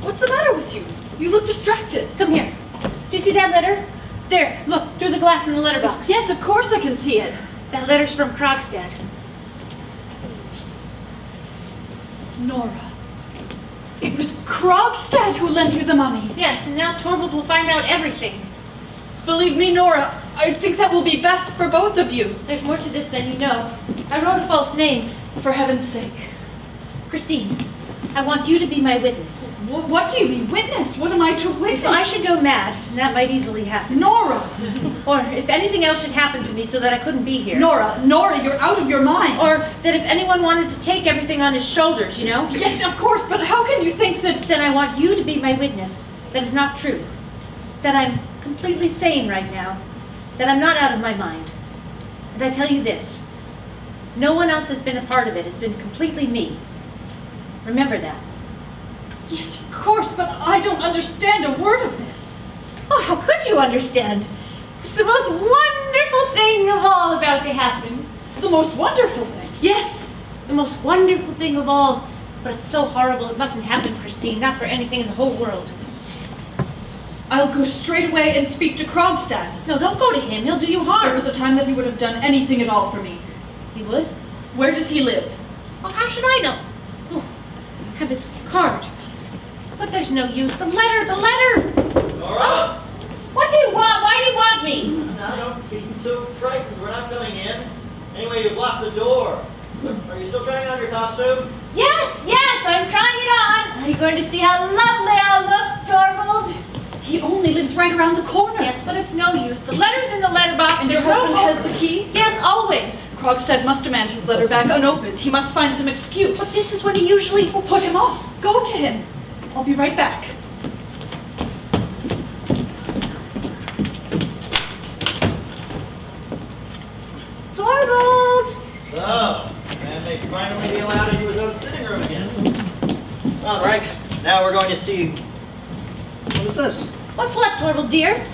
What's the matter with you? You look distracted. Come here. Do you see that letter? There, look, through the glass in the letterbox. Yes, of course I can see it. That letter's from Krogstad. Nora. It was Krogstad who lent you the money. Yes, and now Torvald will find out everything. Believe me, Nora, I think that will be best for both of you. There's more to this than you know. I wrote a false name. For heaven's sake. Christine, I want you to be my witness. What do you mean, witness? What am I to witness? If I should go mad, and that might easily happen. Nora! Or if anything else should happen to me so that I couldn't be here. Nora, you're out of your mind. Or that if anyone wanted to take everything on his shoulders, you know? Yes, of course, but how can you think that... Then I want you to be my witness. That is not true. That I'm completely sane right now. That I'm not out of my mind. And I tell you this. No one else has been a part of it. It's been completely me. Remember that. Yes, of course, but I don't understand a word of this. Oh, how could you understand? It's the most wonderful thing of all about to happen. The most wonderful thing. Yes, The most wonderful thing of all. But it's so horrible, it mustn't happen, Christine. Not for anything in the whole world. I'll go straight away and speak to Krogstad. No, don't go to him. He'll do you There harm. was a time that he would have done anything at all for me. He would? Where does he live? Well, how should I know? Oh, have his card. But there's no use. The letter! Nora! What do you want? Why do you want me? Now don't be so frightened. We're not coming in. Anyway, you've locked the door. Are you still trying on your costume? Yes, I'm trying it on. Are you going to see how lovely I'll look, Torvald? He only lives right around the corner. Yes, but it's no use. The letter's in the letterbox. And your There's no husband hope. has the key? Yes, always. Krogstad must demand his letter back unopened. He must find some excuse. But this is when he usually... Well, put him off. Go to him. I'll be right back. Torvald! So, and they finally be allowed into his own sitting room again. All right, now we're going to see... What is this? What's what, Torvald, dear?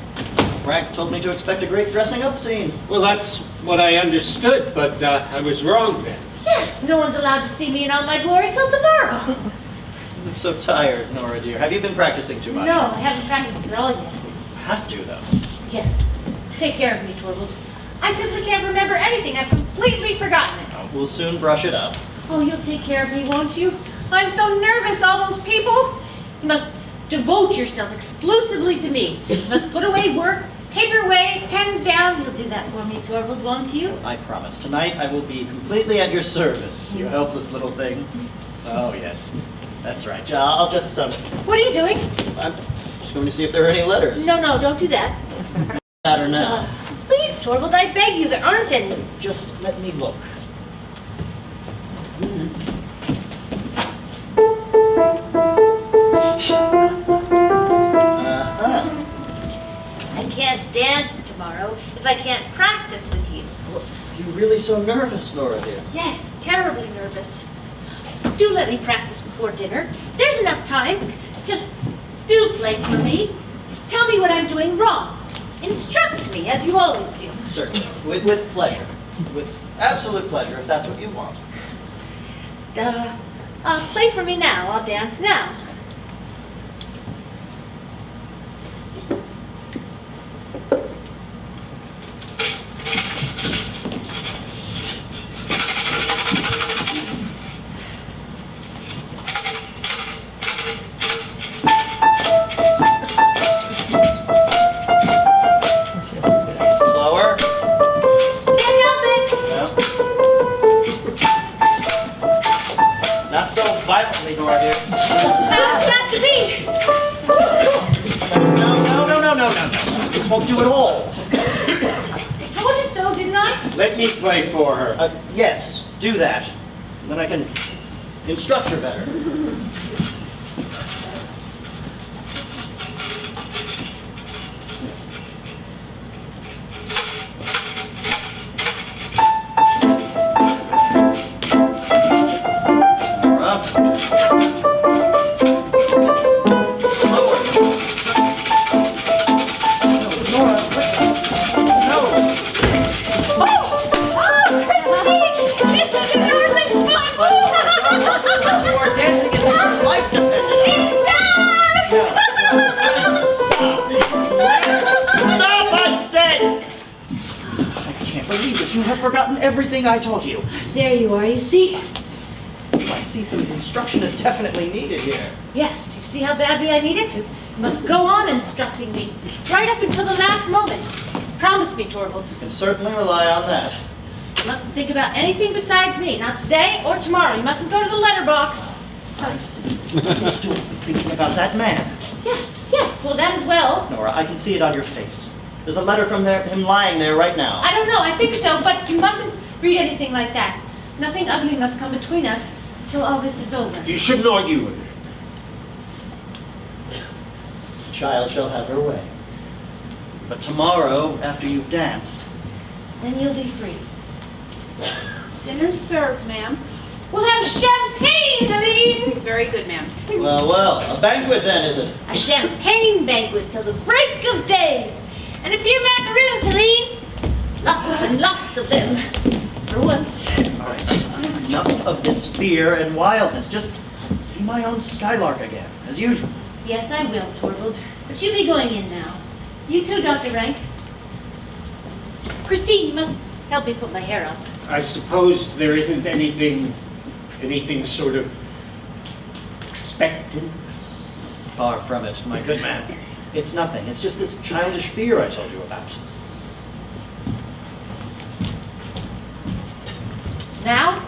Frank told me to expect a great dressing up scene. Well, that's what I understood, but I was wrong then. Yes, no one's allowed to see me in all my glory till tomorrow. You look so tired, Nora dear. Have you been practicing too much? No, I haven't practiced at all yet. Have to, though. Yes. Take care of me, Torvald. I simply can't remember anything. I've completely forgotten it. We'll soon brush it up. Oh, you'll take care of me, won't you? I'm so nervous, all those people. You must devote yourself exclusively to me. You must put away work, paper away, pens down. You'll do that for me, Torvald, won't you? I promise. Tonight I will be completely at your service, you helpless little thing. Oh, yes. That's right. I'll just, What are you doing? I'm just going to see if there are any letters. No, don't do that. Matter now. Please, Torvald, I beg you, there aren't any. Just let me look. Uh-huh. I can't dance tomorrow if I can't practice with you. You're really so nervous, Nora dear. Yes, terribly nervous. Do let me practice before dinner. There's enough time. Just do play for me. Tell me what I'm doing wrong. Instruct me, as you always do. Certainly. With pleasure. With absolute pleasure, if that's what you want. Play for me now. I'll dance now. Slower. Can't help it. Yeah. Not so violently, Nora dear. That's got to be. No. This won't do at all. I told you so, didn't I? Let me play for her. Yes, do that. Then I can instruct her better. Nora. Slower. Nora, no. This is enormous fun! You are dancing as if your life depended on it. Stop, I said! I can't believe it. You have forgotten everything I taught you. There you are, you see? I see some instruction is definitely needed here. Yes, you see how badly I need it? You must go on instructing me, right up until the last moment. Promise me, Torvald. You can certainly rely on that. You mustn't think about anything besides me, not today or tomorrow. You mustn't go to the letterbox. I see. You're still thinking about that man. Yes, well, that as well. Nora, I can see it on your face. There's a letter from him lying there right now. I don't know, I think so, but you mustn't read anything like that. Nothing ugly must come between us till all this is over. You shouldn't argue with her. The child shall have her way. But tomorrow, after you've danced, Then you'll be free. Dinner's served, ma'am. We'll have champagne, Aline! Very good, ma'am. well, a banquet then, is it? A champagne banquet till the break of day. And a few macaroons, Aline. Lots and lots of them. For once. All right, enough of fear and wildness. Just be my own Skylark again, as usual. Yes, I will, Torvald. But you be going in now. You too, Dr. Rank. Christine, you must help me put my hair up. I suppose there isn't anything sort of expectant. Far from it, my good man. It's nothing. It's just this childish fear I told you about. Now?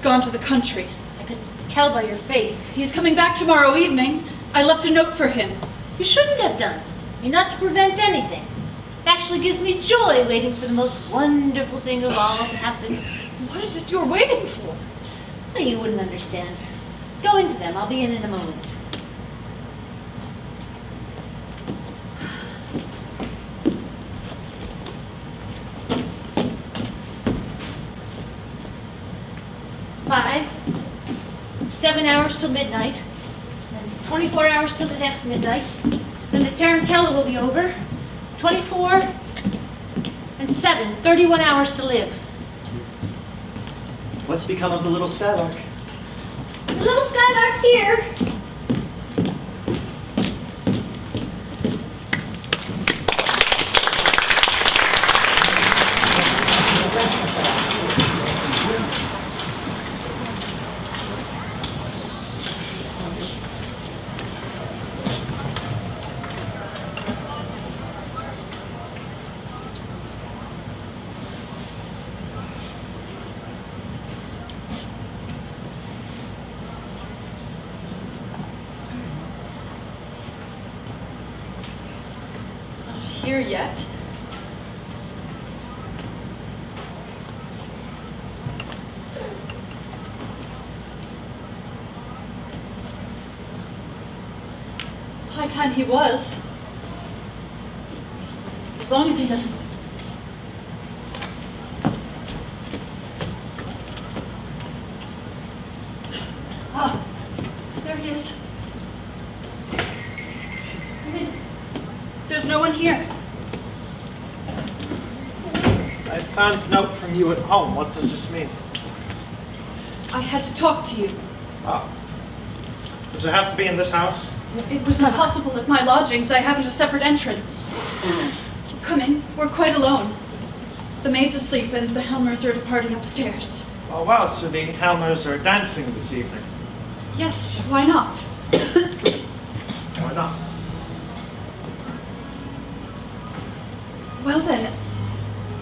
Gone to the country. I could tell by your face. He's coming back tomorrow evening. I left a note for him. You shouldn't have done. You're not to prevent anything. It actually gives me joy waiting for the most wonderful thing of all to happen. What is it you're waiting for? Well, you wouldn't understand. Go into them. I'll be in a moment. Five, 7 hours till midnight, then 24 hours till the next midnight, then the tarantella will be over. 24 and 7, 31 hours to live. What's become of the little Skylark? The little Skylark's here. Here yet. High time he was. As long as he doesn't. Ah, there he is. Come in. There's no one here. I found a note from you at home. What does this mean? I had to talk to you. Oh. Does it have to be in this house? It was not possible at my lodgings. I haven't a separate entrance. Come in. We're quite alone. The maid's asleep and the Helmers are at a party upstairs. Oh, well, so the Helmers are dancing this evening. Yes, why not? Why not? Well then,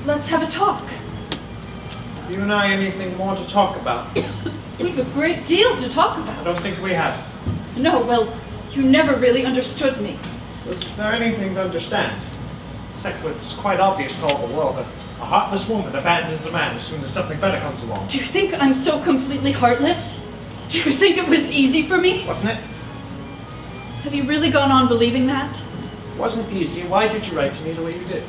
let's have a talk. Have you and I anything more to talk about? We've a great deal to talk I about. don't think we have. No, well, you never really understood me. Was there anything to understand? It's like it's quite obvious to all the world that a heartless woman abandons a man as soon as something better comes along. Do you think I'm so completely heartless? Do you think it was easy for me? Wasn't it? Have you really gone on believing that? It wasn't easy. Why did you write to me the way you did?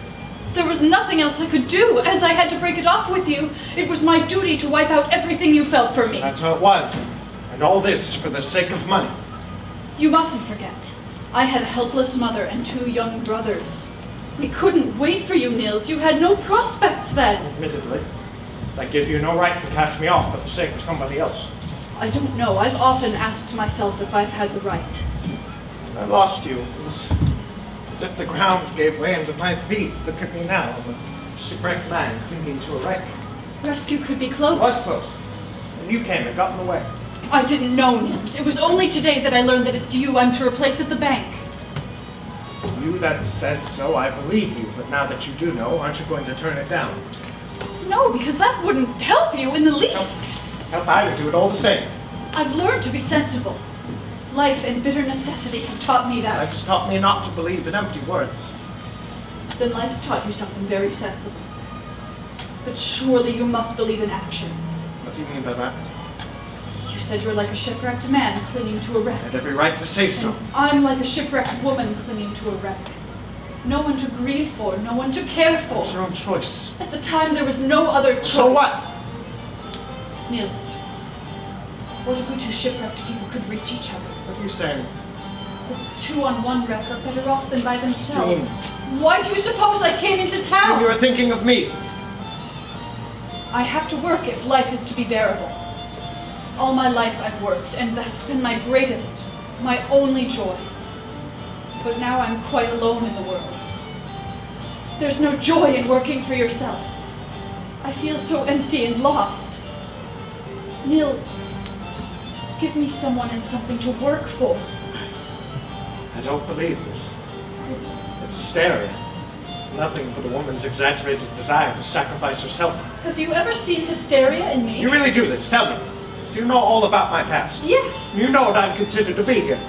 There was nothing else I could do, as I had to break it off with you. It was my duty to wipe out everything you felt for me. That's how it was. And all this for the sake of money. You mustn't forget, I had a helpless mother and 2 young brothers. We couldn't wait for you, Niels. You had no prospects then. Admittedly, that give you no right to cast me off for the sake of somebody else. I don't know. I've often asked myself if I've had the right. I lost you. It was as if the ground gave way under my feet. Look at me now. I'm a shipwrecked man clinging to a wreck. Rescue could be I close. was close. And you came and got in the way. I didn't know, Niels. It was only today that I learned that it's you I'm to replace at the bank. It's you that says so. I believe you. But now that you do know, aren't you going to turn it down? No, because that wouldn't help you in the least. Help, I would do it all the same. I've learned to be sensible. Life and bitter necessity have taught me that. Life's taught me not to believe in empty words. Then life's taught you something very sensible. But surely you must believe in actions. What do you mean by that? You said you're like a shipwrecked man clinging to a I wreck. had every right to say so. And I'm like a shipwrecked woman clinging to a wreck. No one to grieve for, no one to care for. It's your own choice. At the time, there was no other choice. So what? Niels, what if we 2 shipwrecked people could reach each other? What are you saying? The 2 on one wreck are better off than by themselves. Christine. Why do you suppose I came into town? You were thinking of me. I have to work if life is to be bearable. All my life I've worked, and that's been my greatest, my only joy. But now I'm quite alone in the world. There's no joy in working for yourself. I feel so empty and lost. Nils, give me someone and something to work for. I don't believe this. It's hysteria. It's nothing but a woman's exaggerated desire to sacrifice herself. Have you ever seen hysteria in me? You really do this, tell me. Do you know all about my past? Yes. You know what I'm considered to be here.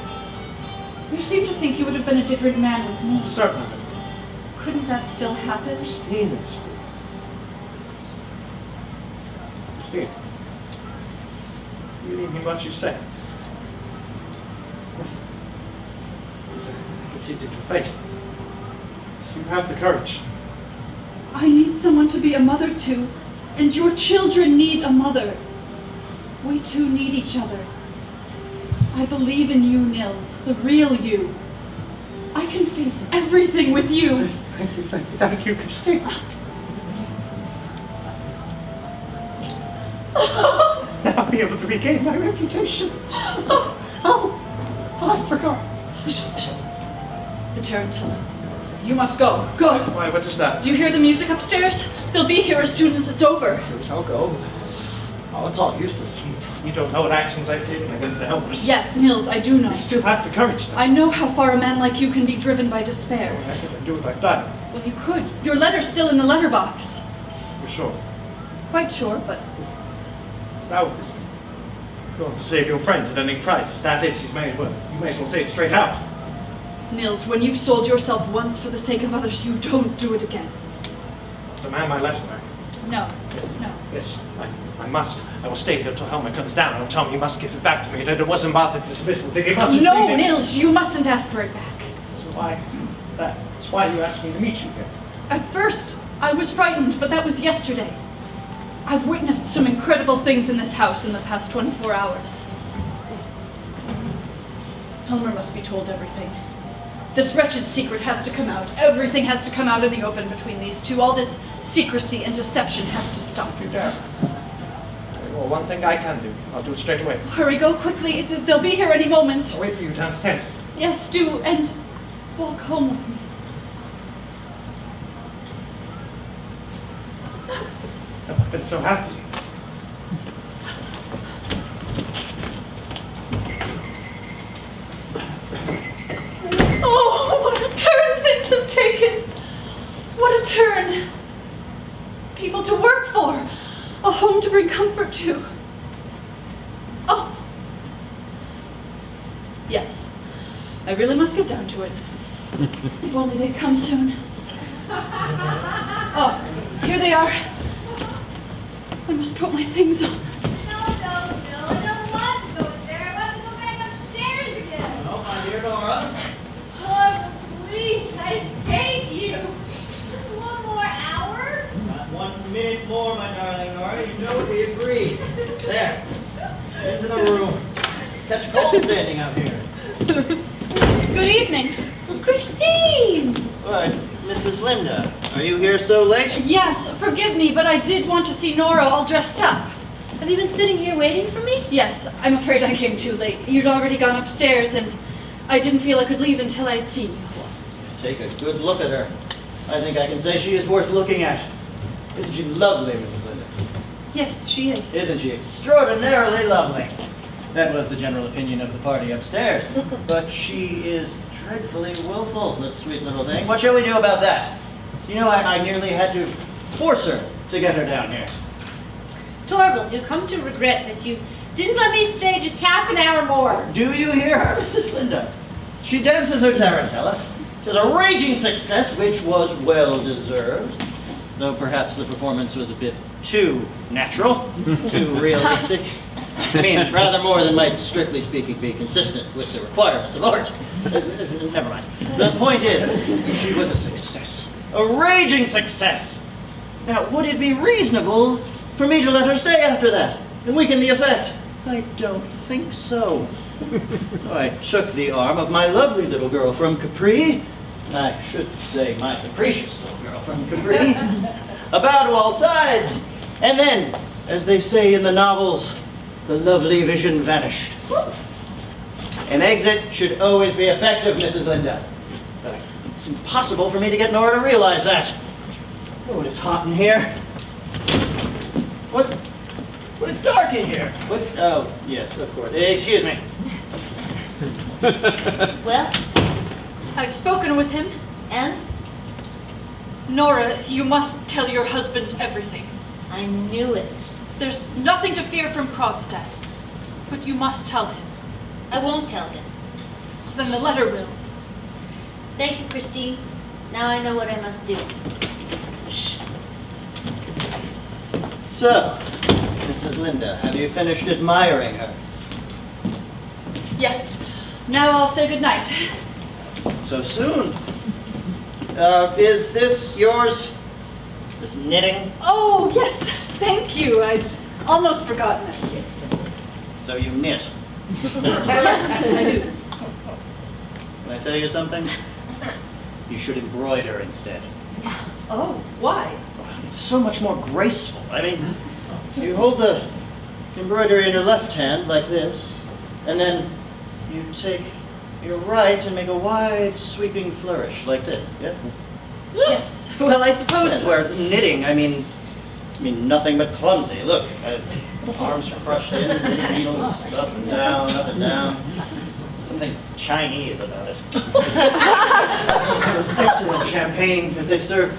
You seem to think you would have been a different man with me. Certain of it. Couldn't that still happen? Christine, it's... Christine. You mean what you say? Listen. I can see it in your face. You have the courage. I need someone to be a mother to, and your children need a mother. We two need each other. I believe in you, Nils, the real you. I can face everything with you. Thank you, Christine. Now I'll be able to regain my reputation. Oh, I forgot. The Tarantella. You must go. Go. Why, what is that? Do you hear the music upstairs? They'll be here as soon as it's over. I'll go. Oh, it's all useless. You don't know what actions I've taken against the Helmers. Yes, Nils, I do know. You still have the courage, though. I know how far a man like you can be driven by despair. I can do what I've done. Well, you could. Your letter's still in the letterbox. You're sure? Quite sure, but... It's now this. You want to save your friend at any price. Is that it? You may as well say it straight out. Nils, when you've sold yourself once for the sake of others, you don't do it again. Demand my letter back. No. Yes. No. Yes, I must. I will stay here till Helmer comes down. I'll tell him he must give it back to me. That it wasn't about the dismissal thing. He must No, retrieve it. Nils, you mustn't ask for it back. So why? That's why you asked me to meet you here. At first, I was frightened, but that was yesterday. I've witnessed some incredible things in this house in the past 24 hours. Helmer must be told everything. This wretched secret has to come out. Everything has to come out in the open between these two. All this secrecy and deception has to stop. If you dare. Well, one thing I can do. I'll do it straight away. Hurry, go quickly. They'll be here any moment. I'll wait for you downstairs. Yes, do, and walk home with me. I've been so happy. Oh, what a turn things have taken. What a turn. People to work for. A home to bring comfort to. Oh. Yes. I really must get down to it. If only they'd come soon. Oh, here they are. I must put my things on. No, I don't want to go there. I want to go back upstairs again. Oh, my dear Nora. Oh, please, I beg you. Just one more hour? Not 1 minute more, my darling Nora. You know we agreed. There. Into the room. Catch a cold standing out here. Good evening. Christine! Why, Mrs. Linda, are you here so late? Yes, forgive me, but I did want to see Nora all dressed up. Have you been sitting here waiting for me? Yes, I'm afraid I came too late. You'd already gone upstairs, and I didn't feel I could leave until I'd seen you. Take a good look at her. I think I can say she is worth looking at. Isn't she lovely, Mrs. Linda? Yes, she is. Isn't she extraordinarily lovely? That was the general opinion of the party upstairs. But she is dreadfully willful, this sweet little thing. What shall we do about that? You know, I nearly had to force her to get her down here. Torvald, you come to regret that you didn't let me stay just half an hour more. Do you hear her, Mrs. Linda? She dances her tarantella. She has a raging success, which was well-deserved. Though perhaps the performance was a bit too natural, too realistic. I mean, rather more than might, strictly speaking, be consistent with the requirements of art. Never mind. The point is, she was a success. A raging success. Now, would it be reasonable for me to let her stay after that and weaken the effect? I don't think so. I took the arm of my lovely little girl from Capri. I should say my capricious little girl from Capri. About to all sides. And then, as they say in the novels, the lovely vision vanished. An exit should always be effective, Mrs. Linda. But it's impossible for me to get Nora to realize that. Oh, it is hot in here. What? But it's dark in here. What? Oh, yes, of course. Excuse me. Well, I've spoken with him. and Nora, you must tell your husband everything. I knew it. There's nothing to fear from Krogstad, but you must tell him. I won't tell him. Then the letter will. Thank you, Christine. Now I know what I must do. Shh. So, Mrs. Linda, have you finished admiring her? Yes. Now I'll say goodnight. So soon? Is this yours? This knitting? Oh, yes. Thank you. I'd almost forgotten it. So you knit. Yes, I do. Can I tell you something? You should embroider instead. Oh, why? It's so much more graceful. I mean, you hold the embroidery in your left hand like this, and then you take your right and make a wide sweeping flourish like this, yeah? Yes. Well, I suppose. Yes, where knitting, I mean nothing but clumsy. Look, arms crushed in, needles up and down, up and down. Something Chinese about it. It was excellent champagne that they served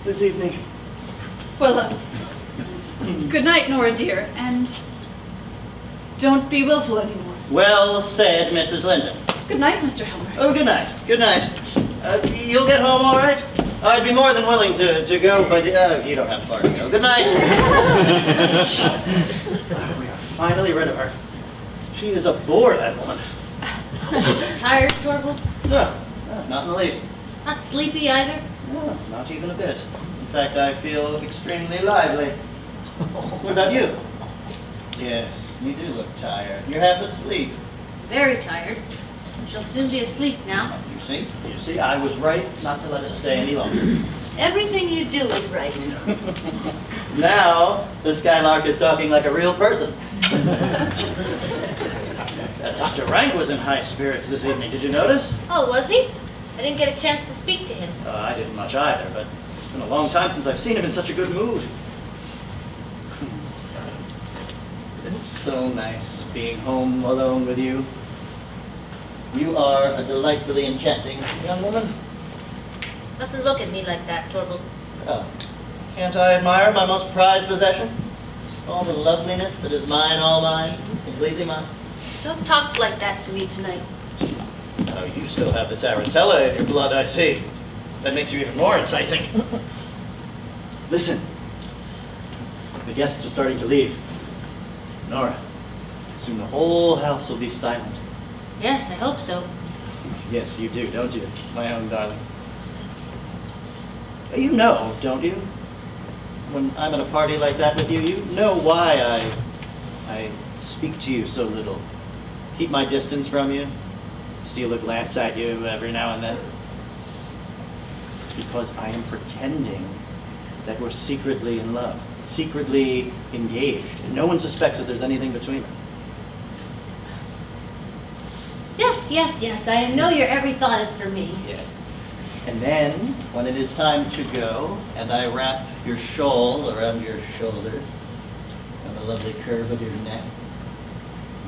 this evening. Well, good night, Nora dear, and don't be willful anymore. Well said, Mrs. Linda. Good night, Mr. Helmer. Oh, good night. Good night. You'll get home all right? I'd be more than willing to go, but you don't have far to go. Good night. We are finally rid of her. She is a bore, that woman. Tired, Torvald? No, not in the least. Not sleepy either? No, not even a bit. In fact, I feel extremely lively. What about you? Yes, you do look tired. You're half asleep. Very tired. She'll soon be asleep now. You see, I was right not to let us stay any longer. Everything you do is right. Now, the Skylark is talking like a real person. Dr. Rank was in high spirits this evening. Did you notice? Oh, was he? I didn't get a chance to speak to him. I didn't much either, but it's been a long time since I've seen him in such a good mood. It's so nice being home alone with you. You are a delightfully enchanting young woman. Mustn't look at me like that, Torvald. Oh, can't I admire my most prized possession? All the loveliness that is mine, all mine, completely mine. Don't talk like that to me tonight. Oh, you still have the tarantella in your blood, I see. That makes you even more enticing. Listen, the guests are starting to leave. Nora, soon the whole house will be silent. Yes, I hope so. Yes, you do, don't you, my own darling? You know, don't you? When I'm at a party like that with you, you know why I speak to you so little. Keep my distance from you. Steal a glance at you every now and then. It's because I am pretending that we're secretly in love, secretly engaged, and no one suspects that there's anything between us. Yes, I know your every thought is for me. Yes. And then, when it is time to go, and I wrap your shawl around your shoulders, and the lovely curve of your neck,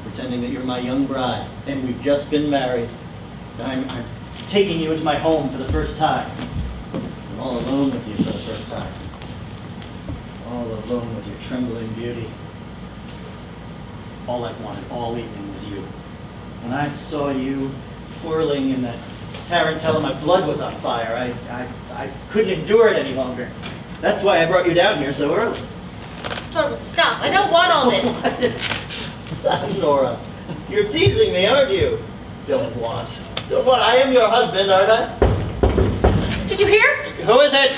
pretending that you're my young bride, and we've just been married. I'm taking you into my home for the first time. I'm all alone with you for the first time. All alone with your trembling beauty. All I've wanted all evening was you. When I saw you twirling in that tarantella, my blood was on fire. I couldn't endure it any longer. That's why I brought you down here so early. Torvald, stop. I don't want all this. Stop, Nora. You're teasing me, aren't you? Don't want. I am your husband, aren't I? Did you hear? Who is it?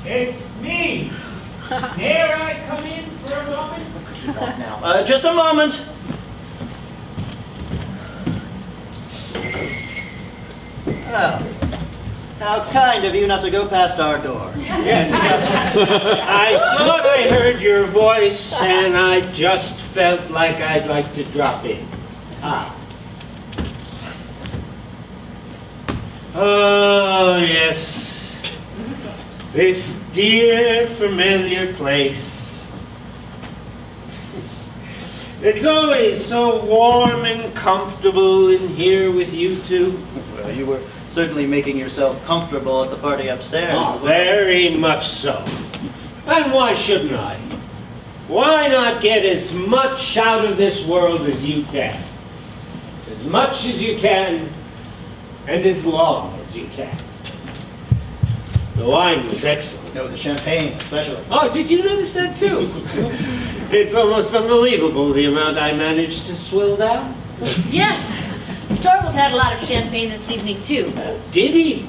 It's me. Dare I come in for a moment? Now, just a moment. Oh, How kind of you not to go past our door. Yes, I thought I heard your voice, and I just felt like I'd like to drop in. Ah. Oh, yes. This dear, familiar place. It's always so warm and comfortable in here with you two. Well, you were certainly making yourself comfortable at the party upstairs. Oh, very much so. And why shouldn't I? Why not get as much out of this world as you can? As much as you can, and as long as you can. The wine was excellent. No, the champagne, especially. Oh, did you notice that too? It's almost unbelievable the amount I managed to swill down. Yes, Torvald had a lot of champagne this evening too. Did he?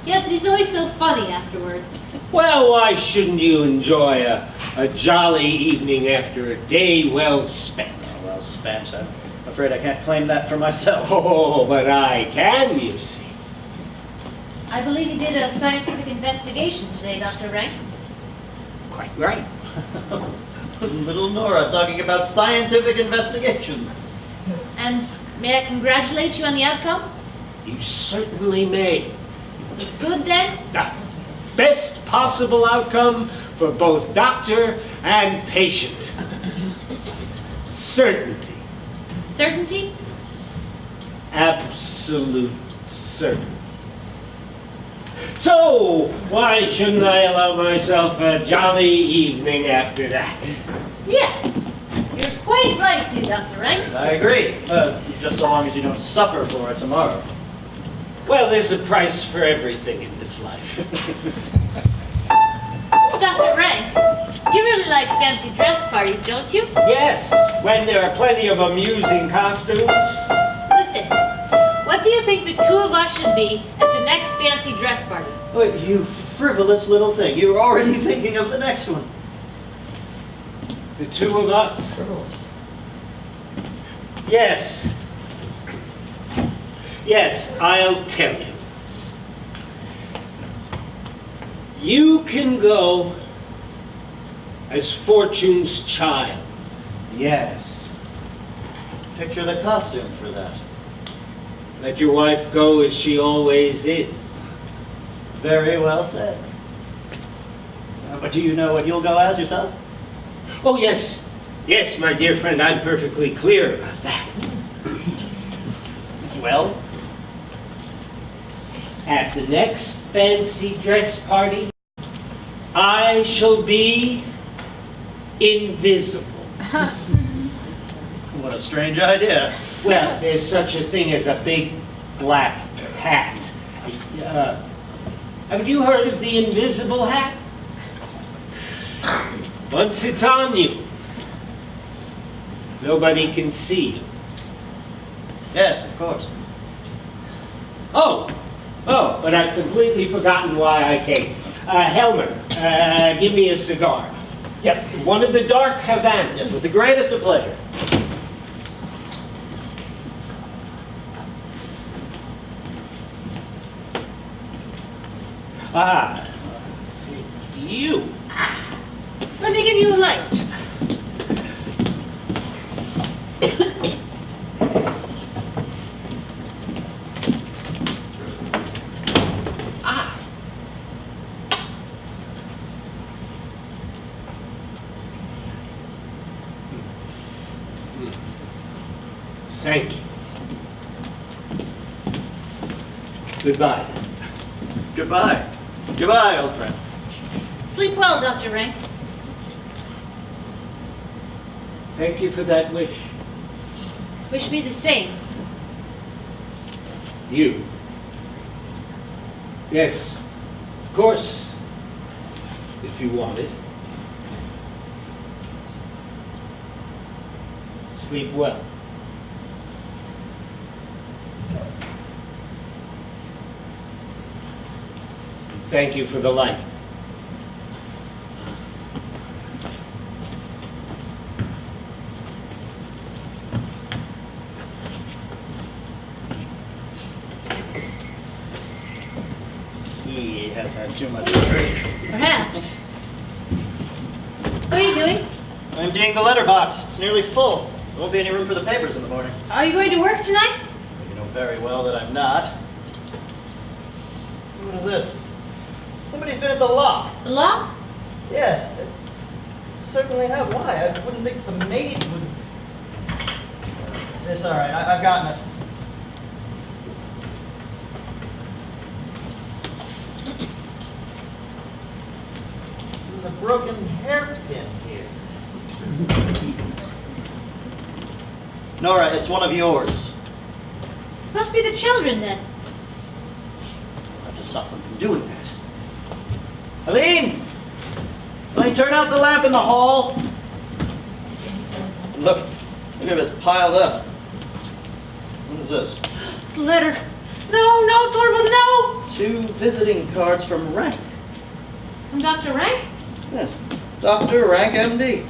Yes, and he's always so funny afterwards. Well, why shouldn't you enjoy a jolly evening after a day well spent? Oh, well spent. I'm afraid I can't claim that for myself. Oh, but I can, you see. I believe you did a scientific investigation today, Dr. Rank. Quite right. Little Nora talking about scientific investigations. And may I congratulate you on the outcome? You certainly may. It was good then? Ah, best possible outcome for both doctor and patient. Certainty. Certainty? Absolute certainty. So, why shouldn't I allow myself a jolly evening after that? Yes. You're quite right to, Dr. Rank. I agree. Just so long as you don't suffer for it tomorrow. Well, there's a price for everything in this life. Dr. Rank, you really like fancy dress parties, don't you? Yes, when there are plenty of amusing costumes. Listen, what do you think the two of us should be at the next fancy dress party? Wait, you frivolous little thing. You're already thinking of the next one. The two of us. Yes. Yes, I'll tell you. You can go as Fortune's child. Yes. Picture the costume for that. Let your wife go as she always is. Very well said. But do you know what you'll go as yourself? Oh, yes. Yes, my dear friend, I'm perfectly clear about that. Well, At the next fancy dress party, I shall be invisible. what a strange idea. Well, there's such a thing as a big black hat. Have you heard of the invisible hat? Once it's on you, nobody can see you. Yes, of course. Oh, but I've completely forgotten why I came. Helmer, give me a cigar. Yep, one of the dark Havanas. Yes, with the greatest of pleasure. Ah, thank you. Let me give you a light. Thank you. Goodbye. Goodbye. Goodbye, old friend. Sleep well, Dr. Rank. Thank you for that wish. Wish me the same. You. Yes, of course, if you want it. Sleep well. Thank you for the light. He has had too much to drink. Perhaps. What are you doing? Emptying the letterbox. It's nearly full. There won't be any room for the papers in the morning. Are you going to work tonight? You know very well that I'm not. What is this? Somebody's been at the lock. The law? Yes, I certainly have. Why? I wouldn't think the maid would. It's all right. I've gotten it. There's a broken hairpin here. Nora, it's one of yours. Must be the children then. I'll have to stop them from doing that. Helene! Helene, turn out the lamp in the hall. Look at it piled up. What is this? The letter. No, Torvald, no! 2 visiting cards from Rank. From Dr. Rank? Yes, Dr. Rank, MD.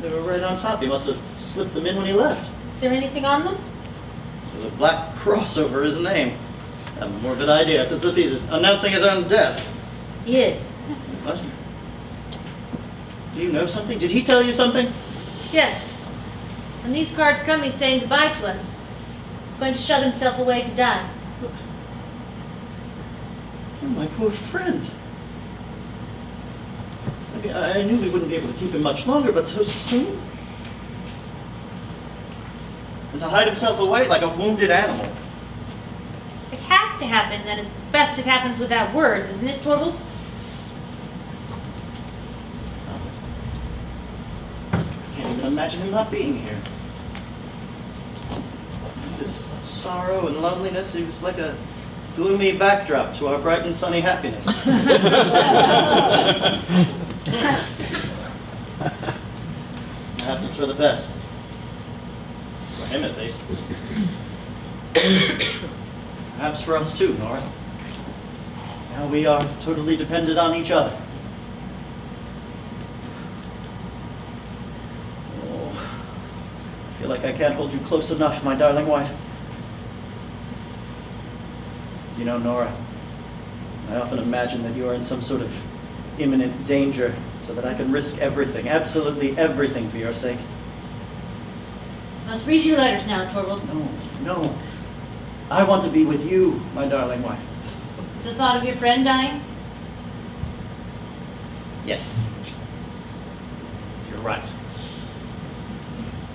They were right on top. He must have slipped them in when he left. Is there anything on them? There's a black cross over his name. A morbid idea. It's as if he's announcing his own death. He is. What? Do you know something? Did he tell you something? Yes. When these cards come, he's saying goodbye to us. He's going to shut himself away to die. Oh, my poor friend. I knew we wouldn't be able to keep him much longer, but so soon? And to hide himself away like a wounded animal. If it has to happen, then it's best it happens without words, isn't it, Torvald? I can't even imagine him not being here. This sorrow and loneliness, he was like a gloomy backdrop to our bright and sunny happiness. Perhaps it's for the best. For him, at least. Perhaps for us too, Nora. Now we are totally dependent on each other. Oh, I feel like I can't hold you close enough, my darling wife. You know, Nora, I often imagine that you are in some sort of imminent danger so that I can risk everything, absolutely everything for your sake. Must read your letters now, Torvald. No. I want to be with you, my darling wife. The thought of your friend dying? Yes. You're right.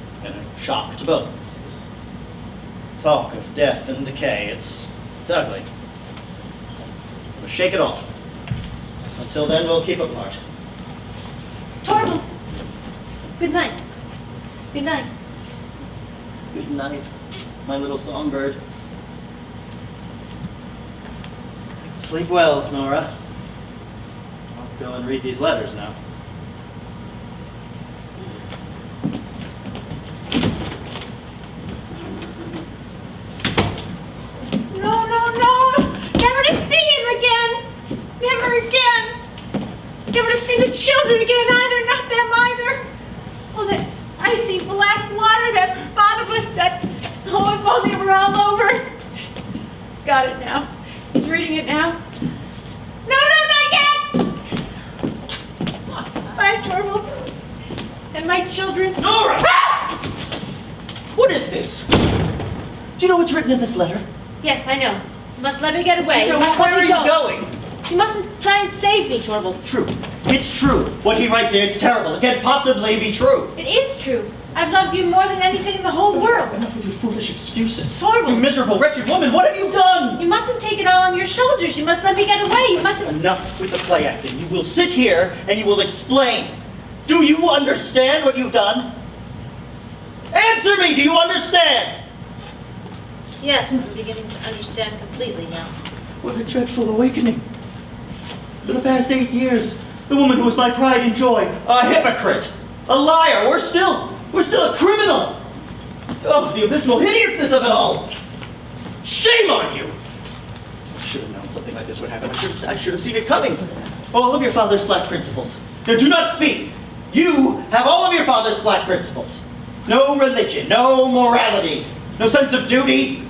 It's been a shock to both of us. This talk of death and decay, it's ugly. We'll shake it off. Until then, we'll keep apart. Torvald! Good night. Good night. Good night, my little songbird. Sleep well, Nora. I'll go and read these letters now. No! Never to see him again! Never again! Never to see the children again either, not them either! Oh, that icy black water, that bottomless, oh, if only it were all over! He's got it now. He's reading it now. No, not yet! Bye, Torvald. And my children. Nora! Ah! What is this? Do you know what's written in this letter? Yes, I know. You must let me get away. No, You must where let are me you go. going? You mustn't try and save me, Torvald. True. It's true. What he writes here, it's terrible. It can't possibly be true. It is true. I've loved you more than anything in the whole world. Enough with your foolish excuses. Torvald! You miserable, wretched woman, what have you done? You mustn't take it all on your shoulders. You must let me get away. You mustn't. Enough with the play acting. You will sit here and you will explain. Do you understand what you've done? Answer me, do you understand? Yes, I'm beginning to understand completely now. What a dreadful awakening. For the past 8 years, the woman who was my pride and joy, a hypocrite, a liar, we're still a criminal. Oh, the abysmal hideousness of it all. Shame on you. I should have known something like this would happen. I should have seen it coming. All of your father's slack principles. Now do not speak. You have all of your father's slack principles. No religion, no morality, no sense of duty.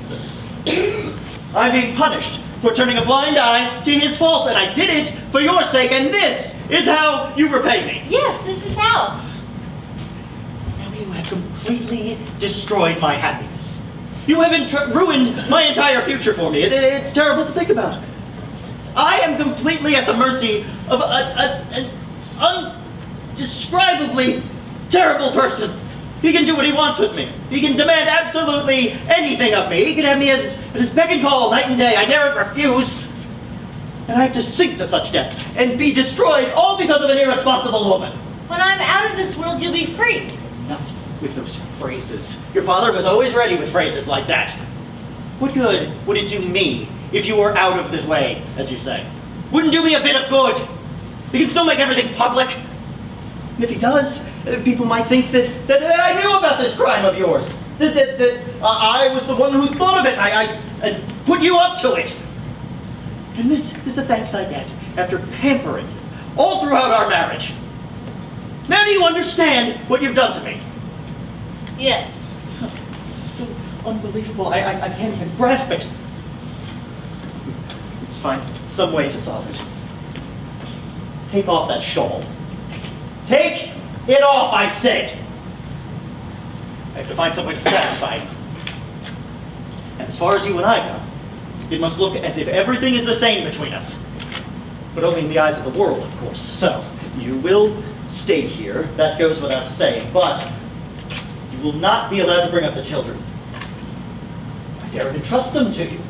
I'm being punished for turning a blind eye to his faults, and I did it for your sake, and this is how you repay me. Yes, this is how. Now you have completely destroyed my happiness. You have ruined my entire future for me. It's terrible to think about. I am completely at the mercy of an undescribably terrible person. He can do what he wants with me. He can demand absolutely anything of me. He can have me at his beck and call night and day. I daren't refuse. And I have to sink to such depths and be destroyed all because of an irresponsible woman. When I'm out of this world, you'll be free. Enough with those phrases. Your father was always ready with phrases like that. What good would it do me if you were out of this way, as you say? Wouldn't do me a bit of good. He can still make everything public. And if he does, people might think that I knew about this crime of yours. That I was the one who thought of it. And put you up to it. And this is the thanks I get after pampering you all throughout our marriage. Now do you understand what you've done to me? Yes. So unbelievable. I can't even grasp it. Let's find some way to solve it. Take off that shawl. Take it off, I said! I have to find some way to satisfy him. And as far as you and I go, it must look as if everything is the same between us. But only in the eyes of the world, of course. So, you will stay here, that goes without saying, but you will not be allowed to bring up the children. I daren't entrust them to you.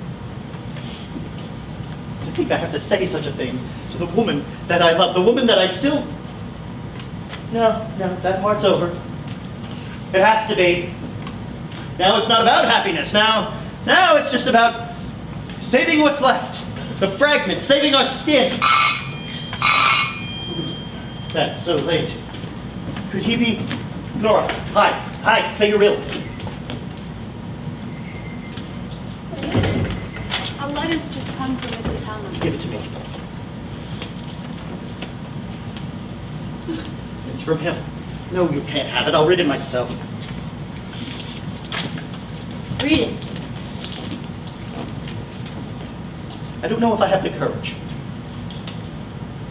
To think I have to say such a thing to the woman that I love, the woman that I still... No, that part's over. It has to be. Now it's not about happiness. Now it's just about saving what's left. The fragments, saving our skin. Who is that so late? Could he be... Nora, hide, say you're ill. A letter's just come from Mrs. Helmer. Give it to me. It's from him. No, you can't have it. I'll read it myself. Read it. I don't know if I have the courage.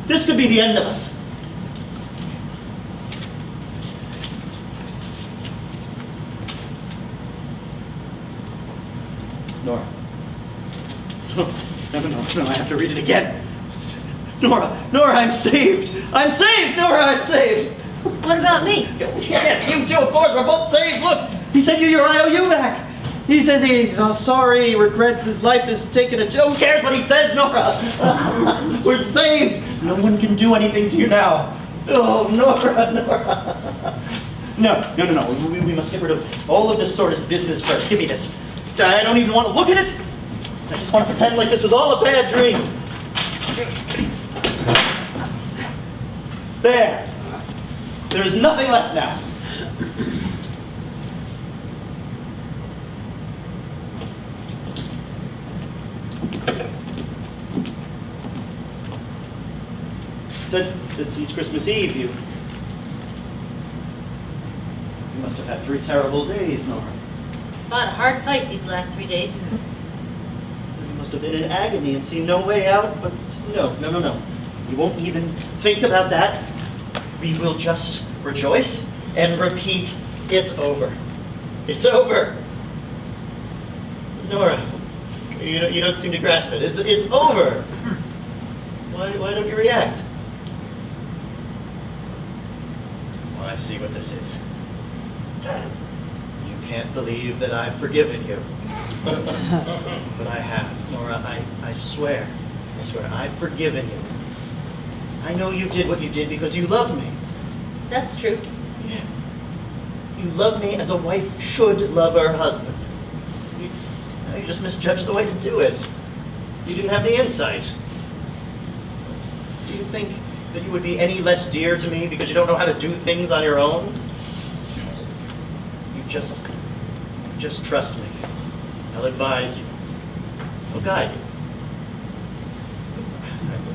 This could be the end of us. Nora. No, I have to read it again. Nora, I'm saved! I'm saved, Nora, I'm saved! What about me? Yes, you too, of course, we're both saved. Look, he sent you your IOU back. He says he's sorry, he regrets his life has taken a... Who cares what he says, Nora? We're saved. No one can do anything to you now. Oh, Nora. No. We must get rid of all of this sort of business first. Give me this. I don't even want to look at it. I just want to pretend like this was all a bad dream. There. There is nothing left now. Said that since Christmas Eve you must have had 3 terrible days, Nora. Fought a hard fight these last 3 days. You must have been in agony and seen no way out, but no. You won't even think about that. We will just rejoice and repeat, it's over. It's over. Nora, you don't seem to grasp it. It's over. Why don't you react? Well, I see what this is. You can't believe that I've forgiven you. But I have. Nora, I swear, I've forgiven you. I know you did what you did because you love me. That's true. Yeah. You love me as a wife should love her husband. You just misjudged the way to do it. You didn't have the insight. Do you think that you would be any less dear to me because you don't know how to do things on your own? You just trust me. I'll advise you. I'll guide you.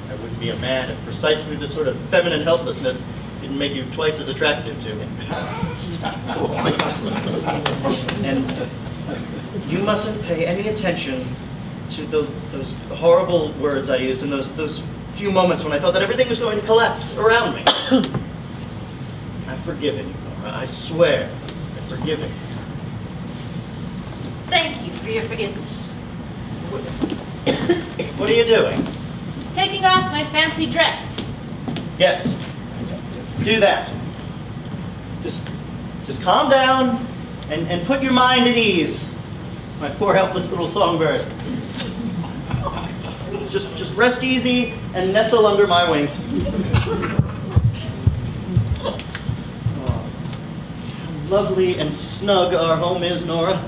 I wouldn't be a man if precisely this sort of feminine helplessness didn't make you twice as attractive to me. And you mustn't pay any attention to those horrible words I used in those few moments when I felt that everything was going to collapse around me. I've forgiven you, Nora. I swear, I've forgiven you. Thank you for your forgiveness. What are you doing? Taking off my fancy dress. Yes, do that. Just calm down and put your mind at ease, my poor helpless little songbird. Just rest easy and nestle under my wings. Oh, how lovely and snug our home is, Nora.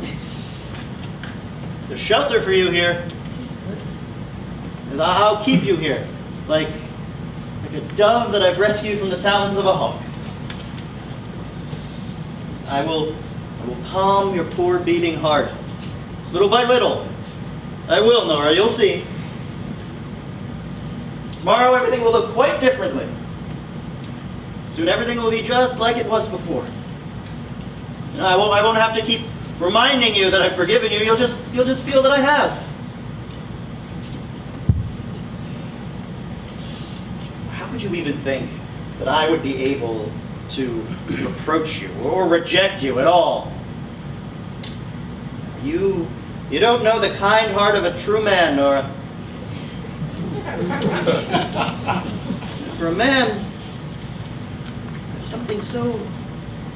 There's shelter for you here. And I'll keep you here, like a dove that I've rescued from the talons of a hawk. I will calm your poor beating heart, little by little. I will, Nora, you'll see. Tomorrow everything will look quite differently. Soon everything will be just like it was before. You know, I won't have to keep reminding you that I've forgiven you. You'll just feel that I have. How would you even think that I would be able to reproach you or reject you at all? You don't know the kind heart of a true man, Nora. For a man, there's something so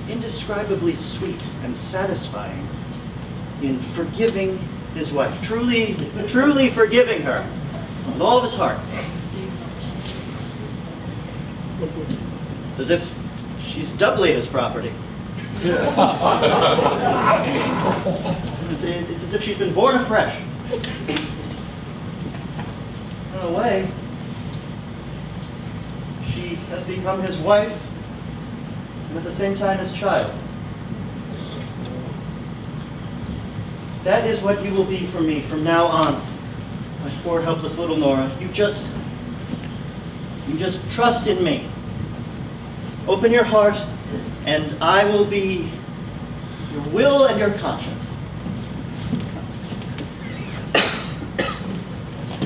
indescribably sweet and satisfying in forgiving his wife, truly forgiving her with all of his heart. It's as if she's doubly his property. It's as if she's been born afresh. In a way, she has become his wife and at the same time his child. That is what you will be for me from now on, my poor helpless little Nora. You just trust in me. Open your heart, and I will be your will and your conscience.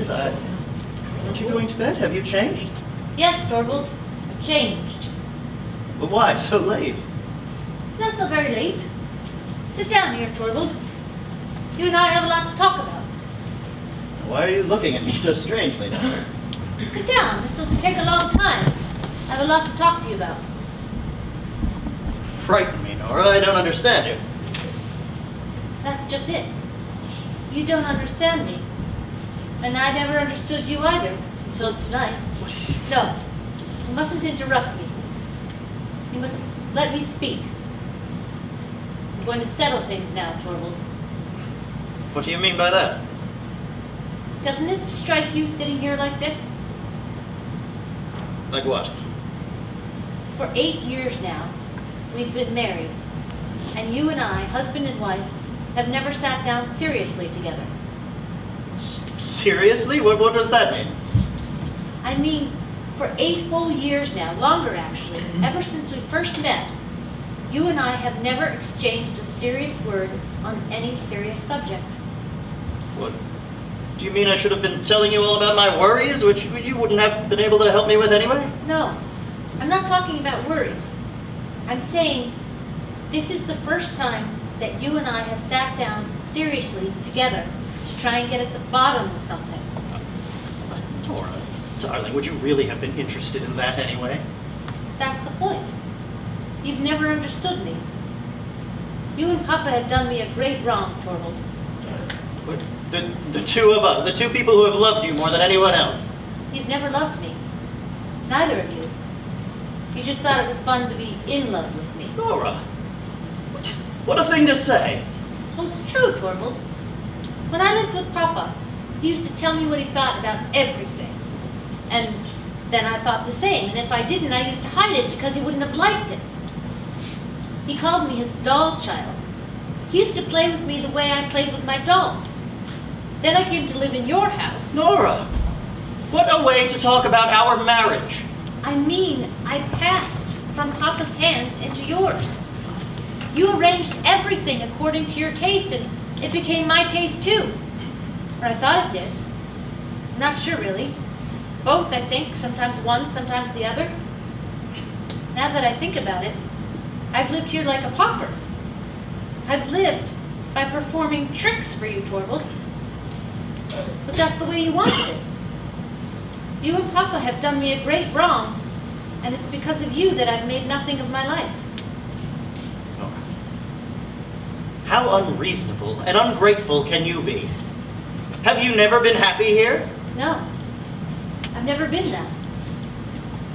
Aren't you going to bed? Have you changed? Yes, Torvald, changed. But why so late? It's not so very late. Sit down here, Torvald. You and I have a lot to talk about. Why are you looking at me so strangely now? Sit down. This will take a long time. I have a lot to talk to you about. Frighten me, Nora. I don't understand you. That's just it. You don't understand me. And I never understood you either, until tonight. No, you mustn't interrupt me. You must let me speak. I'm going to settle things now, Torvald. What do you mean by that? Doesn't it strike you sitting here like this? Like what? For 8 years now, we've been married, and you and I, husband and wife, have never sat down seriously together. Seriously? What does that mean? I mean, for 8 whole years now, longer actually, ever since we first met, you and I have never exchanged a serious word on any serious subject. What? Do you mean I should have been telling you all about my worries, which you wouldn't have been able to help me with anyway? No, I'm not talking about worries. I'm saying this is the first time that you and I have sat down seriously together to try and get at the bottom of something. Nora, darling, would you really have been interested in that anyway? That's the point. You've never understood me. You and Papa have done me a great wrong, Torvald. But the two of us, the two people who have loved you more than anyone else. You've never loved me. Neither of you. You just thought it was fun to be in love with me. Nora, what a thing to say. Well, it's true, Torvald. When I lived with Papa, he used to tell me what he thought about everything. And then I thought the same. And if I didn't, I used to hide it because he wouldn't have liked it. He called me his doll child. He used to play with me the way I played with my dolls. Then I came to live in your house. Nora, what a way to talk about our marriage. I mean, I passed from Papa's hands into yours. You arranged everything according to your taste, and it became my taste too. Or I thought it did. I'm not sure, really. Both, I think. Sometimes one, sometimes the other. Now that I think about it, I've lived here like a pauper. I've lived by performing tricks for you, Torvald. But that's the way you wanted it. You and Papa have done me a great wrong, and it's because of you that I've made nothing of my life. Nora, how unreasonable and ungrateful can you be? Have you never been happy here? No, I've never been that.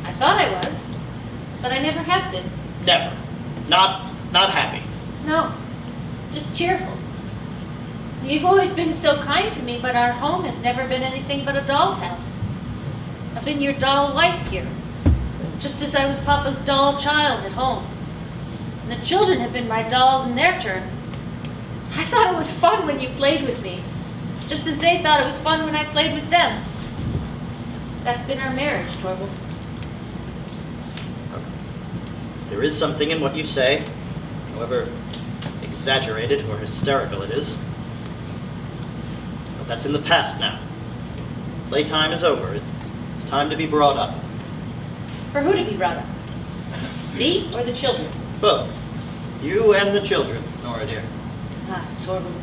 I thought I was, but I never have been. Never. Not happy. No, just cheerful. You've always been so kind to me, but our home has never been anything but a doll's house. I've been your doll wife here, just as I was Papa's doll child at home. And the children have been my dolls in their turn. I thought it was fun when you played with me, just as they thought it was fun when I played with them. That's been our marriage, Torvald. There is something in what you say, however exaggerated or hysterical it is. But that's in the past now. Playtime is over. It's time to be brought up. For who to be brought up? Me or the children? Both. You and the children, Nora dear. Ah, Torvald.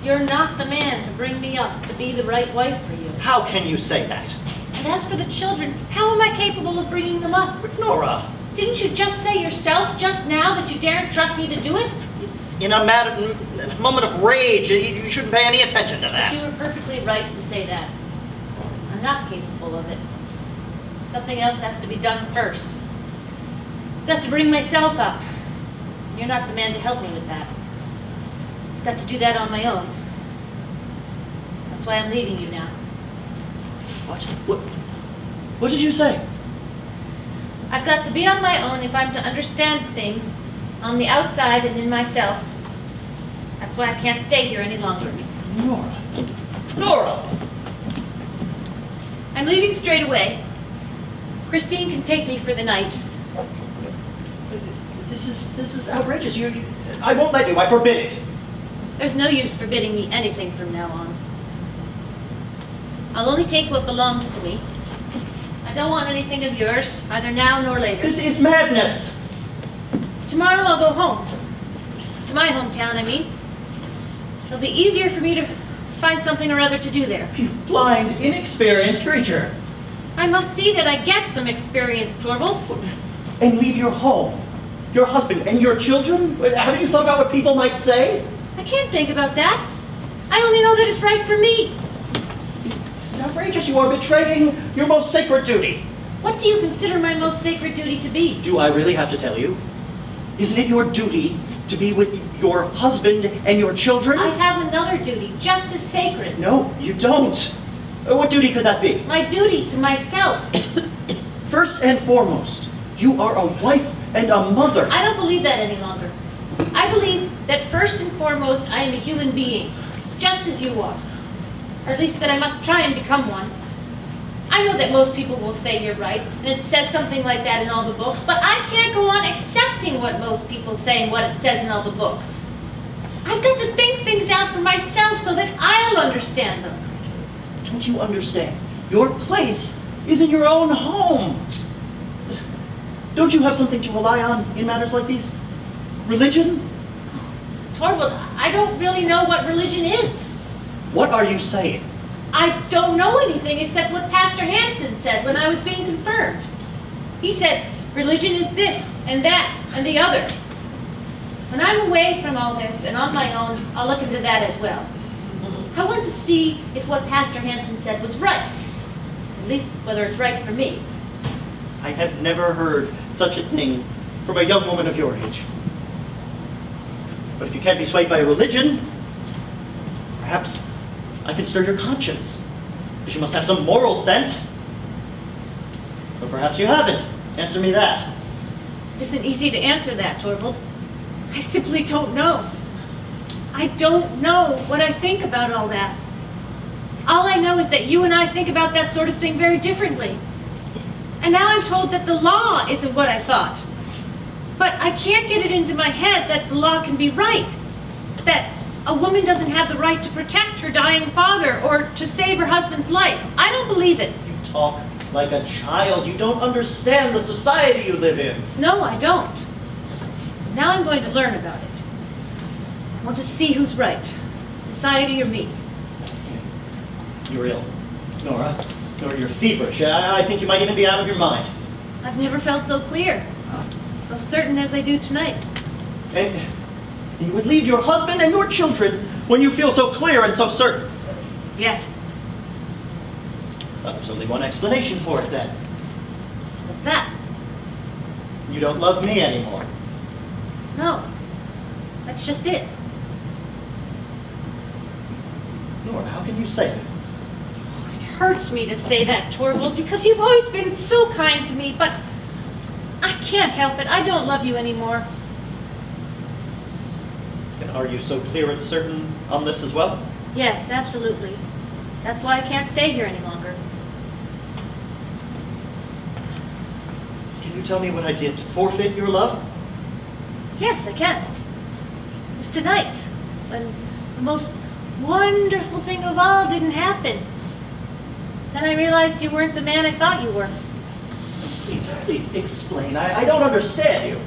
You're not the man to bring me up to be the right wife for you. How can you say that? And as for the children, how am I capable of bringing them up? But Nora, Didn't you just say yourself just now that you daren't trust me to do it? in a moment of rage, you shouldn't pay any attention to But that. you were perfectly right to say that. I'm not capable of it. Something else has to be done first. I've got to bring myself up. You're not the man to help me with that. I've got to do that on my own. That's why I'm leaving you now. What did you say? I've got to be on my own if I'm to understand things on the outside and in myself. That's why I can't stay here any longer. Nora! I'm leaving straight away. Christine can take me for the night. This is outrageous. I won't let you. I forbid it. There's no use forbidding me anything from now on. I'll only take what belongs to me. I don't want anything of yours, either now nor later. This is madness. Tomorrow I'll go home. To my hometown, I mean. It'll be easier for me to find something or other to do there. You blind, inexperienced creature. I must see that I get some experience, Torvald. And leave your home, your husband, and your children? Haven't you thought about what people might say? I can't think about that. I only know that it's right for me. This is outrageous. You are betraying your most sacred duty. What do you consider my most sacred duty to be? Do I really have to tell you? Isn't it your duty to be with your husband and your children? I have another duty, just as sacred. No, you don't. What duty could that be? My duty to myself. First and foremost, you are a wife and a mother. I don't believe that any longer. I believe that first and foremost, I am a human being, just as you are. Or at least that I must try and become one. I know that most people will say you're right, and it says something like that in all the books, but I can't go on accepting what most people say and what it says in all the books. I've got to think things out for myself so that I'll understand them. Don't you understand? Your place is in your own home. Don't you have something to rely on in matters like these? Religion? Torvald, I don't really know what religion is. What are you saying? I don't know anything except what Pastor Hansen said when I was being confirmed. He said, religion is this and that and the other. When I'm away from all this and on my own, I'll look into that as well. I want to see if what Pastor Hansen said was right. At least whether it's right for me. I have never heard such a thing from a young woman of your age. But if you can't be swayed by religion, perhaps I can stir your conscience. Because you must have some moral sense. Or perhaps you haven't. Answer me that. It isn't easy to answer that, Torvald. I simply don't know. I don't know what I think about all that. All I know is that you and I think about that sort of thing very differently. And now I'm told that the law isn't what I thought. But I can't get it into my head that the law can be right. That a woman doesn't have the right to protect her dying father or to save her husband's life. I don't believe it. You talk like a child. You don't understand the society you live in. No, I don't. Now I'm going to learn about it. I want to see who's right, society or me. You're ill. Nora, you're feverish. I think you might even be out of your mind. I've never felt so clear, so certain as I do tonight. And you would leave your husband and your children when you feel so clear and so certain. Yes. Well, there's only one explanation for it then. What's that? You don't love me anymore. No. That's just it. Nora, how can you say that? It hurts me to say that, Torvald, because you've always been so kind to me, but I can't help it. I don't love you anymore. And are you so clear and certain on this as well? Yes, absolutely. That's why I can't stay here any longer. Can you tell me what I did to forfeit your love? Yes, I can. It was tonight, when the most wonderful thing of all didn't happen. Then I realized you weren't the man I thought you were. Please explain. I don't understand you.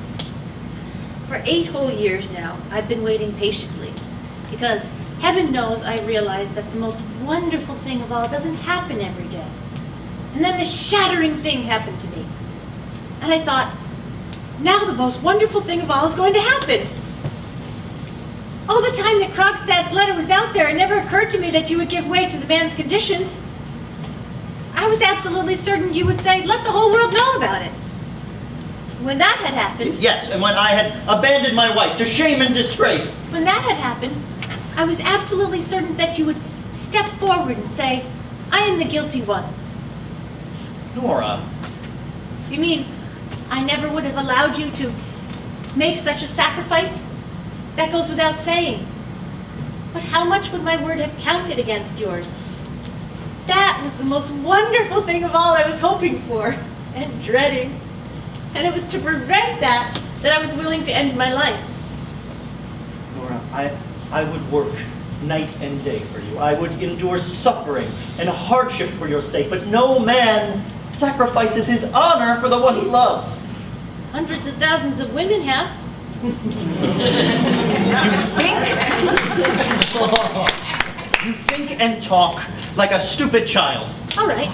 For 8 whole years now, I've been waiting patiently, because heaven knows I realized that the most wonderful thing of all doesn't happen every day. And then this shattering thing happened to me. And I thought, now the most wonderful thing of all is going to happen. All the time that Krogstad's letter was out there, it never occurred to me that you would give way to the man's conditions. I was absolutely certain you would say, let the whole world know about it. When that had happened... Yes, and when I had abandoned my wife to shame and disgrace. When that had happened, I was absolutely certain that you would step forward and say, I am the guilty one. Nora. You mean I never would have allowed you to make such a sacrifice? That goes without saying. But how much would my word have counted against yours? That was the most wonderful thing of all I was hoping for and dreading. And it was to prevent that I was willing to end my life. Nora, I would work night and day for you. I would endure suffering and hardship for your sake, but no man sacrifices his honor for the one he loves. Hundreds of thousands of women have. You think and talk like a stupid child. All right.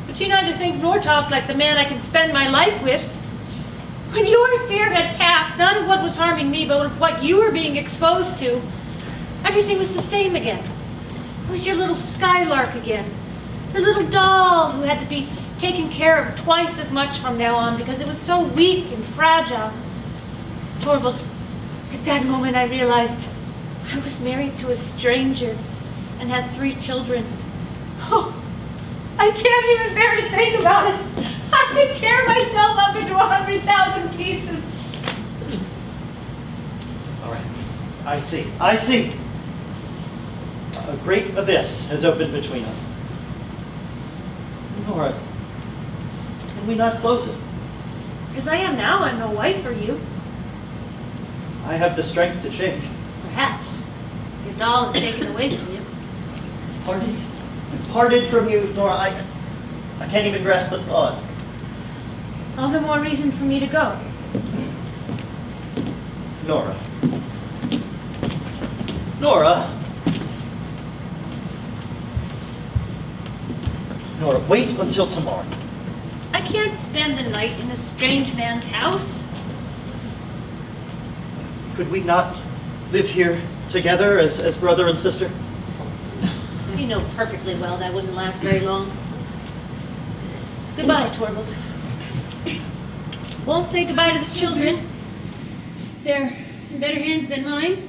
But you neither think nor talk like the man I can spend my life with. When your fear had passed, not of what was harming me, but of what you were being exposed to, everything was the same again. It was your little skylark again. Your little doll who had to be taken care of twice as much from now on because it was so weak and fragile. Torvald, at that moment I realized I was married to a stranger and had 3 children. Oh, I can't even bear to think about it. I could tear myself up into 100,000 pieces. All right, I see. A great abyss has opened between us. Nora, can we not close it? As I am now, I'm no wife for you. I have the strength to change. Perhaps. Your doll is taken away from you. Parted from you, Nora, I can't even grasp the thought. All the more reason for me to go. Nora, wait until tomorrow. I can't spend the night in a strange man's house. Could we not live here together as brother and sister? You know perfectly well that wouldn't last very long. Goodbye, Torvald. Won't say goodbye to the children. They're in better hands than mine.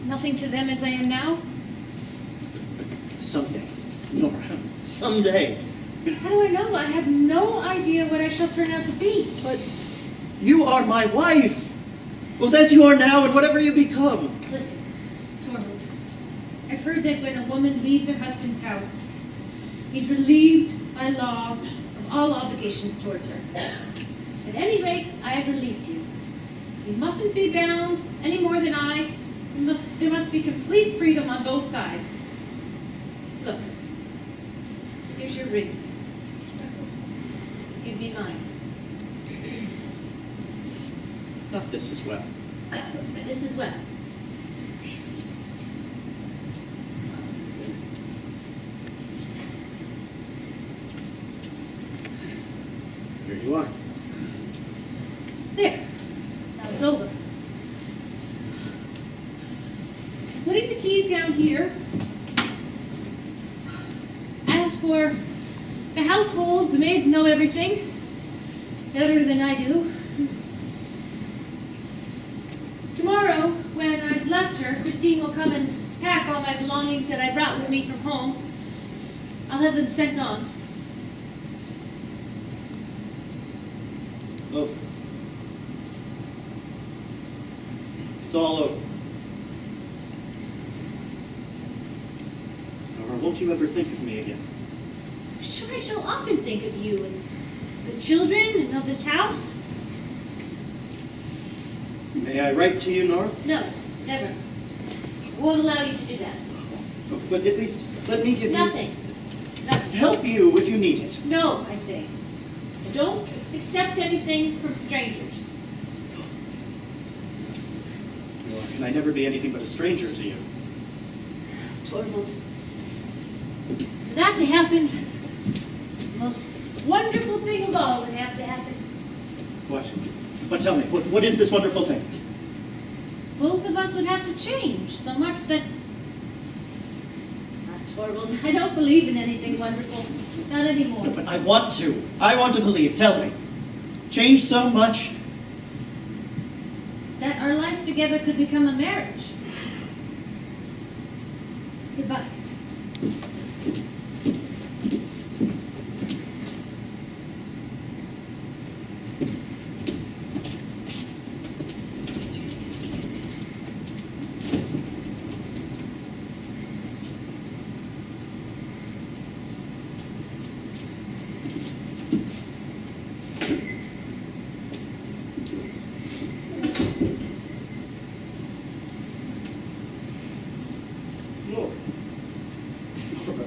Nothing to them as I am now. Someday, Nora, someday. How do I know? I have no idea what I shall turn out to be. But you are my wife, both as you are now and whatever you become. Listen, Torvald. I've heard that when a woman leaves her husband's house, he's relieved by law of all obligations towards her. At any rate, I release you. You mustn't be bound any more than I, There must be complete freedom on both sides. Look, here's your ring. You'd be mine. Not this as well. This as well. Here you are. There. Now it's over. Putting the keys down here. As for the household, the maids know everything. Better than I do. Tomorrow, when I've left her, Christine will come and pack all my belongings that I brought with me from home. I'll have them sent on. Over. It's all over. Nora, won't you ever think of me again? I'm sure I shall often think of you and the children and of this house. May I write to you, Nora? No, never. I won't allow you to do that. Oh, but at least let me give Nothing. Nothing. help you if you need it. No, I say. Don't accept anything from strangers. Nora, can I never be anything but a stranger to you? Torvald, for that to happen, the most wonderful thing of all would have to happen. What? But tell me, what is this wonderful thing? Both of us would have to change so much that... Torvald, I don't believe in anything wonderful. Not anymore. No, but I want to. I want to believe. Tell me. Change so much? That our life together could become a marriage. Goodbye. Nora. Nora.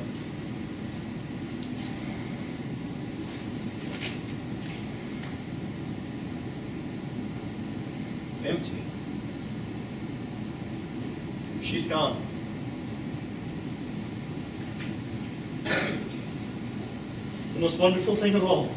Empty. She's gone. The most wonderful thing of all.